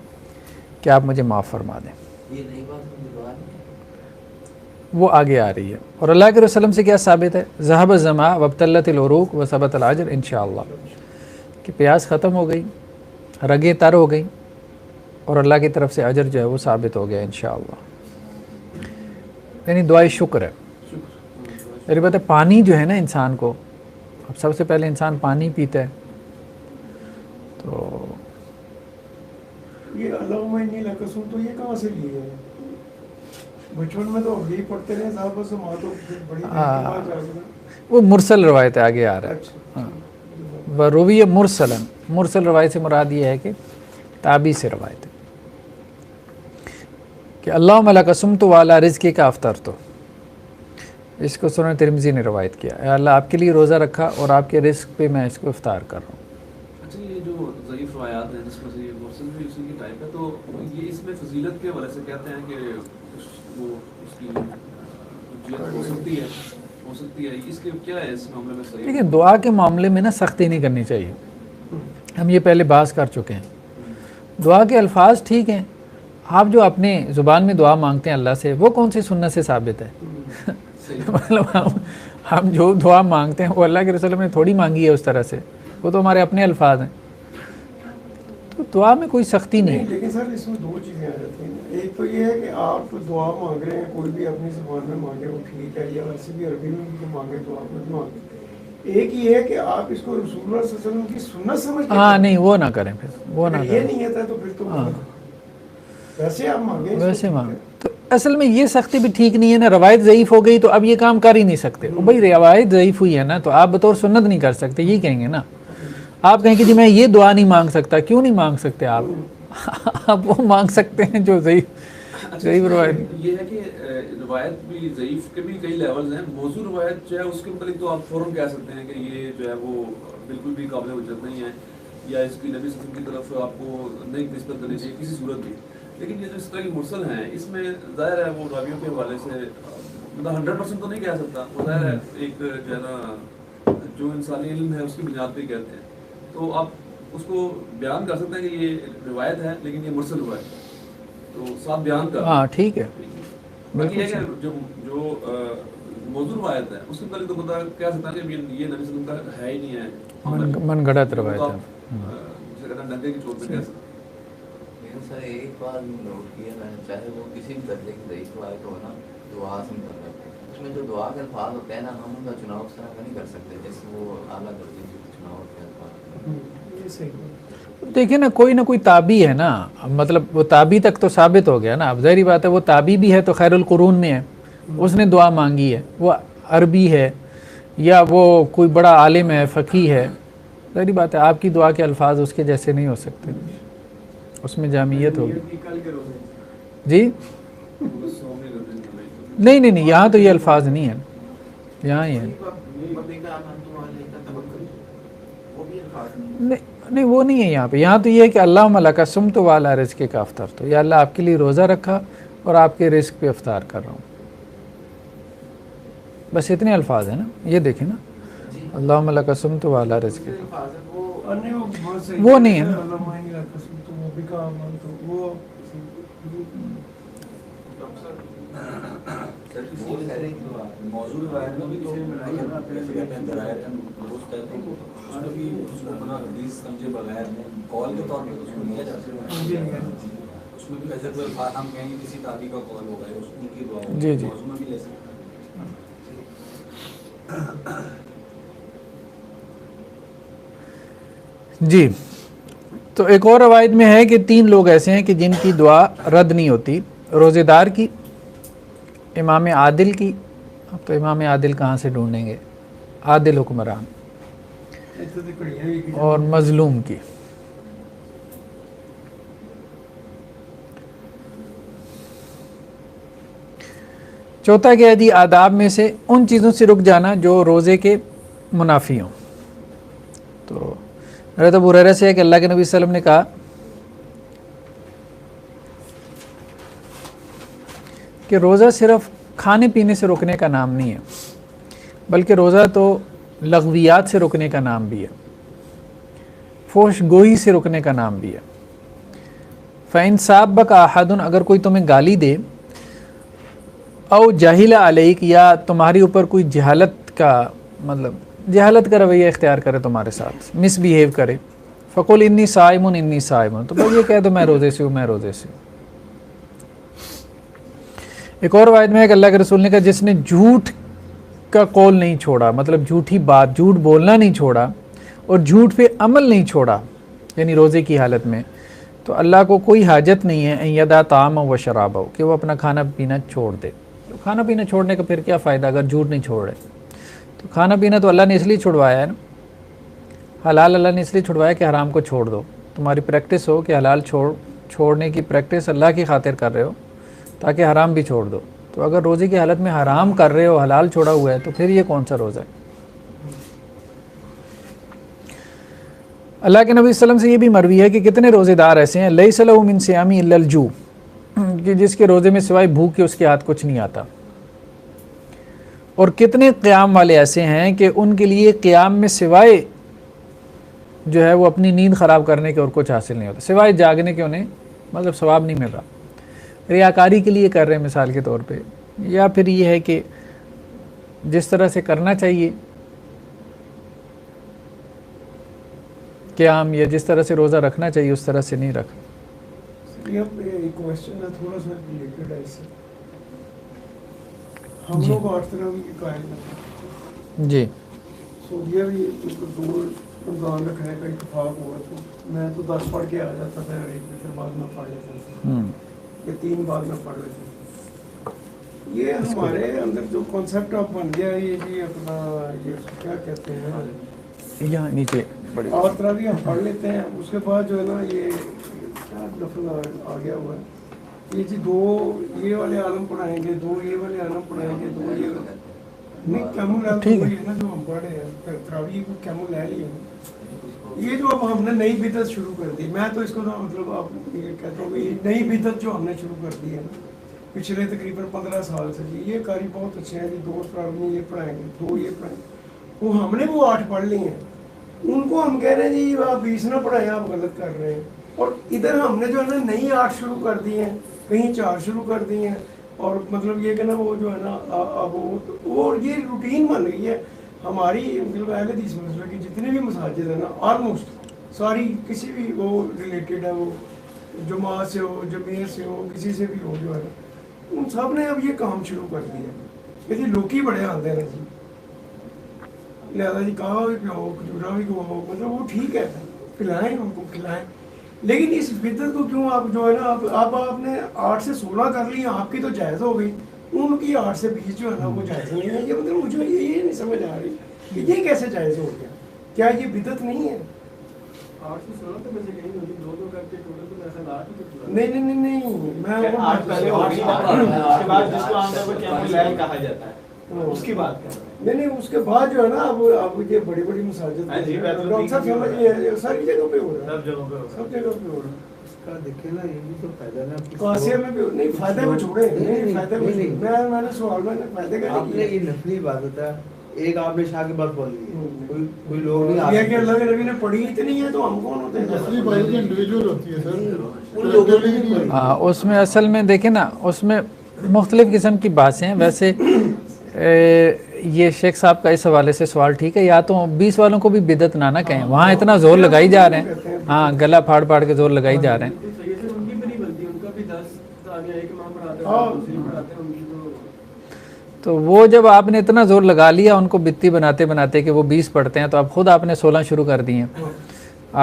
Speaker 5: کہ آپ مجھے معاف فرما دیں.
Speaker 8: یہ نئی بات دعا نہیں
Speaker 5: وہ آگے آ رہی ہے. اور اللہ کے رسول سے کیا ثابت ہے؟ ذہب الظما وابتلت العروق وثبت الاجر انشاءاللہ، کہ پیاس ختم ہو گئی، رگیں تر ہو گئی، اور اللہ کی طرف سے اجر جو ہے وہ ثابت ہو گیا انشاءاللہ. یعنی دعائے شکر ہے. میری بات ہے پانی جو ہے نا انسان کو، اب سب سے پہلے انسان پانی پیتا ہے، تو
Speaker 1: یہ اللہم انی لک اسألک تو یہ کہاں سے لیے ہیں؟ بچپن میں تو اب یہی پڑھتے رہے صاحب سے، ماں تو بڑی دیر کے بعد آ گئی.
Speaker 5: وہ مرسل روایت ہے، آگے آ رہا ہے. وروی مرسلن، مرسل روایت سے مراد یہ ہے کہ تابعی سے روایت ہے کہ اللہم لک صمت وعلی رزقک افطرت. اس کو سنن ترمذی نے روایت کیا، اے اللہ آپ کے لیے روزہ رکھا اور آپ کے رزق پہ میں اس کو افطار کر رہا ہوں.
Speaker 9: اچھا یہ جو ضعیف روایات ہیں جس میں سے یہ مرسل بھی اسی کی ٹائپ ہے، تو یہ اس میں فضیلت کے حوالے سے کہتے ہیں کہ وہ اس کی ہو سکتی ہے اس کے کیا ہے اس معاملے میں صحیح؟
Speaker 5: دیکھیں دعا کے معاملے میں نا سختی نہیں کرنی چاہیے. ہم یہ پہلے بحث کر چکے ہیں. دعا کے الفاظ ٹھیک ہیں، آپ جو اپنے زبان میں دعا مانگتے ہیں اللہ سے وہ کون سی سنت سے ثابت ہے؟ مطلب ہم جو دعا مانگتے ہیں وہ اللہ کے رسول نے تھوڑی مانگی ہے اس طرح سے، وہ تو ہمارے اپنے الفاظ ہیں. تو دعا میں کوئی سختی نہیں.
Speaker 1: لیکن سر اس میں دو چیزیں آ جاتی ہیں. ایک تو یہ ہے کہ آپ دعا مانگ رہے ہیں، کوئی بھی اپنی زبان میں مانگے وہ ٹھیک ہے، یا ویسے بھی عربی میں مانگے تو آپ نے مانگے. ایک یہ ہے کہ آپ اس کو رسول اللہ صلی اللہ علیہ وسلم کی سنت سمجھ کے،
Speaker 5: ہاں نہیں وہ نہ کریں، پھر وہ نہ
Speaker 1: یہ
Speaker 5: کریں.
Speaker 1: نہیں ہے تو پھر تو ویسے آپ مانگیں،
Speaker 5: ویسے مانگ. تو اصل میں یہ سختی بھی ٹھیک نہیں ہے نا. روایت ضعیف ہو گئی تو اب یہ کام کر ہی نہیں سکتے. بھائی روایت ضعیف ہوئی ہے نا تو آپ بطور سنت نہیں کر سکتے، یہ کہیں گے نا. آپ کہیں کہ جی میں یہ دعا نہیں مانگ سکتا. کیوں نہیں مانگ سکتے آپ؟ آپ وہ مانگ سکتے ہیں جو ضعیف روایت.
Speaker 9: یہ ہے کہ روایت بھی ضعیف کے بھی کئی لیولز ہیں. موضوع روایت جو ہے اس کے متعلق تو آپ فوراً کہہ سکتے ہیں کہ یہ جو ہے وہ بالکل بھی قابل حجت نہیں ہے، یا اس کی نبی صلی اللہ علیہ وسلم کی طرف آپ کو نہیں نسبت کرنی چاہیے کسی صورت بھی. لیکن یہ جو اس طرح کی مرسل ہیں اس میں ظاہر ہے وہ راویوں کے حوالے سے مطلب 100% تو نہیں کہہ سکتا. وہ ظاہر ہے ایک جو ہے نا جو انسانی علم ہے اس کی بنیاد پہ کہتے ہیں، تو آپ اس کو بیان کر سکتے ہیں کہ یہ روایت ہے لیکن یہ مرسل ہوا ہے، تو صاحب بیان کر.
Speaker 5: ہاں ٹھیک ہے.
Speaker 9: باقی یہ کہ جو موضوع روایت ہے اس کے متعلق تو بتا کہہ سکتا ہے کہ یہ نبی صلی اللہ علیہ وسلم کا ہے ہی نہیں ہے،
Speaker 5: من گھڑت روایت ہے.
Speaker 9: جسے کہتے ہیں ڈنڈے کی چوٹ پہ کہہ سکتے.
Speaker 8: لیکن سر ایک بات نوٹ کیا میں نے، چاہے وہ کسی بھی درجے کی ضعیف روایت ہو نا، دعا سے متعلق اس میں جو دعا کے الفاظ ہوتے ہیں نا ہم ان کا چناؤ اس طرح کا نہیں کر سکتے جیسے وہ اعلیٰ درجے کے چناؤ کے الفاظ.
Speaker 1: یہ صحیح ہے.
Speaker 5: دیکھیں نا کوئی تابی ہے نا, مطلب وہ تابی تک تو ثابت ہو گیا نا. اب ظاہری بات ہے وہ تابی بھی ہے تو خیر القرون میں ہے, اس نے دعا مانگی ہے, وہ عربی ہے یا وہ کوئی بڑا عالم ہے, فقیہ ہے, ظاہری بات ہے آپ کی دعا کے الفاظ اس کے جیسے نہیں ہو سکتے, اس میں جامعیت ہوگی. جی نہیں, یہاں تو یہ الفاظ نہیں ہیں, یہاں ہی ہیں. نہیں وہ نہیں ہے یہاں پہ. یہاں تو یہ ہے کہ اللہم لک صمت وعلی رزقک افطرت, یا اللہ آپ کے لیے روزہ رکھا اور آپ کے رزق پہ افطار کر رہا ہوں. بس اتنے الفاظ ہیں نا, یہ دیکھیں نا, اللہم لک صمت وعلی رزقک, وہ نہیں ہے نا.
Speaker 4: موضوع روایت میں بھی تو کہتے ہیں درائر درست ہے, تو اس میں بھی اس کو اپنا حدیث سمجھے بغیر کال کے طور پہ اس کو لیا جاتا ہے. اس میں بھی ایسے کوئی ہم کہیں کسی تابی کا کال ہوگا اس ان کی دعا ہوگی, موضوع میں بھی لے سکتے ہیں.
Speaker 5: جی تو ایک اور روایت میں ہے کہ 3 لوگ ایسے ہیں کہ جن کی دعا رد نہیں ہوتی, روزے دار کی, امام عادل کی. اب تو امام عادل کہاں سے ڈھونڈیں گے, عادل حکمران, اور مظلوم کی. چوتھا کیا ہے جی, آداب میں سے ان چیزوں سے رک جانا جو روزے کے منافی ہوں. تو حضرت ابو ہریرہ سے ہے کہ اللہ کے نبی صلی اللہ علیہ وسلم نے کہا کہ روزہ صرف کھانے پینے سے رکنے کا نام نہیں ہے, بلکہ روزہ تو لغویات سے رکنے کا نام بھی ہے, فحش گوئی سے رکنے کا نام بھی ہے. فَإِن سَابَّكَ أَحَدٌ, اگر کوئی تمہیں گالی دے, او جاہل علیک, یا تمہاری اوپر کوئی جہالت کا رویہ اختیار کرے تمہارے ساتھ, مس بیہیو کرے, فَقُلْ إِنِّي صَائِمٌ إِنِّي صَائِمٌ, تو بس یہ کہہ دو میں روزے سے ہوں, میں روزے سے ہوں. ایک اور روایت میں ہے کہ اللہ کے رسول نے کہا جس نے جھوٹ کا قول نہیں چھوڑا, مطلب جھوٹی بات, جھوٹ بولنا نہیں چھوڑا, اور جھوٹ پہ عمل نہیں چھوڑا, یعنی روزے کی حالت میں, تو اللہ کو کوئی حاجت نہیں ہے ان یدع طعامہ و شرابہ, کہ وہ اپنا کھانا پینا چھوڑ دے. کھانا پینا چھوڑنے کا پھر کیا فائدہ اگر جھوٹ نہیں چھوڑ رہے. تو کھانا پینا تو اللہ نے اس لیے چھڑوایا ہے نا, حلال اللہ نے اس لیے چھڑوایا کہ حرام کو چھوڑ دو. تمہاری پریکٹس ہو کہ حلال چھوڑنے کی پریکٹس اللہ کی خاطر کر رہے ہو تاکہ حرام بھی چھوڑ دو. تو اگر روزے کی حالت میں حرام کر رہے ہو, حلال چھوڑا ہوا ہے, تو پھر یہ کون سا روزہ ہے. اللہ کے نبی صلی اللہ علیہ وسلم سے یہ بھی مروی ہے کہ کتنے روزے دار ایسے ہیں, لیس لہ من صیام الا الجوع, کہ جس کے روزے میں سوائے بھوک کے اس کے ہاتھ کچھ نہیں آتا. اور کتنے قیام والے ایسے ہیں کہ ان کے لیے قیام میں سوائے جو ہے وہ اپنی نیند خراب کرنے کے اور کچھ حاصل نہیں ہوتا, سوائے جاگنے کے انہیں مطلب ثواب نہیں مل رہا. ریاکاری کے لیے کر رہے ہیں مثال کے طور پہ, یا پھر یہ ہے کہ جس طرح سے کرنا چاہیے قیام, یا جس طرح سے روزہ رکھنا چاہیے اس طرح سے نہیں رکھ.
Speaker 1: ایک کوشچن ہے تھوڑا سا ریلیٹڈ ہے اس سے. ہم لوگ 8 تراویح کے قائل ہیں
Speaker 5: جی,
Speaker 1: سعودیہ بھی 2 رمضان رکھنے کا اتفاق ہوا, تو میں تو 10 پڑھ کے آ جاتا تھا, ایک میں پھر بعد میں پڑھ لیتا تھا, یہ 3 بعد میں پڑھ لیتے تھے. یہ ہمارے اندر جو کانسیپٹ اب بن گیا ہے, یہ جی اپنا یہ کیا کہتے ہیں
Speaker 5: یہاں نیچے
Speaker 1: 8 تراویح ہم پڑھ لیتے ہیں, اس کے بعد جو ہے نا یہ کیا لفظ آ گیا ہوا ہے, یہ جی 2 یہ والے عالم پڑھائیں گے, 2 یہ والے عالم پڑھائیں گے, 2 یہ نہیں کیمل ہے نا جو ہم پڑھ رہے ہیں تراویح کو کیمل لے لیا. یہ جو اب ہم نے نئی بدعت شروع کر دی, میں تو اس کو مطلب آپ یہ کہتا ہوں کہ نئی بدعت جو ہم نے شروع کر دی ہے نا پچھلے تقریباً 15 سال سے, جی یہ قاری بہت اچھے ہیں جی, 2 تراویح یہ پڑھائیں گے, 2 یہ پڑھائیں گے, وہ ہم نے وہ 8 پڑھ لی ہیں, ان کو ہم کہہ رہے ہیں جی آپ 20 نہ پڑھائیں, آپ غلط کر رہے ہیں. اور ادھر ہم نے جو ہے نا نئی 8 شروع کر دی ہیں, کہیں 4 شروع کر دی ہیں, اور مطلب یہ کہ نا وہ جو ہے نا اب وہ یہ روٹین بن گئی ہے ہماری. مطلب اہل حدیث مسئلہ کی جتنے بھی مساجد ہیں نا آلموسٹ ساری کسی بھی وہ ریلیٹڈ ہے, وہ جماعت سے ہو, جمعیت سے ہو, کسی سے بھی ہو, جو ہے نا ان سب نے اب یہ کام شروع کر دیا کہ جی لوکی بڑے آتے ہیں جی, لہٰذا جی کہا بھی پہ ہو, کھجورا بھی کو ہو, مطلب وہ ٹھیک ہے, پلائیں ان کو کھلائیں. لیکن اس بدعت کو کیوں آپ جو ہے نا آپ نے 8 سے 16 کر لی, آپ کی تو جائز ہو گئی, ان کی 8 سے 20 جو ہے نا وہ جائز نہیں ہے. یہ مطلب مجھے یہ نہیں سمجھ آ رہی کہ یہ کیسے جائز ہو گیا, کیا یہ بدعت نہیں ہے؟
Speaker 3: 8 سے 16 تو ویسے کہیں ہوگی, 2 کر کے ٹوٹل تو ایسا 8 ہی تو
Speaker 1: نہیں میں
Speaker 10: 8 پہلے ہوگی, اس کے بعد جس کو عام طور پر قیام اللیل کہا جاتا ہے اس کی بات کر رہے ہیں.
Speaker 1: نہیں اس کے بعد جو ہے نا اب یہ بڑی بڑی مساجد ساری جگہوں پہ ہو رہا ہے, سب جگہوں پہ ہو رہا ہے.
Speaker 11: دیکھیں نا یہ بھی تو فائدہ نا
Speaker 1: قاسیہ میں بھی نہیں, فائدے کو چھوڑے, نہیں فائدے کو میں نے سوال میں فائدے کا
Speaker 11: آپ نے یہ نفلی عبادت ہے, ایک آپ نے شاہ کی بات بول لی, کوئی لوگ نہیں آ
Speaker 1: کہ اللہ کے نبی نے پڑھی اتنی ہے تو ہم کون ہوتے ہیں؟
Speaker 6: نسلی عبادت انڈیویجول ہوتی ہے سر,
Speaker 11: ان لوگوں نے نہیں پڑھی.
Speaker 5: ہاں اس میں اصل میں دیکھیں نا, اس میں مختلف قسم کی باتیں ہیں. ویسے یہ شیخ صاحب کا اس حوالے سے سوال ٹھیک ہے, یا تو 20 والوں کو بھی بدعت نہ کہیں, وہاں اتنا زور لگائی جا رہے ہیں, ہاں گلا پھاڑ پھاڑ کے زور لگائی جا رہے ہیں.
Speaker 3: ان کی بھی نہیں بنتی, ان کا بھی 10 آگے ایک امام پڑھاتے ہیں, دوسری پڑھاتے ہیں, ان کی
Speaker 5: تو وہ جب آپ نے اتنا زور لگا لیا ان کو بتی بناتے بناتے کہ وہ 20 پڑھتے ہیں, تو اب خود آپ نے 16 شروع کر دی ہیں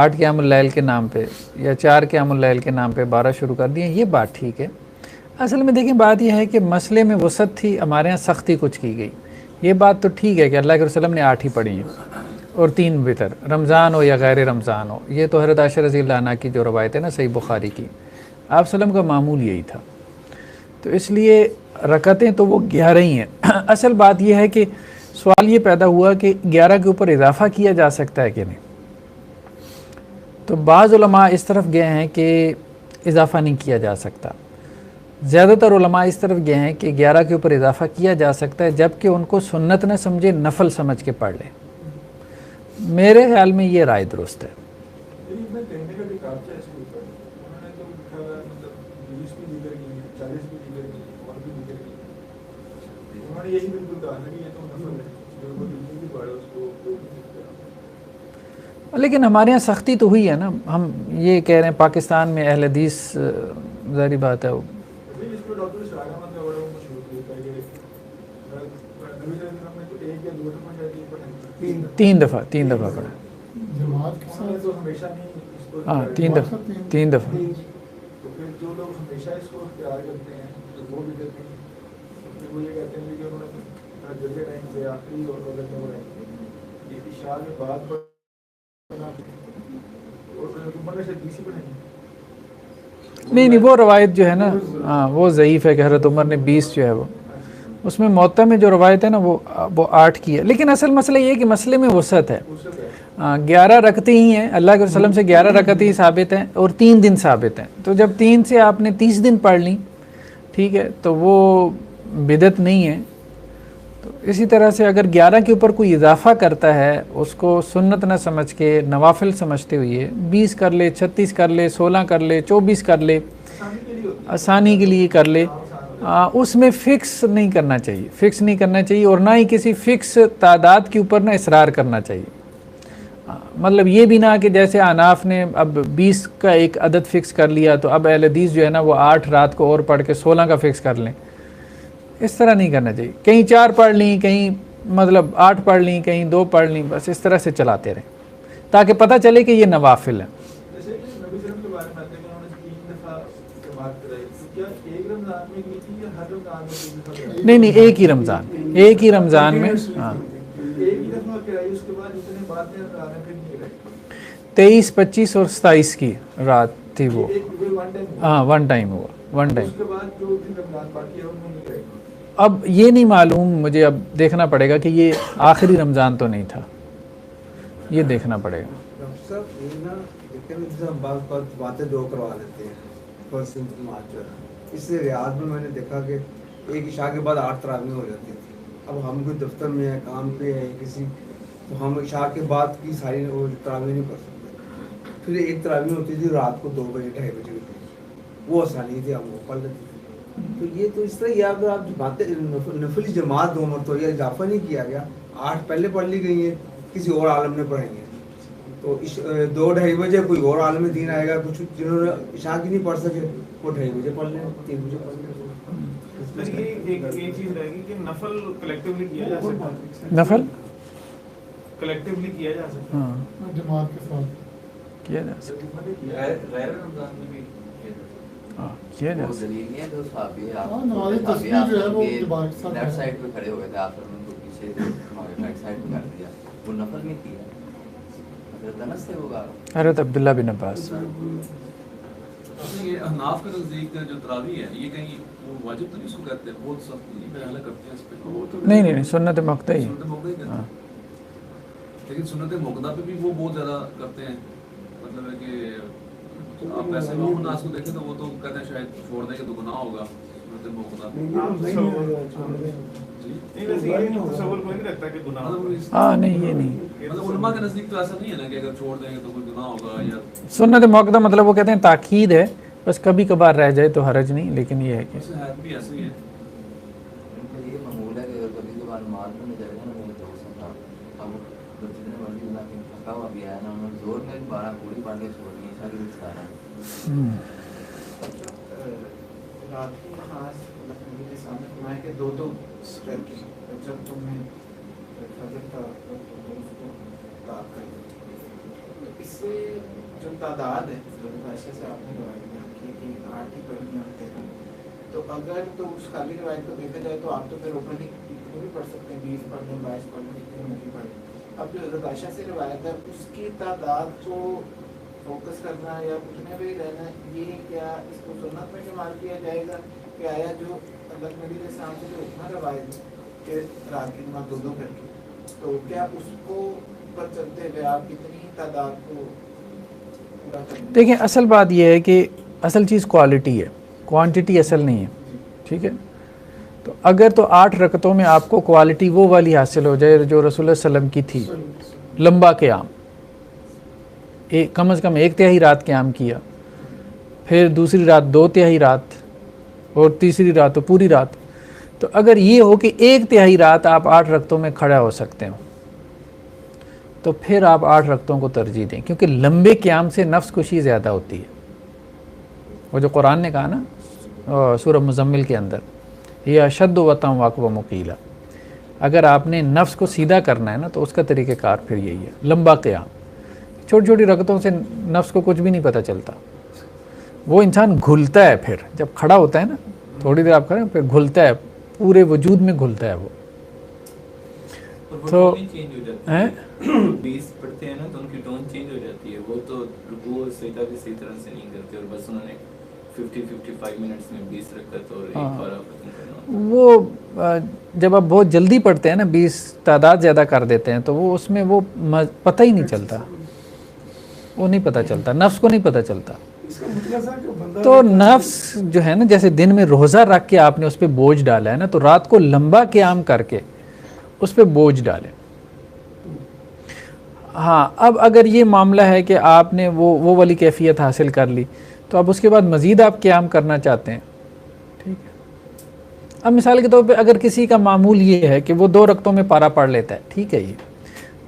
Speaker 5: 8 قیام اللیل کے نام پہ, یا 4 قیام اللیل کے نام پہ 12 شروع کر دیے. یہ بات ٹھیک ہے. اصل میں دیکھیں بات یہ ہے کہ مسئلے میں وسعت تھی, ہمارے ہاں سختی کچھ کی گئی. یہ بات تو ٹھیک ہے کہ اللہ کے رسول نے 8 ہی پڑھی ہیں اور 3 وتر, رمضان ہو یا غیر رمضان ہو. یہ تو حضرت عائشہ رضی اللہ عنہ کی جو روایت ہے نا صحیح بخاری کی, آپ وسلم کا معمول یہی تھا. تو اس لیے رکعتیں تو وہ 11 ہی ہیں. اصل بات یہ ہے کہ سوال یہ پیدا ہوا کہ 11 کے اوپر اضافہ کیا جا سکتا ہے کہ نہیں. تو بعض علماء اس طرف گئے ہیں کہ اضافہ نہیں کیا جا سکتا. زیادہ تر علماء اس طرف گئے ہیں کہ 11 کے اوپر اضافہ کیا جا سکتا ہے, جبکہ ان کو سنت نہ سمجھے, نفل سمجھ کے پڑھ لیں. میرے خیال میں یہ رائے درست ہے. لیکن ہمارے یہاں سختی تو ہوئی ہے نا, ہم یہ کہہ رہے ہیں پاکستان میں اہل حدیث ظاہری بات ہے تین دفعہ پڑھا,
Speaker 6: جماعت کے ساتھ
Speaker 5: ہاں 3 دفعہ.
Speaker 10: تو پھر جو لوگ ہمیشہ اس کو اختیار کرتے ہیں تو وہ بھی کرتے ہیں, وہ یہ کہتے ہیں کہ انہوں نے جلدی ٹائم سے آخری اور وقت میں رہیں گے, یہ عشاء کے بعد اور عمر سے 20 ہی پڑھیں گے.
Speaker 5: نہیں وہ روایت جو ہے نا ہاں وہ ضعیف ہے کہ حضرت عمر نے 20 جو ہے وہ, اس میں موطا میں جو روایت ہے نا وہ 8 کی ہے. لیکن اصل مسئلہ یہ ہے کہ مسئلے میں وسعت ہے. 11 رکعتیں ہی ہیں, اللہ کے وسلم سے 11 رکعتیں ہی ثابت ہیں اور 3 دن ثابت ہیں. تو جب 3 سے آپ نے 30 دن پڑھ لیں, ٹھیک ہے, تو وہ بدعت نہیں ہے. تو اسی طرح سے اگر 11 کے اوپر کوئی اضافہ کرتا ہے, اس کو سنت نہ سمجھ کے نوافل سمجھتے ہوئے 20 کر لے, 36 کر لے, 16 کر لے, 24 کر لے, آسانی کے لیے کر لے, اس میں فکس نہیں کرنا چاہیے, اور نہ ہی کسی فکس تعداد کے اوپر نہ اصرار کرنا چاہیے. مطلب یہ بھی نہ کہ جیسے اناف نے اب 20 کا ایک عدد فکس کر لیا تو اب اہل حدیث جو ہے نا وہ 8 رات کو اور پڑھ کے 16 کا فکس کر لیں. اس طرح نہیں کرنا چاہیے. کہیں 4 پڑھ لیں, کہیں مطلب 8 پڑھ لیں, کہیں 2 پڑھ لیں, بس اس طرح سے چلاتے رہیں تاکہ پتہ چلے کہ یہ نوافل ہیں.
Speaker 10: جیسے کہ نبی صلی اللہ علیہ وسلم کے بارے میں آتے ہیں کہ انہوں نے 3 دفعہ جماعت کرائی, تو کیا ایک رمضان میں کی تھی یا ہر رمضان میں 3 دفعہ کرائی؟
Speaker 5: نہیں ایک ہی رمضان میں ہاں
Speaker 10: ایک ہی دفعہ کرائی, اس کے بعد اتنے بعد میں رمضان پھر نہیں کرائی.
Speaker 5: 23, 25 اور 27 کی رات تھی وہ, ہاں ون ٹائم ہوا, ون ٹائم.
Speaker 10: اس کے بعد جو بھی رمضان باقی ہے ان میں نہیں کرائی.
Speaker 5: اب یہ نہیں معلوم مجھے, اب دیکھنا پڑے گا کہ یہ آخری رمضان تو نہیں تھا, یہ دیکھنا پڑے گا.
Speaker 11: ڈاکٹر صاحب یہ نا دیکھیں جیسے ہم بعض باتیں 2 کروا لیتے ہیں, فرض جماعت جو ہے, اس سے ریاض میں نے دیکھا کہ ایک عشاء کے بعد 8 تراویح ہو جاتی تھی. اب ہم کوئی دفتر میں ہیں, کام پہ ہیں کسی, تو ہم عشاء کے بعد کی ساری تراویح نہیں پڑھ سکتے. پھر ایک تراویح ہوتی تھی رات کو 2 بجے 2:30 بجے ہوتی تھی, وہ آسانی تھی, ہم وہ پڑھ لیتے تھے. تو یہ تو اس طرح یہ اگر آپ باتیں نفلی جماعت 2 مرتبہ اضافہ نہیں کیا گیا, 8 پہلے پڑھ لی گئی ہیں, کسی اور عالم نے پڑھیں گے, تو 2-2:30 بجے کوئی اور عالم دین آئے گا, کچھ جنہوں نے عشاء کی نہیں پڑھ سکے وہ 2:30 بجے پڑھ لیں, 3 بجے پڑھ لیں.
Speaker 10: ایک چیز رہے گی کہ نفل کلیکٹیولی کیا جا سکتا ہے,
Speaker 5: نفل
Speaker 10: کلیکٹیولی کیا جا سکتا ہے
Speaker 6: جماعت کے ساتھ.
Speaker 5: کیا جا سکتا
Speaker 4: غیر رمضان میں بھی کیا جا سکتا
Speaker 5: ہاں کیا جا
Speaker 8: وہ
Speaker 5: سکتا
Speaker 8: دلیل نہیں ہے جو صحابی ہے
Speaker 6: ہاں، نماز تسبیح جو ہے وہ جماعت کے ساتھ
Speaker 8: لیفٹ
Speaker 6: ہے۔
Speaker 8: سائڈ پہ کھڑے ہو گئے تھے، آپ نے ان کو پیچھے رائٹ سائڈ پہ کر دیا، وہ نفل نہیں کیا، حضرت انس تھے وہ گا
Speaker 5: حضرت عبداللہ بن عباس.
Speaker 9: یہ احناف کے نزدیک جو تراویح ہے یہ کہیں وہ واجب تو نہیں اس کو کہتے ہیں، بہت سخت نہیں بیان کرتے ہیں اس پہ. وہ تو
Speaker 5: نہیں نہیں سنت مقطع ہی
Speaker 9: سنت موقع ہی کہتے
Speaker 5: ہاں.
Speaker 9: ہیں، لیکن سنت موقع پہ بھی وہ بہت زیادہ کرتے ہیں. مطلب ہے کہ آپ ایسے عوام الناس کو دیکھیں تو وہ تو کہتے ہیں شاید چھوڑ دیں کہ تو گناہ ہوگا سنت موقع پہ.
Speaker 10: تصور کوئی نہیں رکھتا کہ گناہ
Speaker 5: ہاں نہیں یہ نہیں.
Speaker 9: مطلب علماء کے نزدیک تو ایسا نہیں ہے نا کہ اگر چھوڑ دیں گے تو کوئی گناہ ہوگا یا
Speaker 5: سنت موقع مطلب وہ کہتے ہیں تاکید ہے، بس کبھی کبھار رہ جائے تو حرج نہیں، لیکن یہ ہے کہ
Speaker 9: اس حد بھی ایسے ہی ہے.
Speaker 8: ان کے لیے معمول ہے کہ اگر کبھی کبھار نماز میں چلے جائیں نا، میرے دوست تھا اب جتنے مرضی اللہ کی تھکا ہوا بھی آیا نا، انہوں نے زور میں 12 پوری پڑھ کے چھوڑ دی ساری سارا.
Speaker 10: رات کی نماز نبی کے سامنے فرمایا کہ دو کر کے جب تمہیں فجر کا وقت ہو اس کو تعاق کریں. اس سے جو تعداد ہے جو عائشہ سے آپ نے روایت بیان کی کہ 8 ہی پڑھنی ہوتے ہیں، تو اگر تو اس خالی روایت کو دیکھا جائے تو آپ تو پھر اوپر بھی پڑھ سکتے ہیں، 20 پڑھ لیں، 22 پڑھ لیں، جتنے مرضی پڑھ لیں. اب جو حضرت عائشہ سے روایت ہے اس کی تعداد کو فوکس کرنا یا اتنے بھی رہنا، یہ کیا اس کو سنت میں شمار کیا جائے گا کہ آیا جو اللہ کے نبی کے سامنے جو اتنا روایت ہے کہ رات کی نماز دو کر کے، تو کیا اس کو پر چلتے ہوئے آپ کتنی تعداد کو پورا کریں؟
Speaker 5: دیکھیں اصل بات یہ ہے کہ اصل چیز کوالٹی ہے، کوانٹٹی اصل نہیں ہے. ٹھیک ہے، تو اگر تو 8 رکعتوں میں آپ کو کوالٹی وہ والی حاصل ہو جائے جو رسول اللہ صلی اللہ علیہ وسلم کی تھی، لمبا قیام، کم از کم 1/3 رات قیام کیا، پھر دوسری رات 2/3 رات، اور تیسری رات تو پوری رات، تو اگر یہ ہو کہ 1/3 رات آپ 8 رکعتوں میں کھڑا ہو سکتے ہو تو پھر آپ 8 رکعتوں کو ترجیح دیں، کیونکہ لمبے قیام سے نفس کشی زیادہ ہوتی ہے. وہ جو قرآن نے کہا نا سورہ مزمل کے اندر، یہ اشد وطن واقب مقیلہ، اگر آپ نے نفس کو سیدھا کرنا ہے نا تو اس کا طریقہ کار پھر یہی ہے، لمبا قیام. چھوٹی چھوٹی رکعتوں سے نفس کو کچھ بھی نہیں پتہ چلتا، وہ انسان گھلتا ہے، پھر جب کھڑا ہوتا ہے نا تھوڑی دیر آپ کھڑے پھر گھلتا ہے، پورے وجود میں گھلتا ہے وہ. تو
Speaker 7: 20 پڑھتے ہیں نا تو ان کی ٹون چینج ہو جاتی ہے، وہ تو رکوع اور سجدہ بھی صحیح طرح سے نہیں کرتے، اور بس انہوں نے 50-55 منٹس میں 20 رکعت اور ایک پارہ ختم کرنا.
Speaker 5: وہ جب آپ بہت جلدی پڑھتے ہیں نا، 20 تعداد زیادہ کر دیتے ہیں تو وہ اس میں وہ پتہ ہی نہیں چلتا، وہ نہیں پتہ چلتا، نفس کو نہیں پتہ چلتا. تو نفس جو ہے نا، جیسے دن میں روزہ رکھ کے آپ نے اس پہ بوجھ ڈالا ہے نا، تو رات کو لمبا قیام کر کے اس پہ بوجھ ڈالیں. ہاں اب اگر یہ معاملہ ہے کہ آپ نے وہ والی کیفیت حاصل کر لی تو اب اس کے بعد مزید آپ قیام کرنا چاہتے ہیں، ٹھیک ہے. اب مثال کے طور پہ اگر کسی کا معمول یہ ہے کہ وہ 2 رکعتوں میں پارہ پڑھ لیتا ہے، ٹھیک ہے، یہ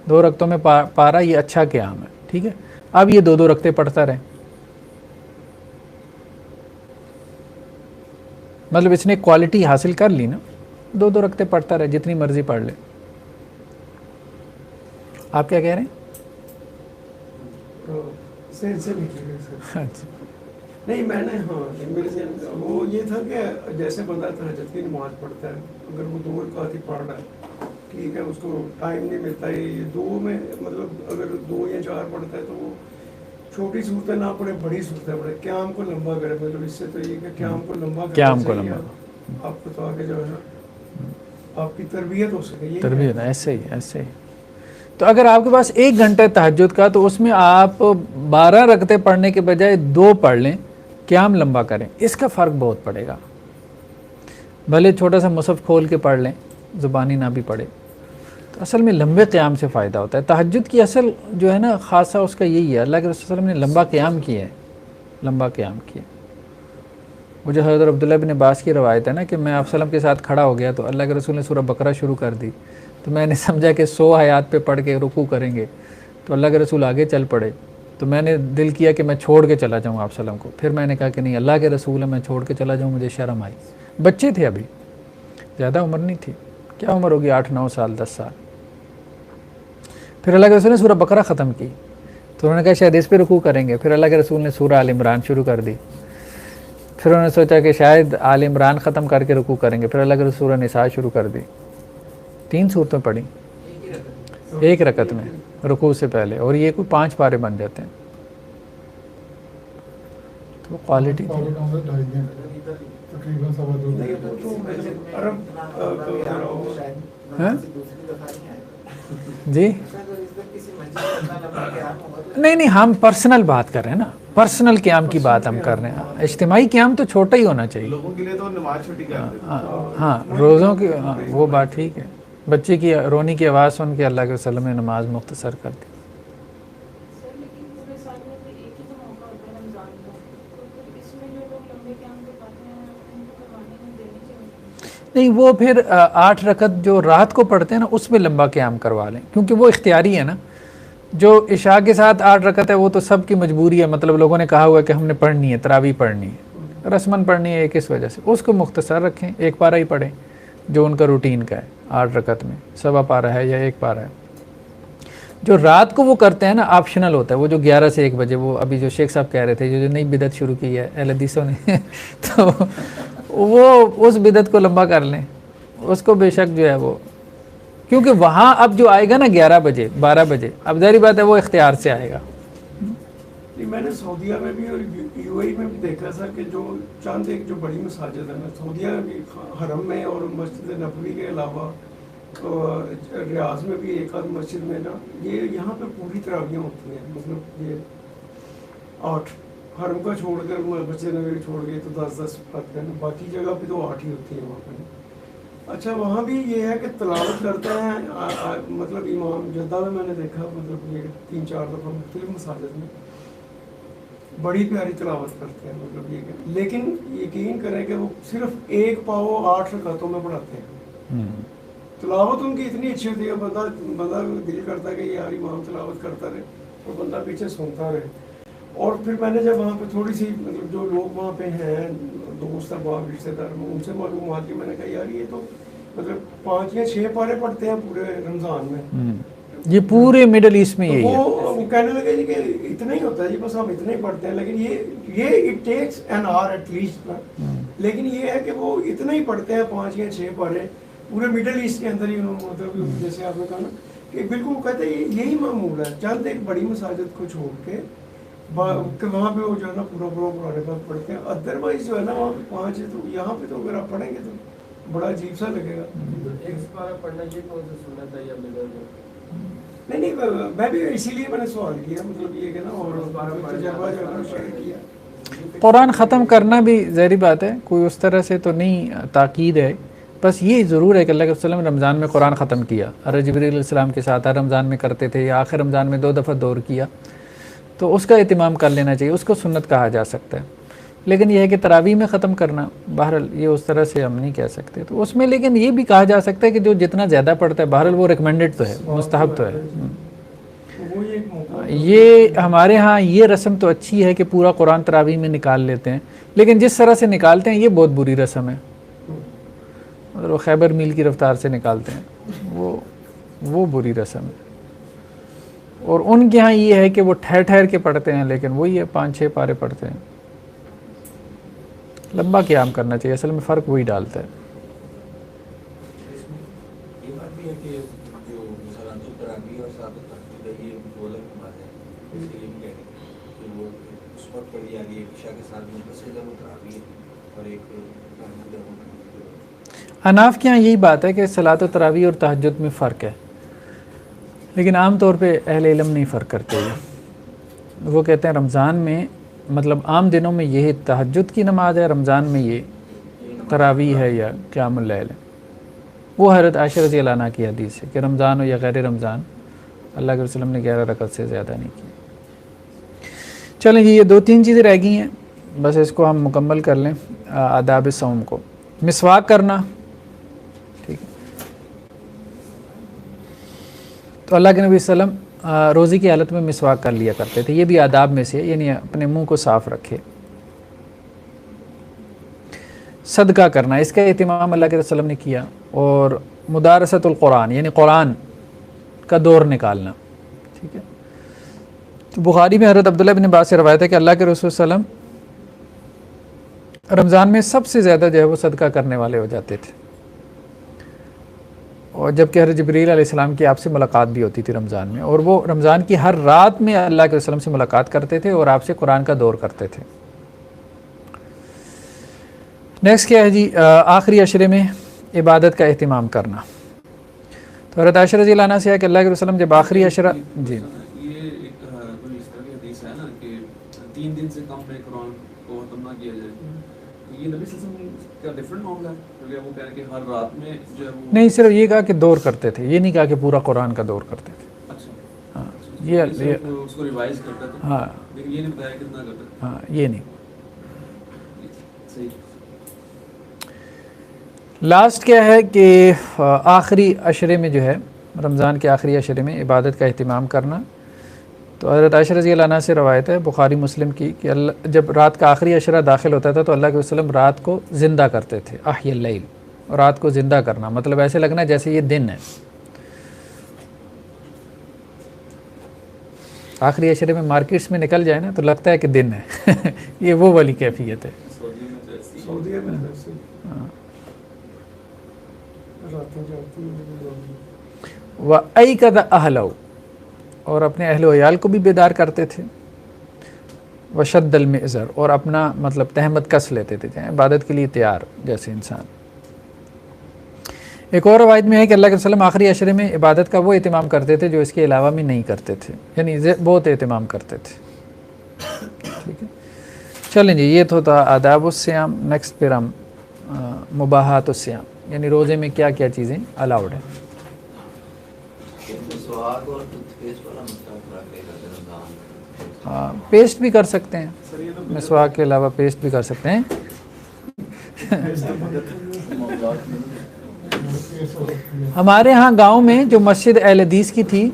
Speaker 5: 2 رکعتوں میں پارہ یہ اچھا قیام ہے، ٹھیک ہے. اب یہ 2 رکعتیں پڑھتا رہے، مطلب اس نے کوالٹی حاصل کر لی نا، 2 رکعتیں پڑھتا رہے، جتنی مرضی پڑھ لے. آپ کیا کہہ رہے ہیں؟
Speaker 1: نہیں میں نے میرے ذہن میں وہ یہ تھا کہ جیسے بندہ تہجد کی نماز پڑھتا ہے، اگر وہ 2 رکعت ہی پڑھ رہا ہے، ٹھیک ہے، اس کو ٹائم نہیں ملتا ہے، یہ 2 میں مطلب اگر 2 یا 4 پڑھتا ہے تو وہ چھوٹی صورتیں نہ پڑھے، بڑی صورتیں پڑھے، قیام کو لمبا کرے. مطلب اس سے تو یہ کہ قیام کو لمبا کرنا آپ کو، تو آگے جو ہے نا آپ کی تربیت ہو سکے.
Speaker 5: تربیت ایسے ہی ایسے ہی. تو اگر آپ کے پاس 1 گھنٹہ تہجد کا تو اس میں آپ 12 رکعتیں پڑھنے کے بجائے 2 پڑھ لیں، قیام لمبا کریں، اس کا فرق بہت پڑے گا. بھلے چھوٹا سا مصحف کھول کے پڑھ لیں، زبانی نہ بھی پڑھے، تو اصل میں لمبے قیام سے فائدہ ہوتا ہے. تہجد کی اصل جو ہے نا خاصہ اس کا یہی ہے، اللہ کے رسول صلی اللہ علیہ وسلم نے لمبا قیام کیا ہے، لمبا قیام کیا. وہ جو حضرت عبداللہ بن عباس کی روایت ہے نا کہ میں آپ وسلم کے ساتھ کھڑا ہو گیا تو اللہ کے رسول نے سورہ بقرہ شروع کر دی، تو میں نے سمجھا کہ 100 آیات پہ پڑھ کے رکوع کریں گے، تو اللہ کے رسول آگے چل پڑے. تو میں نے دل کیا کہ میں چھوڑ کے چلا جاؤں آپ وسلم کو، پھر میں نے کہا کہ نہیں، اللہ کے رسول ہے، میں چھوڑ کے چلا جاؤں، مجھے شرم آئی. بچے تھے، ابھی زیادہ عمر نہیں تھی، کیا عمر ہوگی، 8-9 سال 10 سال. پھر اللہ کے رسول نے سورہ بقرہ ختم کی. تو انہوں نے کہا شاید اس پہ رکوع کریں گے. پھر اللہ کے رسول نے سورہ آل عمران شروع کر دی. پھر انہوں نے سوچا کہ شاید آل عمران ختم کر کے رکوع کریں گے. پھر اللہ کے رسول سورہ نساء شروع کر دی. 3 صورتیں پڑھی ایک رکعت میں رکوع سے پہلے, اور یہ کوئی 5 پارے بن جاتے ہیں. تو کوالٹی
Speaker 6: تقریباً
Speaker 5: 2.5 جی نہیں ہم پرسنل بات کر رہے ہیں نا, پرسنل قیام کی بات ہم کر رہے ہیں. اجتماعی قیام تو چھوٹا ہی ہونا چاہیے
Speaker 10: لوگوں کے لیے تو نماز چھوٹی کر دیتے ہیں.
Speaker 5: ہاں روزوں کی وہ بات ٹھیک ہے. بچے کی رونی کی آواز سن کے اللہ کے وسلم نے نماز مختصر کر دی. نہیں وہ پھر 8 رکعت جو رات کو پڑھتے ہیں نا اس میں لمبا قیام کروا لیں, کیونکہ وہ اختیاری ہے نا. جو عشاء کے ساتھ 8 رکعت ہے وہ تو سب کی مجبوری ہے, مطلب لوگوں نے کہا ہوا ہے کہ ہم نے پڑھنی ہے, تراویح پڑھنی ہے, رسماً پڑھنی ہے, کس وجہ سے اس کو مختصر رکھیں, 1 پارہ ہی پڑھیں جو ان کا روٹین کا ہے. 8 رکعت میں 1.25 پارہ ہے یا 1 پارہ ہے. جو رات کو وہ کرتے ہیں نا آپشنل ہوتا ہے, وہ جو 11 سے 1 بجے, وہ ابھی جو شیخ صاحب کہہ رہے تھے جو نئی بدعت شروع کی ہے اہل حدیثوں نے تو وہ اس بدعت کو لمبا کر لیں, اس کو بے شک جو ہے وہ, کیونکہ وہاں اب جو آئے گا نا 11 بجے 12 بجے, اب ظاہری بات ہے وہ اختیار سے آئے گا.
Speaker 1: میں نے سعودیہ میں بھی اور یو اے میں بھی دیکھا تھا کہ جو چند ایک جو بڑی مساجد ہے نا سعودیہ میں بھی, حرم میں اور مسجد نبوی کے علاوہ ریاض میں بھی ایک آدھ مسجد میں نا یہ یہاں پہ پوری تراویحیں ہوتی ہیں. مطلب یہ 8 حرم کا چھوڑ کر مسجد نبوی چھوڑ گئے تو 10 پڑھتے ہیں, باقی جگہ پہ تو 8 ہی ہوتی ہیں وہاں پہ. اچھا وہاں بھی یہ ہے کہ تلاوت کرتے ہیں, مطلب امام جدہ میں نے دیکھا, مطلب یہ 3-4 دفعہ مختلف مساجد میں بڑی پیاری تلاوت کرتے ہیں. مطلب یہ کہ لیکن یقین کریں کہ وہ صرف 1 پاؤ 8 رکعتوں میں پڑھاتے ہیں. تلاوت ان کی اتنی اچھی ہوتی ہے, بندہ دل کرتا ہے کہ یار امام تلاوت کرتا رہے اور بندہ پیچھے سنتا رہے. اور پھر میں نے جب وہاں پہ تھوڑی سی مطلب جو لوگ وہاں پہ ہیں دوست احباب رشتے دار, ان سے معلومات کی, میں نے کہا یار یہ تو مطلب 5 یا 6 پارے پڑھتے ہیں پورے رمضان میں.
Speaker 5: یہ پورے مڈل ایسٹ میں یہی ہے.
Speaker 1: وہ کہنے لگے جی کہ اتنا ہی ہوتا ہے جی, بس ہم اتنا ہی پڑھتے ہیں, لیکن یہ it takes an hour at least. لیکن یہ ہے کہ وہ اتنا ہی پڑھتے ہیں 5 یا 6 پارے پورے مڈل ایسٹ کے اندر ہی. مطلب جیسے آپ نے کہا نا کہ بالکل وہ کہتے ہیں یہی معمول ہے, چند ایک بڑی مساجد کو چھوڑ کے وہاں پہ وہ جو ہے نا پورا قرآن پاک پڑھتے ہیں. ادروائز جو ہے نا وہاں پہ 5 ہے, تو یہاں پہ تو اگر آپ پڑھیں گے تو بڑا عجیب سا لگے گا.
Speaker 3: ایک پارہ پڑھنا یہ تو سنت ہے یا بدعت ہے؟
Speaker 1: نہیں میں بھی اسی لیے میں نے سوال کیا, مطلب یہ کہ نا اور تجربہ جو ہے نا شیئر کیا.
Speaker 5: قرآن ختم کرنا بھی ظاہری بات ہے, کوئی اس طرح سے تو نہیں تاکید ہے, بس یہ ضرور ہے کہ اللہ کے وسلم نے رمضان میں قرآن ختم کیا, اور جبریل علیہ السلام کے ساتھ ہر رمضان میں کرتے تھے, یا آخر رمضان میں 2 دفعہ دور کیا, تو اس کا اہتمام کر لینا چاہیے, اس کو سنت کہا جا سکتا ہے. لیکن یہ ہے کہ تراویح میں ختم کرنا بہرحال یہ اس طرح سے ہم نہیں کہہ سکتے. تو اس میں لیکن یہ بھی کہا جا سکتا ہے کہ جو جتنا زیادہ پڑھتا ہے بہرحال وہ ریکمینڈڈ تو ہے, مستحب تو ہے. یہ ہمارے ہاں یہ رسم تو اچھی ہے کہ پورا قرآن تراویح میں نکال لیتے ہیں, لیکن جس طرح سے نکالتے ہیں یہ بہت بری رسم ہے. مطلب وہ خیبر میل کی رفتار سے نکالتے ہیں, وہ بری رسم ہے. اور ان کے ہاں یہ ہے کہ وہ ٹھہر کے پڑھتے ہیں, لیکن وہی ہے 5-6 پارے پڑھتے ہیں. لمبا قیام کرنا چاہیے, اصل میں فرق وہی ڈالتا ہے.
Speaker 4: یہ بات بھی ہے کہ جو سلاد التراویح اور سلاد التہجد ہے یہ دو الگ بات ہے. اس لیے یہ بھی کہتے ہیں کہ وہ اس وقت پڑھی جا رہی ہے عشاء کے ساتھ منفصل ہے وہ تراویح اور ایک
Speaker 5: حناف کے یہاں یہی بات ہے کہ صلاۃ و تراویح اور تہجد میں فرق ہے, لیکن عام طور پہ اہل علم نہیں فرق کرتے ہیں. وہ کہتے ہیں رمضان میں مطلب عام دنوں میں یہ تہجد کی نماز ہے, رمضان میں یہ تراویح ہے یا قیام اللیل ہے. وہ حضرت عائشہ رضی اللہ عنہ کی حدیث ہے کہ رمضان ہو یا غیر رمضان اللہ کے وسلم نے 11 رکعت سے زیادہ نہیں کی. چلیں جی, یہ 2-3 چیزیں رہ گئی ہیں, بس اس کو ہم مکمل کر لیں. آداب صوم کو, مسواک کرنا, ٹھیک ہے. تو اللہ کے نبی صلی اللہ علیہ وسلم روزی کی حالت میں مسواک کر لیا کرتے تھے, یہ بھی آداب میں سے, یعنی اپنے منہ کو صاف رکھے. صدقہ کرنا, اس کا اہتمام اللہ کے وسلم نے کیا. اور مدارست القرآن, یعنی قرآن کا دور نکالنا, ٹھیک ہے. تو بخاری میں حضرت عبداللہ بن عباس سے روایت ہے کہ اللہ کے رسول صلی اللہ علیہ وسلم رمضان میں سب سے زیادہ جو ہے وہ صدقہ کرنے والے ہو جاتے تھے، اور جب کہ حضرت جبریل علیہ السلام کی آپ سے ملاقات بھی ہوتی تھی رمضان میں، اور وہ رمضان کی ہر رات میں اللہ کے وسلم سے ملاقات کرتے تھے اور آپ سے قرآن کا دور کرتے تھے۔ نیکسٹ کیا ہے جی؟ آخری عشرے میں عبادت کا اہتمام کرنا۔ تو حضرت عائشہ رضی اللہ عنہ سے ہے کہ اللہ کے وسلم جب آخری عشرہ جی
Speaker 9: یہ ایک کوئی اس طرح کی حدیث ہے نا کہ 3 دن سے کم میں قرآن کو ختم نہ کیا جائے، یہ نبی صلی اللہ علیہ وسلم کا ڈیفرنٹ معاملہ ہے، کیونکہ وہ کہہ رہے ہیں کہ ہر رات میں جو ہے وہ
Speaker 5: نہیں، صرف یہ کہا کہ دور کرتے تھے، یہ نہیں کہا کہ پورا قرآن کا دور کرتے تھے۔
Speaker 9: اچھا
Speaker 5: ہاں
Speaker 9: یہ اس کو ریوائز کرتا تھا،
Speaker 5: ہاں
Speaker 9: لیکن یہ نہیں بتایا کتنا کرتا
Speaker 5: ہاں یہ نہیں۔
Speaker 9: صحیح۔
Speaker 5: لاسٹ کیا ہے کہ آخری عشرے میں جو ہے، رمضان کے آخری عشرے میں عبادت کا اہتمام کرنا۔ تو حضرت عائشہ رضی اللہ عنہ سے روایت ہے بخاری مسلم کی کہ جب رات کا آخری عشرہ داخل ہوتا تھا تو اللہ کے وسلم رات کو زندہ کرتے تھے، احی اللیل، رات کو زندہ کرنا مطلب ایسے لگنا جیسے یہ دن ہے۔ آخری عشرے میں مارکیٹس میں نکل جائے نا تو لگتا ہے کہ دن ہے یہ وہ والی کیفیت ہے۔
Speaker 1: سعودیہ میں ویسے راتیں جاتی ہیں۔
Speaker 5: وَأَيْقَظَ أَهْلَهُ، اور اپنے اہل و عیال کو بھی بیدار کرتے تھے۔ وَشَدَّ الْمِئْزَرَ، اور اپنا مطلب تہمت کس لیتے تھے، عبادت کے لیے تیار جیسے انسان۔ ایک اور روایت میں ہے کہ اللہ کے وسلم آخری عشرے میں عبادت کا وہ اہتمام کرتے تھے جو اس کے علاوہ میں نہیں کرتے تھے، یعنی بہت اہتمام کرتے تھے۔ ٹھیک ہے، چلیں جی، یہ تو تھا آداب الصیام۔ نیکسٹ پھر ہم مباحات الصیام، یعنی روزے میں کیا کیا چیزیں الاؤڈ ہیں۔
Speaker 8: مسواک اور ٹوتھ پیسٹ والا مسئلہ پورا کرے گا رمضان۔
Speaker 5: ہاں، پیسٹ بھی کر سکتے ہیں، مسواک کے علاوہ پیسٹ بھی کر سکتے ہیں۔ ہمارے ہاں گاؤں میں جو مسجد اہل حدیث کی تھی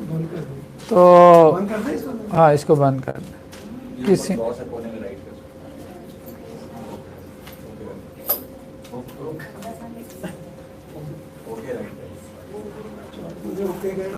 Speaker 5: تو ہاں اس کو بند کر دیں کسی